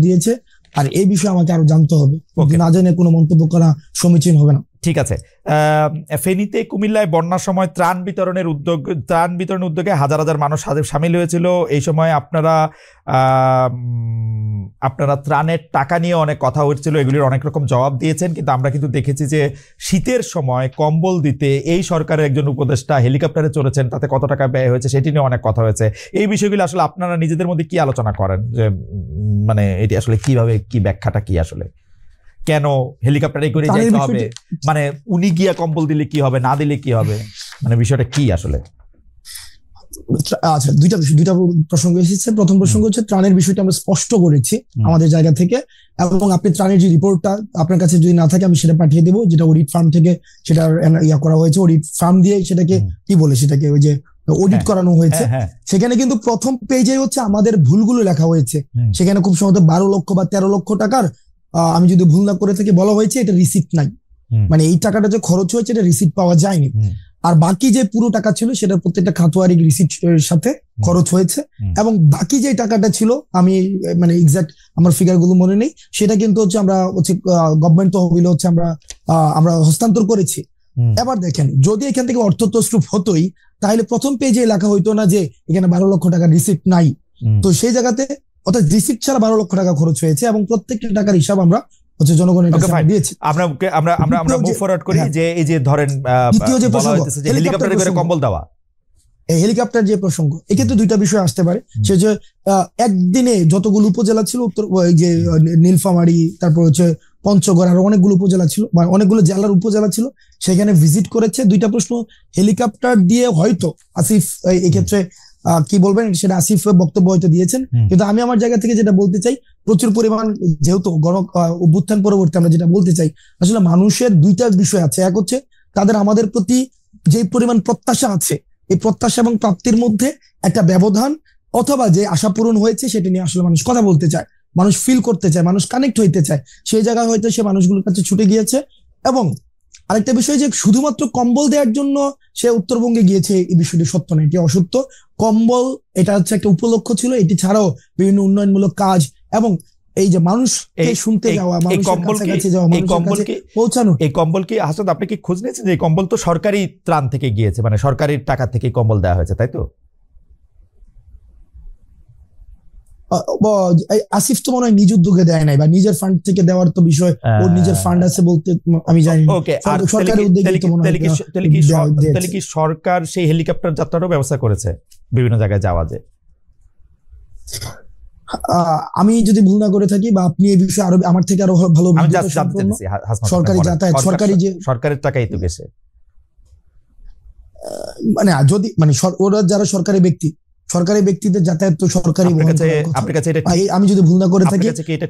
দিয়েছে, আর এই বিষয়ে আমাকে আরো জানতে হবে, না জেনে কোনো মন্তব্য করা সমীচীন হবে না। ঠিক আছে। ফেনীতে কুমিল্লায় বন্যার সময় ত্রাণ বিতরণের উদ্যোগে হাজার হাজার মানুষ সামিল হয়েছিল। এই সময় আপনারা ত্রাণের টাকা নিয়ে অনেক কথা হচ্ছিল, এগুলির অনেক রকম জবাব দিয়েছেন, কিন্তু আমরা কিন্তু দেখেছি যে শীতের সময় কম্বল দিতে এই সরকারের একজন উপদেষ্টা হেলিকপ্টারে চড়েছেন, তাতে কত টাকা ব্যয় হয়েছে সেটি নিয়ে অনেক কথা হয়েছে। এই বিষয়গুলো আসলে আপনারা নিজেদের মধ্যে কি আলোচনা করেন যে মানে এটি আসলে কিভাবে, কি ব্যাখ্যাটা কি আসলে, কেন হেলিকপ্টারে করে যেতে হবে, মানে উনি গিয়া কম্বল দিলে কি হবে, না দিলে কি হবে, মানে বিষয়টা কি আসলে? আচ্ছা, দুইটা প্রসঙ্গ এসেছে। প্রথম প্রসঙ্গ হচ্ছে ত্রাণের বিষয়টা আমরা স্পষ্ট করেছি আমাদের জায়গা থেকে, এবং আপনি ত্রাণের যে রিপোর্টটা আপনার কাছে যদি না থাকে আমি সেটা পাঠিয়ে দেবো, যেটা অডিট ফার্ম থেকে সেটা করা হয়েছে, অডিট ফার্ম দিয়ে সেটাকে কি বলে সেটাকে ওই যে অডিট করানো হয়েছে। সেখানে কিন্তু প্রথম পেজে হচ্ছে আমাদের ভুলগুলো লেখা হয়েছে, সেখানে খুব সম্ভবত 12 লক্ষ বা 13 লক্ষ টাকার, আমি যদি ভুল না করে থাকি, বলা হয়েছে এটা রিসিপ্ট নাই, মানে এই টাকাটা যে খরচ হয়েছে এটা রিসিপ্ট পাওয়া যায়নি। আর বাকি যে পুরো টাকা ছিল সেটা প্রত্যেকটা খাতোয়ারি রিসিপ্টের সাথে খরচ হয়েছে, এবং বাকি যে টাকাটা ছিল আমি মানে এক্সাক্ট আমার ফিগার গুলো মনে নেই, সেটা কিন্তু হচ্ছে আমরা হচ্ছে গভর্নমেন্ট তহবিলে হচ্ছে আমরা হস্তান্তর করেছি। এবার দেখেন, যদি এখান থেকে অর্থ তছরূপ হতোই তাহলে প্রথম পেজে লেখা হইতো না যে এখানে 12 লক্ষ টাকা রিসিপ্ট নাই। তো সেই জায়গাতে অর্থাৎ রিসিপ্ট ছাড়া 12 লক্ষ টাকা খরচ হয়েছে, এবং প্রত্যেকটা টাকার হিসাব আমরা হচ্ছে জনগণের কাছে দিয়েছি। আমরা মুভ ফরওয়ার্ড করি যে এই যে ধরেন হেলিকপ্টারে করে কম্বল দেওয়া, এই হেলিকপ্টার যে প্রসঙ্গ, এক্ষেত্রে দুইটা বিষয় আসতে পারে। সে যে একদিনে যতগুলো উপজেলা ছিল, উত্তর যে নীলফামারী, তারপর হচ্ছে পঞ্চগড়, আরো অনেকগুলো উপজেলা ছিল, মানে অনেকগুলো জেলার উপজেলা ছিল, সেখানে ভিজিট করেছে। দুইটা প্রশ্ন, হেলিকপ্টার দিয়ে হয়তো আসিফ এক্ষেত্রে কি বলবেন সেটা আসিফ বক্তব্য হয়তো দিয়েছেন, কিন্তু আমি আমার জায়গা থেকে যেটা বলতে চাই, প্রচুর পরিমাণ যেহেতু গণ অভ্যুত্থান পরবর্তী আমরা যেটা বলতে চাই, আসলে মানুষের দুইটা বিষয় আছে। এক হচ্ছে তাদের আমাদের প্রতি যে পরিমাণ প্রত্যাশা আছে, এই প্রত্যাশা এবং প্রাপ্তির মধ্যে একটা ব্যবধান, অথবা যে আশা পূরণ হয়েছে সেটা নিয়ে আসলে মানুষ কথা বলতে চায়। মানুষ ফিল করতে চায়, মানুষ কানেক্ট হইতে চায়, সেই জায়গায় হয়তো সে মানুষগুলোর কাছে ছুটে গিয়েছে। এবং আরেকটা বিষয় যে শুধুমাত্র কম্বল দেওয়ার জন্য সে উত্তরবঙ্গে গিয়েছে, এই বিষয়টি সত্য না, এটি অসত্য। কম্বল এটা হচ্ছে একটা উপলক্ষ্য ছিল, এটি ছাড়াও বিভিন্ন উন্নয়নমূলক কাজ এবং এই যে মানুষকে শুনতে যাওয়া, মানুষের কাছে যাওয়া, মানুষের কাছে পৌঁছানো। এই কম্বল কি হাসান আপনি কি খোঁজ নিয়েছেন যে এই কম্বল তো সরকারি ত্রাণ থেকে গিয়েছে, মানে সরকারি টাকা থেকে কম্বল দেওয়া হয়েছে, তাই তো? আসিফ তো মনে হয় নিজ উদ্যোগে দেয় নাই, বা নিজের ফান্ড থেকে দেওয়ার তো বিষয়, ওর নিজের ফান্ড আছে বলতে আমি জানি না। সরকারের উদ্যোগে তাহলে কি সরকার সেই হেলিকপ্টার যাত্রারও ব্যবস্থা করেছে বিভিন্ন জায়গায় যাওয়া? যে আমি যদি ভুল না করে থাকি, বা আপনি এই বিষয়ে আরো আমার থেকে আরো ভালো, সরকারি যাতায়াত, সরকারের টাকাই তো গেছে, মানে যদি মানে ওরা যারা সরকারি ব্যক্তিদের যাতায়াত তো সরকারি। আমি যদি ভুল না করে থাকি,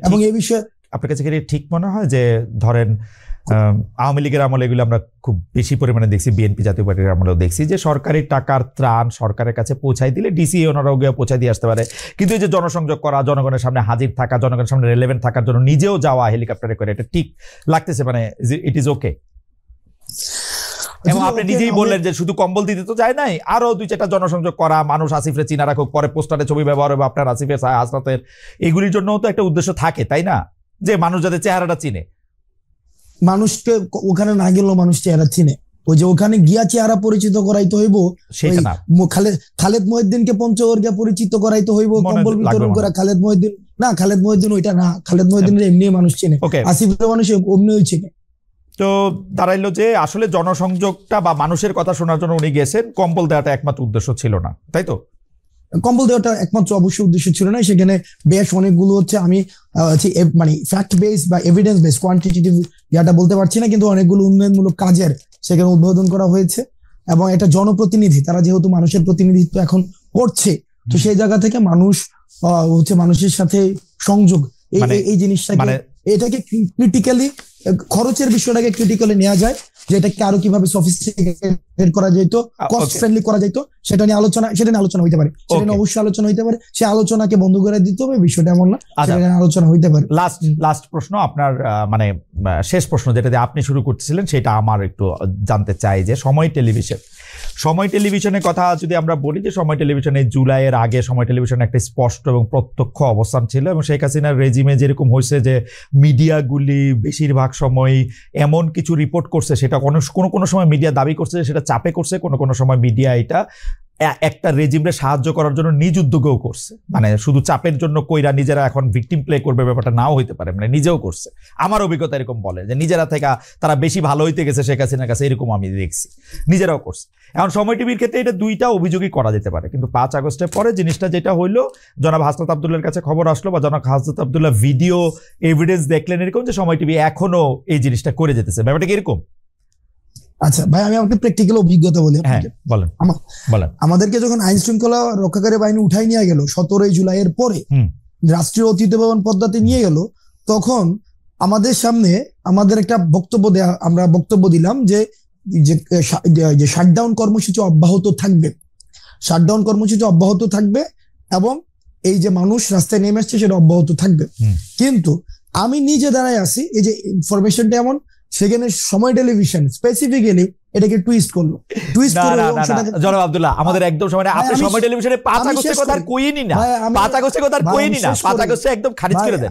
এবং এই বিষয়ে আপনার কাছে কি ঠিক মনে হয় যে ধরেন আওয়ামী লীগের আমলে এগুলো আমরা খুব বেশি পরিমাণে দেখছি, বিএনপি জাতীয় পার্টির আমলেও দেখছি যে সরকারি টাকার ত্রাণ সরকারের কাছে পৌঁছাই দিলে ডিসি ওনারাও গিয়ে পৌঁছাই দিয়ে আসতে পারে, কিন্তু এই যে জনসংযোগ করা, জনগণের সামনে হাজির থাকা, জনগণের সামনে রেলেভেন্ট থাকার জন্য নিজেও যাওয়া হেলিকপ্টারে করে, এটা ঠিক লাগতেছে? মানে ইট ইজ ওকে? এবং আপনি নিজেই বললেন যে শুধু কম্বল দিতে তো যায় নাই, আরো 2-4টা জনসংযোগ করা, মানুষ আসিফের চিনা রাখুক, পরে পোস্টারে ছবি ব্যবহার হবে আপনার আসিফের, হাসনাতের, এগুলির জন্য তো একটা উদ্দেশ্য থাকে, তাই না? যে মানুষ যাতে চেহারাটা চিনে, মানুষকে ওখানে না গেলেও মানুষ চেহারা চিনে, ওই যে ওখানে গিয়া চেহারা পরিচিত করাইতে হইব, সেটা না। খালেদ মহিউদ্দিনকে পঞ্চগড় পরিচিত করাইতে হইব, কম্বল বিতরণ করা। খালেদ মহিউদ্দিন ওইটা না, খালেদ মহিউদ্দিনের এমনি মানুষ চিনে, আসিফের মানুষ এমনিও চিনে। তো দাঁড়াইলো যে আসলে জনসংযোগটা বা মানুষের কথা শোনার জন্য উনি গেছেন, কম্বল দেওয়াটা একমাত্র উদ্দেশ্য ছিল না, তাই তো? কম্বল দেওয়াটা একমাত্র অবশ্যই উদ্দেশ্য ছিল না, সেখানে বেশ অনেকগুলো হচ্ছে আমি মানে ফ্যাক্ট বেস বা এভিডেন্স বেস, কোয়ান্টিটেটিভ ইয়াটা বলতে পারছি না, কিন্তু অনেকগুলো উন্নয়নমূলক কাজের সেখানে উদ্বোধন করা হয়েছে। এবং এটা জনপ্রতিনিধি, তারা যেহেতু মানুষের প্রতিনিধিত্ব এখন করছে, তো সেই জায়গা থেকে মানুষ হচ্ছে মানুষের সাথে সংযোগ, এই জিনিসটাকে, এটাকে ক্রিটিক্যালি, খরচের বিষয়টাকে ক্রিটিক্যালি নেওয়া যায়, যে এটাকে আরো কিভাবে সফিস্টিকেটেড করা যেত, কস্ট ফ্রেন্ডলি করা যেত, সেটা নিয়ে আলোচনা হইতে পারে, সেটা নিয়ে অবশ্যই আলোচনা হইতে পারে। সে আলোচনাকে বন্ধ করে দিতে হবে, বিষয়টা এমন না, আলোচনা হইতে পারে। লাস্ট প্রশ্ন আপনার, মানে শেষ প্রশ্ন যেটা দিয়ে আপনি শুরু করতেছিলেন, সেটা আমার একটু জানতে চাই যে সময় টেলিভিশনের কথা যদি আমরা বলি, যে সময় টেলিভিশনে জুলাইয়ের আগে সময় টেলিভিশনে একটা স্পষ্ট এবং প্রত্যক্ষ অবস্থান ছিল, এবং শেখ হাসিনার রেজিমে যেরকম হয়েছে যে মিডিয়াগুলি বেশিরভাগ সময় এমন কিছু রিপোর্ট করছে, সেটা কোনো সময় মিডিয়া দাবি করছে সেটা চাপে করছে, কোনো সময় মিডিয়া এটা একটা রেজিমরে সাহায্য করার জন্য নিজ উদ্যোগেও করছে, মানে শুধু চাপের জন্য কইরা নিজেরা এখন ভিকটিম প্লে করবে ব্যাপারটা নাও হইতে পারে, মানে নিজেও করছে। আমার অভিজ্ঞতা এরকম বলে যে নিজেরা থেকে তারা বেশি ভালো হইতে গেছে শেখ হাসিনার কাছে, এরকম আমি দেখছি, নিজেরাও করছে। এখন সময় টিভির ক্ষেত্রে এটা দুইটা অভিযোগই করা যেতে পারে, কিন্তু 5 আগস্টের পরে জিনিসটা যেটা হইলো, জনাব হাসনাত আব্দুল্লাহর কাছে খবর আসলো, বা জনাব হাসনাত আব্দুল্লাহ ভিডিও এভিডেন্স দেখলেন এরকম, যে সময় টিভি এখনো এই জিনিসটা করে যেতেছে, ব্যাপারটা কি এরকম? আচ্ছা ভাই, আমি আমাকে প্র্যাকটিক্যাল অভিজ্ঞতা বলি। বলেন। আমাদেরকে যখন আইন শৃঙ্খলা রক্ষাকারী বাহিনী উঠাই নিয়ে গেল 17 জুলাইয়ের পরে, রাষ্ট্রীয় অতিথি ভবন পদ্মাতে নিয়ে গেল, তখন আমাদের সামনে আমাদের একটা আমরা বক্তব্য দিলাম যে শাটডাউন কর্মসূচি অব্যাহত থাকবে, এবং এই যে মানুষ রাস্তায় নেমে আসছে সেটা অব্যাহত থাকবে। কিন্তু আমি নিজে দাঁড়ায় আছি, এই যে ইনফরমেশনটা এমন, সেখানে সময় টেলিভিশন স্পেসিফিক্যালি এটাকে টুইস্ট করলো। জনাব আব্দুল্লাহ, আমাদের একদম সময়, আপনি সময় টেলিভিশনে 5 আগস্টের কথা আর কইনি না, 5 আগস্টের কথা আর কইনি না, 5 আগস্টে একদম খারিজ করে দেন।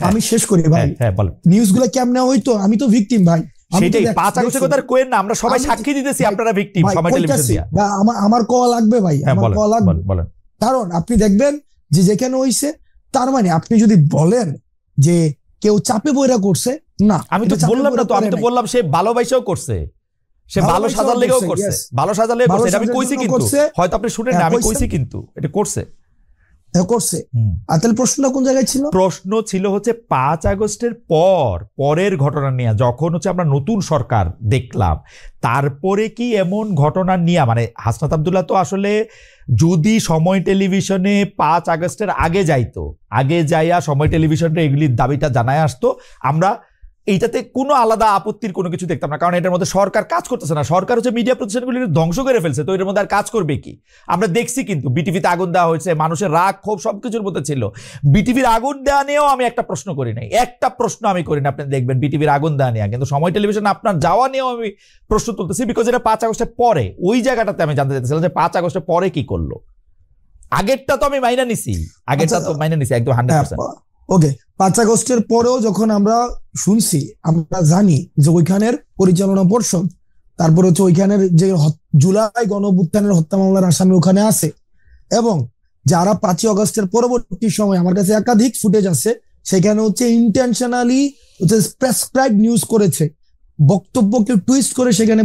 আমি শেষ করি ভাই, বলেন নিউজগুলো কেমনে হইতো, আমি তো ভিকটিম ভাই, সেটাই 5 আগস্টের কথা আর কইেন না, আমরা সবাই সাক্ষী দিতেছি আপনারা ভিকটিম সময় টেলিভিশন দিয়া। আমার কল লাগবে ভাই, আমার কল লাগবে, বলেন। কারণ আপনি দেখবেন যে যেখানে হইছে, তার মানে আপনি যদি বলেন যে কেউ চাপে বইরা করছে, না, আমি তো বললাম না, তো আমি তো বললাম সে ভালোবাসাও করছে, সে ভালো সাজার লেগেও করছে, ভালো সাজার লেগেও করছে, আমি কইছি, কিন্তু হয়তো আপনি শুনেন না, আমি কইছি কিন্তু এটা করছে। আর তাহলে প্রশ্নটা কোন জায়গায় ছিল? প্রশ্ন ছিল হচ্ছে 5 আগস্টের পরের ঘটনা নিয়ে, যখন হচ্ছে আমরা নতুন সরকার দেখলাম, তারপরে কি এমন ঘটনা নিয়ে, মানে হাসনাত আব্দুল্লাহ তো আসলে যদি সময় টেলিভিশনে 5 আগস্টের আগে যাইতো, আগে যাইয়া সময় টেলিভিশনে এগুলির দাবিটা জানায় আসতো, আমরা এইটাতে কোনো আলাদা আপত্তির কোনো কিছু দেখতাম না, কারণ এটার মধ্যে সরকার কাজ করতেছে না, সরকার হচ্ছে মিডিয়া প্রতিষ্ঠানগুলি ধ্বংস করে ফেলছে, তো এটার মধ্যে আর কাজ করবে কি? আমরা দেখছি কিন্তু বিটিভিতে আগুন দেওয়া হয়েছে, মানুষের রাগ ক্ষোভ সবকিছুর মধ্যে ছিল। বিটিভির আগুন দেওয়া নিয়েও আমি একটা প্রশ্ন করি নাই, একটা প্রশ্ন আমি করি না, আপনি দেখবেন বিটিভির আগুন দেওয়া নিয়ে, কিন্তু সময় টেলিভিশন আপনার যাওয়া নিয়েও আমি প্রশ্ন তুলতেছি, বিকজ এটা 5 আগস্টের পরে, ওই জায়গাটাতে আমি জানতে চাইছিলাম যে 5 আগস্টের পরে কি করলো। আগেরটা তো আমি মাইনা নিছি, আগেরটা তো মাইনা নিছি একদম 100%। ওকে, 5 আগস্টের পরেও যখন আমরা শুনছি, আমরা জানি যে ওইখানের পরিচালনা পর্ষদ, তারপর হচ্ছে ওইখানের যে জুলাই গণঅভ্যুত্থানের হত্যা মামলার আসামি ওখানে আছে, এবং যারা 5 আগস্টের পরবর্তী সময়, আমার কাছে একাধিক ফুটেজ আছে, সেখানে হচ্ছে ইন্টেনশনালি হচ্ছে প্রেসক্রাইব নিউজ করেছে, বক্তব্যকে টুইস্ট করে সেখানে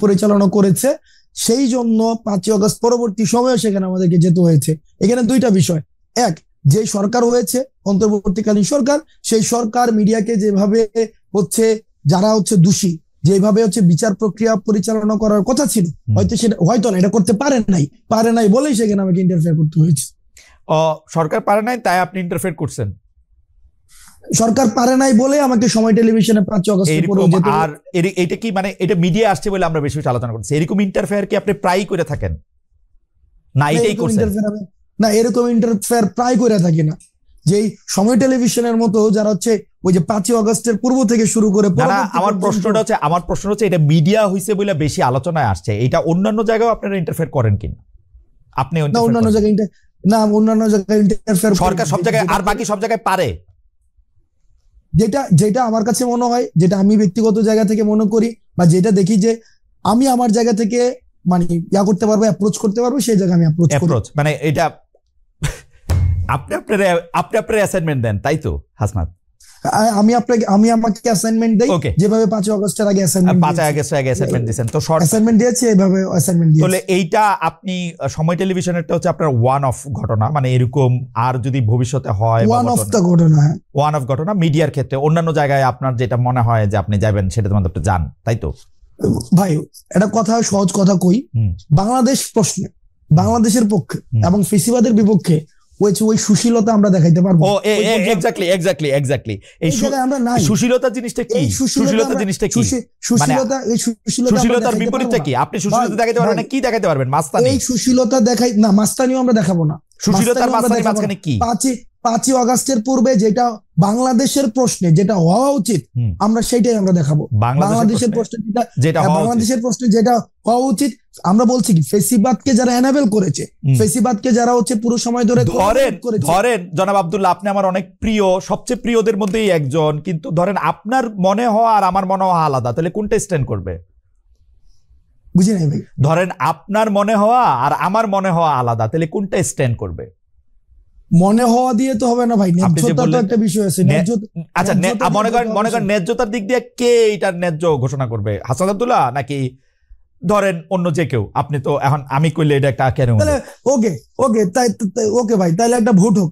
পরিচালনা করেছে, সেই জন্য 5 আগস্ট পরবর্তী সময়ে সেখানে আমাদেরকে যেতে হয়েছে। এখানে দুইটা বিষয়, এক, যে সরকার হয়েছে অন্তর্বর্তীকালীন সরকার, সেই সরকার মিডিয়াকে যেভাবে হচ্ছে, যারা হচ্ছে দোষী, যেভাবে হচ্ছে বিচার প্রক্রিয়া পরিচালনা করার কথা ছিল, হয়তো সেটা হয়তো না, এটা করতে পারে নাই বলেই সেখানে আমাকে ইন্টারফেয়ার করতে হয়েছে। সরকার পারে নাই তাই আপনি ইন্টারফেয়ার করছেন? সরকার পারে নাই বলে আমাকে সময় টেলিভিশনে 5 আগস্ট। আর এটা কি মানে এটা মিডিয়া আসছে বলে আমরা বেশি আলোচনা করছি, এরকম ইন্টারফেয়ার কি আপনি প্রায় করে থাকেন? না এটাই করছেন না, এরকম ইন্টারফেয়ার প্রায় করে থাকি না। যেই সময় টেলিভিশনের মতো যারা হচ্ছে ওই যে 5 আগস্টের পূর্ব থেকে শুরু করে, আমার প্রশ্নটা হচ্ছে এটা মিডিয়া হইছে বলে বেশি আলোচনায় আসছে, এটা অন্যান্য জায়গায় আপনারা ইন্টারফেয়ার করেন কিনা? আপনি অন্যান্য জায়গায় ইন্টারফেয়ার সরকার সব জায়গায় আর বাকি সব জায়গায় পারে। যেটা আমার কাছে মনে হয়, যেটা আমি ব্যক্তিগত জায়গা থেকে মনে করি, বা যেটা দেখি যে আমি আমার জায়গা থেকে মানে ইয়া করতে পারবো, অ্যাপ্রোচ করতে পারবো, সেই জায়গায় আমি অ্যাপ্রোচ করি। মানে এটা আপনি আপনার অ্যাসাইনমেন্ট দেন, তাই তো হাসনাত? আমি আমাকে অ্যাসাইনমেন্ট দেই, যেভাবে 5 আগস্টের আগে অ্যাসাইনমেন্ট দিয়েছেন, তো শর্ট অ্যাসাইনমেন্ট দিয়েছি, এইভাবে অ্যাসাইনমেন্ট দিয়েছি। তাহলে এইটা আপনি সময় টেলিভিশনেরটা হচ্ছে আপনার ওয়ান অফ ঘটনা, মানে এরকম আর যদি ভবিষ্যতে হয় ওয়ান অফ ঘটনা মিডিয়ার ক্ষেত্রে, অন্যান্য জায়গায় আপনার যেটা মনে হয় যে আপনি যাবেন সেটাতে মধ্যে আপনি যান, তাই তো? ভাই একটা কথা, সহজ কথা কই, বাংলাদেশ প্রশ্নে বাংলাদেশের পক্ষে এবং ফেসিবাদের বিপক্ষে ওই সুশীলতা আমরা দেখাইতে পারবো। এক্স্যাক্টলি এই সুশীলতা জিনিসটা কি? সুশীলতার বিপরীতটা কি? আপনি সুশীলতা দেখাইতে পারবেন না, কি দেখাইতে পারবেন? মাস্তানি। এই সুশীলতা দেখাই না, মাস্তানিও আমরা দেখাবো না। সুশীলতার মাঝখানে কি? 5 আগস্টের পূর্বে যেটা বাংলাদেশের প্রশ্নে যেটা হওয়া উচিত, আমরা সেটাই আমরা দেখাবো। বাংলাদেশের প্রশ্নে যেটা হওয়া উচিত, আমরা বলছি কি, ফেসিবাদকে যারা এনাবেল করেছে, ফেসিবাদকে যারা হচ্ছে পুরো সময় ধরে ধরেন জনাব আব্দুল্লাহ, আপনি আমার অনেক প্রিয়, সবচেয়ে প্রিয়দের মধ্যেই একজন, কিন্তু ধরেন আপনার মনে হওয়া আর আমার মনে হওয়া আলাদা, তাহলে কোনটা স্ট্যান্ড করবে? বুঝি নাই ভাই। ধরেন আপনার মনে হওয়া আর আমার মনে হওয়া আলাদা, তাহলে কোনটা স্ট্যান্ড করবে? মনে হওয়া দিয়ে তো হবে না ভাই, ন্যায্যতা তো একটা বিষয় আছে। আচ্ছা, মনে করেন ন্যায্যতার দিক দিয়ে কে এটার ন্যায্য ঘোষণা করবে? হাসান আব্দুল্লাহ নাকি ধরেন অন্য যে কেউ? আপনি তো এখন আমি কইলে এটা একটা কেন? ওকে ভাই, তাহলে একটা ভোট হোক,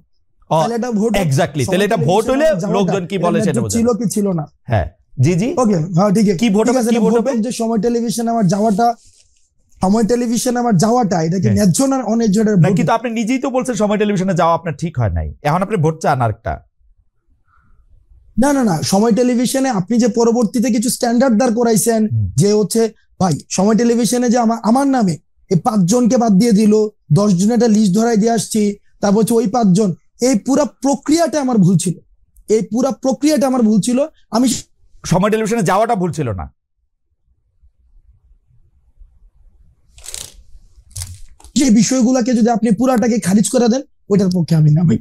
এক্স্যাক্টলি, তাহলে এটা ভোট হলে লোকজন কি বলে সেটা ছিল কি ছিল না। হ্যাঁ জি ওকে, হ্যাঁ ঠিক আছে। কি ভোট হবে? যে সময় টেলিভিশনে আমার যাওয়াটা এটা কি ন্যায্য না অন্যায্য? কিন্তু আপনি নিজেই তো বলছেন সময় টেলিভিশনে যাওয়া আপনার ঠিক হয় নাই, এখন আপনি ভোট চান আরেকটা। না, সময় টেলিভিশনে আপনি যে পরবর্তীতে কিছু স্ট্যান্ডার্ড দাঁড় করাইছেন, যে হচ্ছে ভাই সময় টেলিভিশনে যে আমার নামে এই 5 জনকে বাদ দিয়ে দিল, 10 জনের একটা লিস্ট ধরাই দিয়ে আসছি, তারপর হচ্ছে ওই 5 জন, এই পুরো প্রক্রিয়াটা আমার ভুল ছিল। আমি সময় টেলিভিশনে যাওয়াটা ভুল ছিল না। যে বিষয়গুলোকে যদি আপনি পুরাটাকে খারিজ করে দেন, ওইটার পক্ষে আমি না ভাই।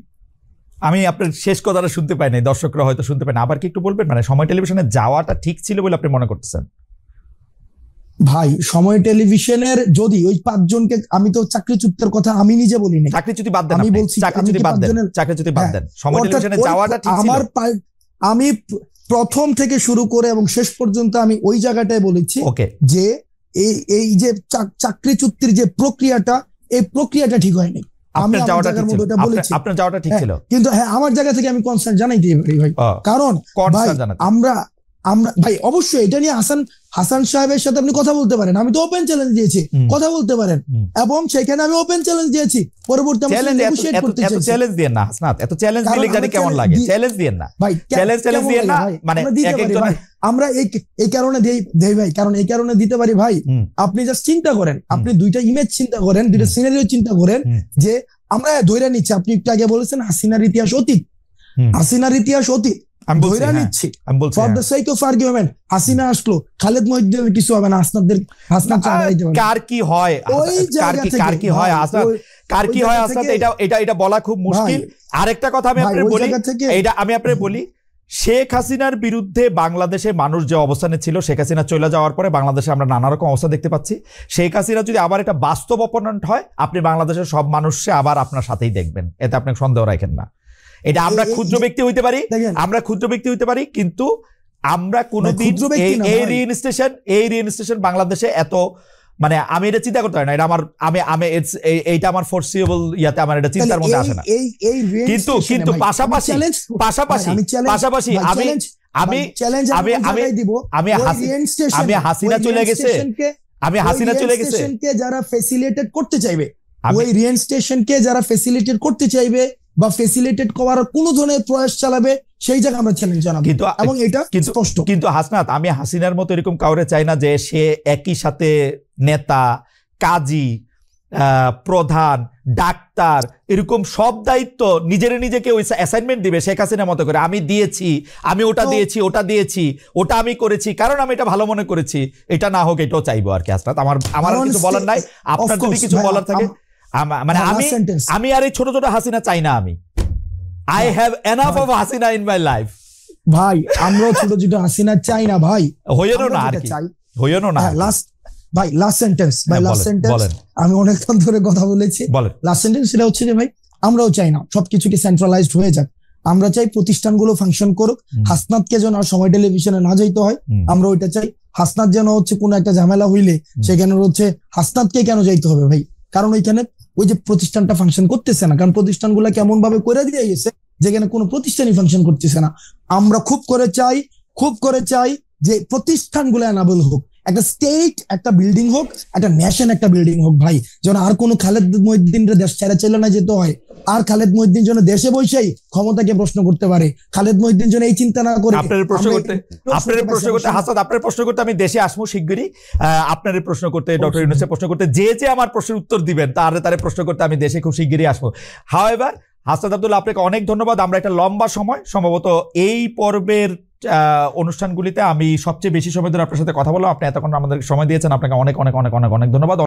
আমি আপনার শেষ কথাটা শুনতে পাই নাই, দর্শকরা হয়তো শুনতে পায় না, আবার কি একটু বলবেন? মানে সময় টেলিভিশনে যাওয়াটা ঠিক ছিল বলে আপনি মনে করতেছেন? ভাই সময় টেলিভিশনের যদি ওই 5 জনকে, আমি তো চাকরিচ্যুতের কথা আমি নিজে বলি না, চাকরিচ্যুতি বাদ দেন, আমি বলছি চাকরিচ্যুতি বাদ দেন, সময় টেলিভিশনে যাওয়াটা ঠিক ছিল। আমি প্রথম থেকে শুরু করে এবং শেষ পর্যন্ত আমি ওই জায়গাটায় বলেছি যে এই যে চাকরিচ্যুতির যে প্রক্রিয়াটা, এই প্রক্রিয়াটা ঠিক হয়নি। আপনার যাওয়াটা ঠিক ছিল, কিন্তু হ্যাঁ আমার জায়গা থেকে আমি কনসার্ন জানাইতে পারি ভাই, কারণ আমরা আমরা ভাই অবশ্যই এটা নিয়ে হাসান সাহেবের সাথে আপনি কথা বলতে পারেন, আমি তো ওপেন চ্যালেঞ্জ দিয়েছি, কথা বলতে পারেন, এবং সেখানে আমি ওপেন চ্যালেঞ্জ দিয়েছি। পরবর্তী চ্যালেঞ্জ দিয়ে না হাসনাত, এত চ্যালেঞ্জ দিলে জানি কেমন লাগে, চ্যালেঞ্জ দিয়ে না ভাই, চ্যালেঞ্জ দিয়ে না, মানে আমরা এই কারণে দেই ভাই, কারণ এই কারণে দিতে পারি ভাই, আপনি জাস্ট চিন্তা করেন, আপনি দুইটা ইমেজ চিন্তা করেন, দুইটা সিনারিও চিন্তা করেন, যে আমরা ধরে নিচ্ছি, আপনি একটু আগে বলেছেন হাসিনার ইতিহাস অতীত, হাসিনার ইতিহাস অতীত ধরে নিচ্ছি for the sake of argument, Hasina আসলো, খালেদ মহিউদ্দিনের কিছু হবে না, হাসনাত কার কি হয়, কার কি হয় হাসনাত, কার কি হয় হাসনাত, এটা বলা খুব মুশকিল। আরেকটা কথা আমি আপনাকে বলি, এটা আমি আপনাকে বলি, শেখ হাসিনার বিরুদ্ধে বাংলাদেশে মানুষ যে অবস্থানে ছিল, শেখ হাসিনা চলে যাওয়ার পরে বাংলাদেশে আমরা নানা রকম অবস্থা দেখতে পাচ্ছি। শেখ হাসিনা যদি আবার এটা বাস্তব অপোনেন্ট হয়, আপনি বাংলাদেশের সব মানুষকে আবার আপনার সাথেই দেখবেন, এতে আপনি সন্দেহ রাখেন না। এটা আমরা ক্ষুদ্র ব্যক্তি হইতে পারি, কিন্তু আমরা কোনোদিন এই রিইনস্টেশন বাংলাদেশে এত, মানে আমি এটা চিন্তা করতে পারি না, এটা এইটা আমার ফোরসিয়েবল ইয়াতে আমার এটা চিন্তার মধ্যে আসে না। কিন্তু পাশাপাশি আমি হাসিনা চলে গেছে, যারা ফেসিলিটেট করতে চাইবে, ওই রিইনস্টেশনকে যারা ফেসিলিটেট করতে চাইবে বা ফেসিলিটেট করার কোন ধরনের প্রয়াস চালাবে, সেই জায়গায় আমরা চ্যালেঞ্জ জানাবো, এবং এটা স্পষ্ট। কিন্তু হাসনাত, আমি হাসিনার মতো এরকম কাউরে চাই না যে সে একই সাথে নেতা, কাজী, প্রধান, ডাক্তার, এরকম সব দায়িত্ব নিজেকে ওই অ্যাসাইনমেন্ট দিবে শেখ হাসিনার মতো করে, আমি দিয়েছি, আমি ওটা দিয়েছি, ওটা আমি করেছি, কারণ আমি এটা ভালো মনে করেছি, এটা না হোক এটাও চাইবো আর কি। হাসনাত, আমার কিছু বলার নাই, আপনার যদি কিছু বলার থাকে, মানে আমি আর এই ছোট ছোট হাসিনা চাই না, আমি I have enough of Hasina in my life ভাই, আমরাও ছোট ছোট হাসিনা চাই না ভাই, হইও না আর কি, হইও না। লাস্ট সেন্টেন্স আমি অনেকক্ষণ ধরে কথা বলেছি, লাস্ট সেন্টেন্স সেটা হচ্ছে যে ভাই, আমরাও চাই না সবকিছুকে সেন্ট্রালাইজড হয়ে যাক, আমরা চাই প্রতিষ্ঠানগুলো ফাংশন করুক, হাসনাতকে যেন আর সময় টেলিভিশনে না যাইতে হয়, আমরা ওইটা চাই। হাসনাত যেন হচ্ছে কোনো একটা ঝামেলা হইলে সেখানে হচ্ছে হাসনাতকে কেন যাইতে হবে ভাই, কারণ ওইখানে ওই যে প্রতিষ্ঠানটা ফাংশন করতেছে না, কারণ প্রতিষ্ঠানগুলো কেমন ভাবে করে দিয়ে গেছে যেখানে কোনো প্রতিষ্ঠানই ফাংশন করতেছে না। আমরা খুব করে চাই যে প্রতিষ্ঠানগুলো এনাবল হোক, একটা স্টেট একটা বিল্ডিং হোক, একটা ন্যাশন একটা বিল্ডিং হোক ভাই, যেন আর কোনো খালেদ মহিউদ্দিনের দেশ ছেড়ে চলে না যেতে হয়, আর খালেদ মহিউদ্দিন যেন দেশে বসেই ক্ষমতাকে প্রশ্ন করতে পারে, খালেদ মহিউদ্দিন যেন এই চিন্তা না করে। আপনার প্রশ্ন করতে হাসান, আপনার প্রশ্ন করতে আমি দেশে আসবো শিগগিরই, আপনার প্রশ্ন করতে, ডক্টর ইউনূসের প্রশ্ন করতে, যে আমার প্রশ্নের উত্তর দিবেন তারে প্রশ্ন করতে আমি দেশে খুব শিগগিরই আসবো। হাওয়েভার হাসনাত আব্দুল্লাহ, আপনাকে অনেক ধন্যবাদ। আমরা একটা লম্বা সময়, সম্ভবত এই পর্বের অনুষ্ঠানগুলিতে আমি সবচেয়ে বেশি সময় ধরে আপনার সাথে কথা বললাম, আপনি এতক্ষণ আমাদের সময় দিয়েছেন, আপনাকে অনেক ধন্যবাদ।